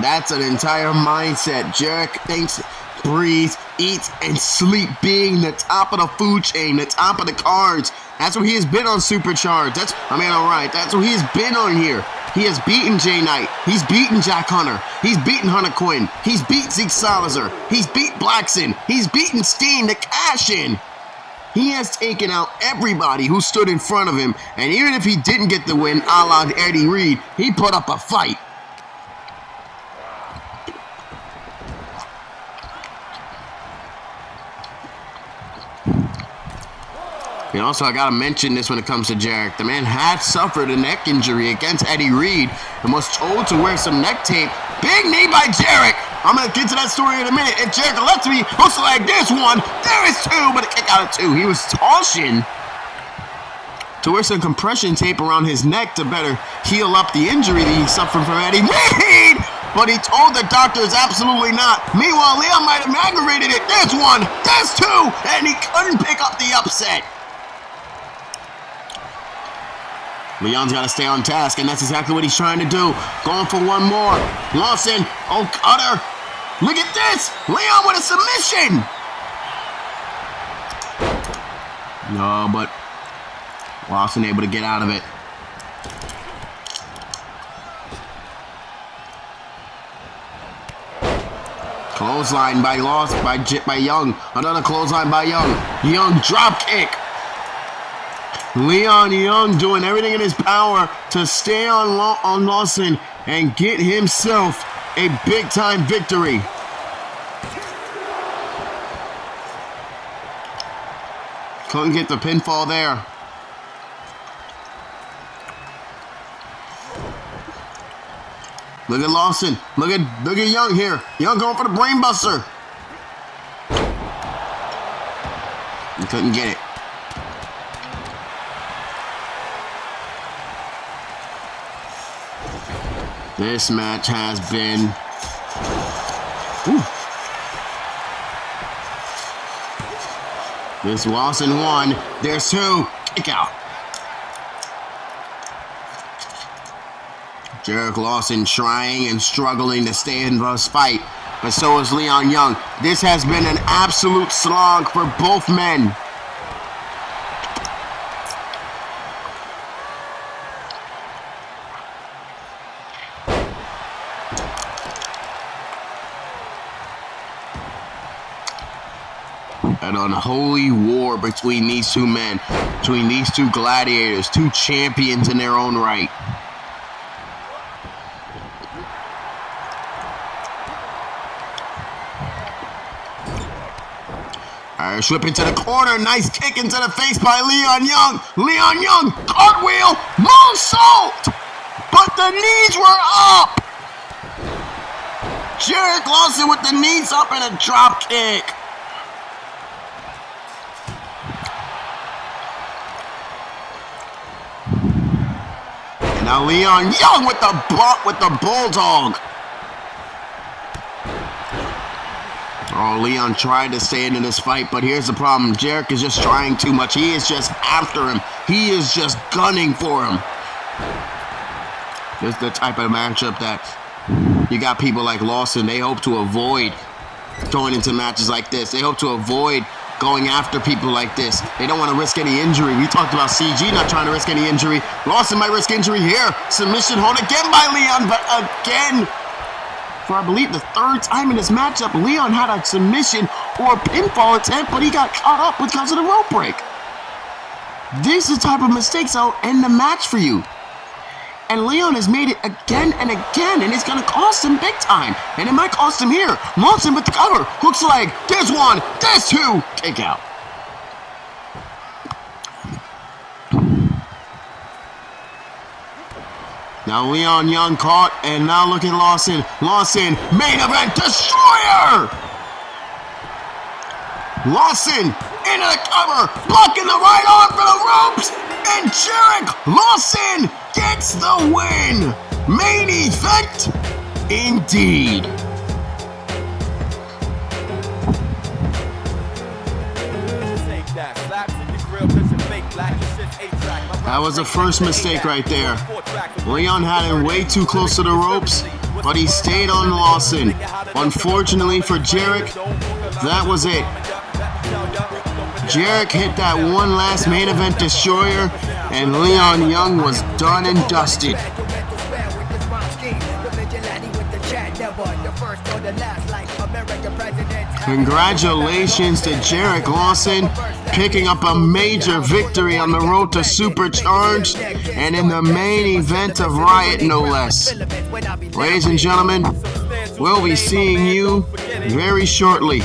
S6: That's an entire mindset. Jarek thinks, breathes, eats, and sleeps being the top of the food chain, the top of the cards. That's what he has been on Supercharged. Alright. That's what he has been on here. He has beaten Jay Knight. He's beaten Jack Hunter. He's beaten Hunter Quinn. He's beat Zeke Salazar. He's beat Blackson. He's beaten Steen to cash in. He has taken out everybody who stood in front of him, and even if he didn't get the win, a la Eddie Reed, he put up a fight. And also, I gotta mention this when it comes to Jarek. The man had suffered a neck injury against Eddie Reed and was told to wear some neck tape. Big knee by Jarek. I'm gonna get to that story in a minute. And Jarek left me, looks like there's one, there is two, but a kick out of two. He was cautioned to wear some compression tape around his neck to better heal up the injury that he suffered from Eddie Reed. But he told the doctors absolutely not. Meanwhile, Leon might have aggravated it. There's one, there's two, and he couldn't pick up the upset. Leon's got to stay on task, and that's exactly what he's trying to do. Going for one more. Lawson, cutter. Look at this. Leon with a submission. No, but Lawson able to get out of it. Clothesline by Young. Another clothesline by Young. Young drop kick. Leon Young doing everything in his power to stay on Lawson and get himself a big-time victory. Couldn't get the pinfall there. Look at Lawson. Look at Young here. Young going for the brainbuster. He couldn't get it. This match has been... This Lawson won. There's two. Kick out. Jarek Lawson trying and struggling to stay in this fight, but so is Leon Young. This has been an absolute slog for both men. An unholy war between these two men, between these two gladiators, two champions in their own right. Irish whip into the corner, nice kick into the face by Leon Young. Leon Young, cartwheel, moonsault, but the knees were up. Jarek Lawson with the knees up and a drop kick. Now Leon Young with the bulldog. Oh, Leon tried to stay into this fight, but here's the problem. Jarek is just trying too much. He is just after him. He is just gunning for him. This is the type of matchup that you got people like Lawson. They hope to avoid going into matches like this. They hope to avoid going after people like this. They don't want to risk any injury. We talked about CG not trying to risk any injury. Lawson might risk injury here. Submission hold again by Leon, but again, for I believe the third time in this matchup, Leon had a submission or a pinfall attempt, but he got caught up because of the rope break. This is the type of mistakes that'll end the match for you. And Leon has made it again and again, and it's going to cost him big time. And it might cost him here. Lawson with the cover. Looks like there's one, there's two. Kick out. Now Leon Young caught, and now look at Lawson. Lawson, main event destroyer! Lawson into the cover, blocking the right arm for the ropes, and Jarek Lawson gets the win! Main event, indeed. That was the first mistake right there. Leon had him way too close to the ropes, but he stayed on Lawson. Unfortunately for Jarek, that was it. Jarek hit that one last main event destroyer, and Leon Young was done and dusted. Congratulations to Jarek Lawson, picking up a major victory on the road to Supercharged and in the main event of Riot, no less. Ladies and gentlemen, we'll be seeing you very shortly.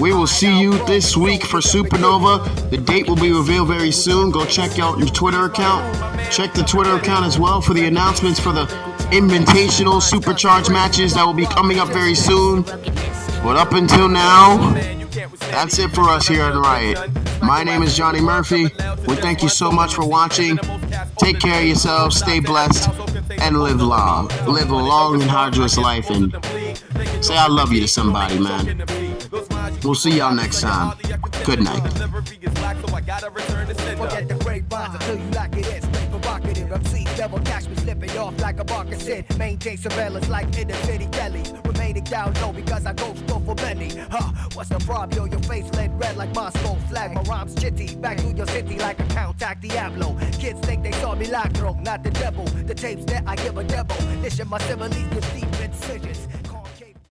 S6: We will see you this week for Supernova. The date will be revealed very soon. Go check out your Twitter account. Check the Twitter account as well for the announcements for the Invitational Supercharged matches that will be coming up very soon. But up until now, that's it for us here at Riot. My name is Johnny Murphy. We thank you so much for watching. Take care of yourselves, stay blessed, and live long. Live a long and arduous life, and say I love you to somebody, man. We'll see y'all next time. Good night.
S10: Forget the great bonds until you like it is. Provocative MC, devil catch me slipping off like a moccasin. Maintain surveillance like in the city Kelly. Remaining down low because I go store for many. What's the problem? Yo, your face laid red like Moscow flag. My rhymes chitty, back to your city like a Count Diablo. Kids think they saw me like wrong, not the devil. The tapes that I give a devil. This shit my similes, you see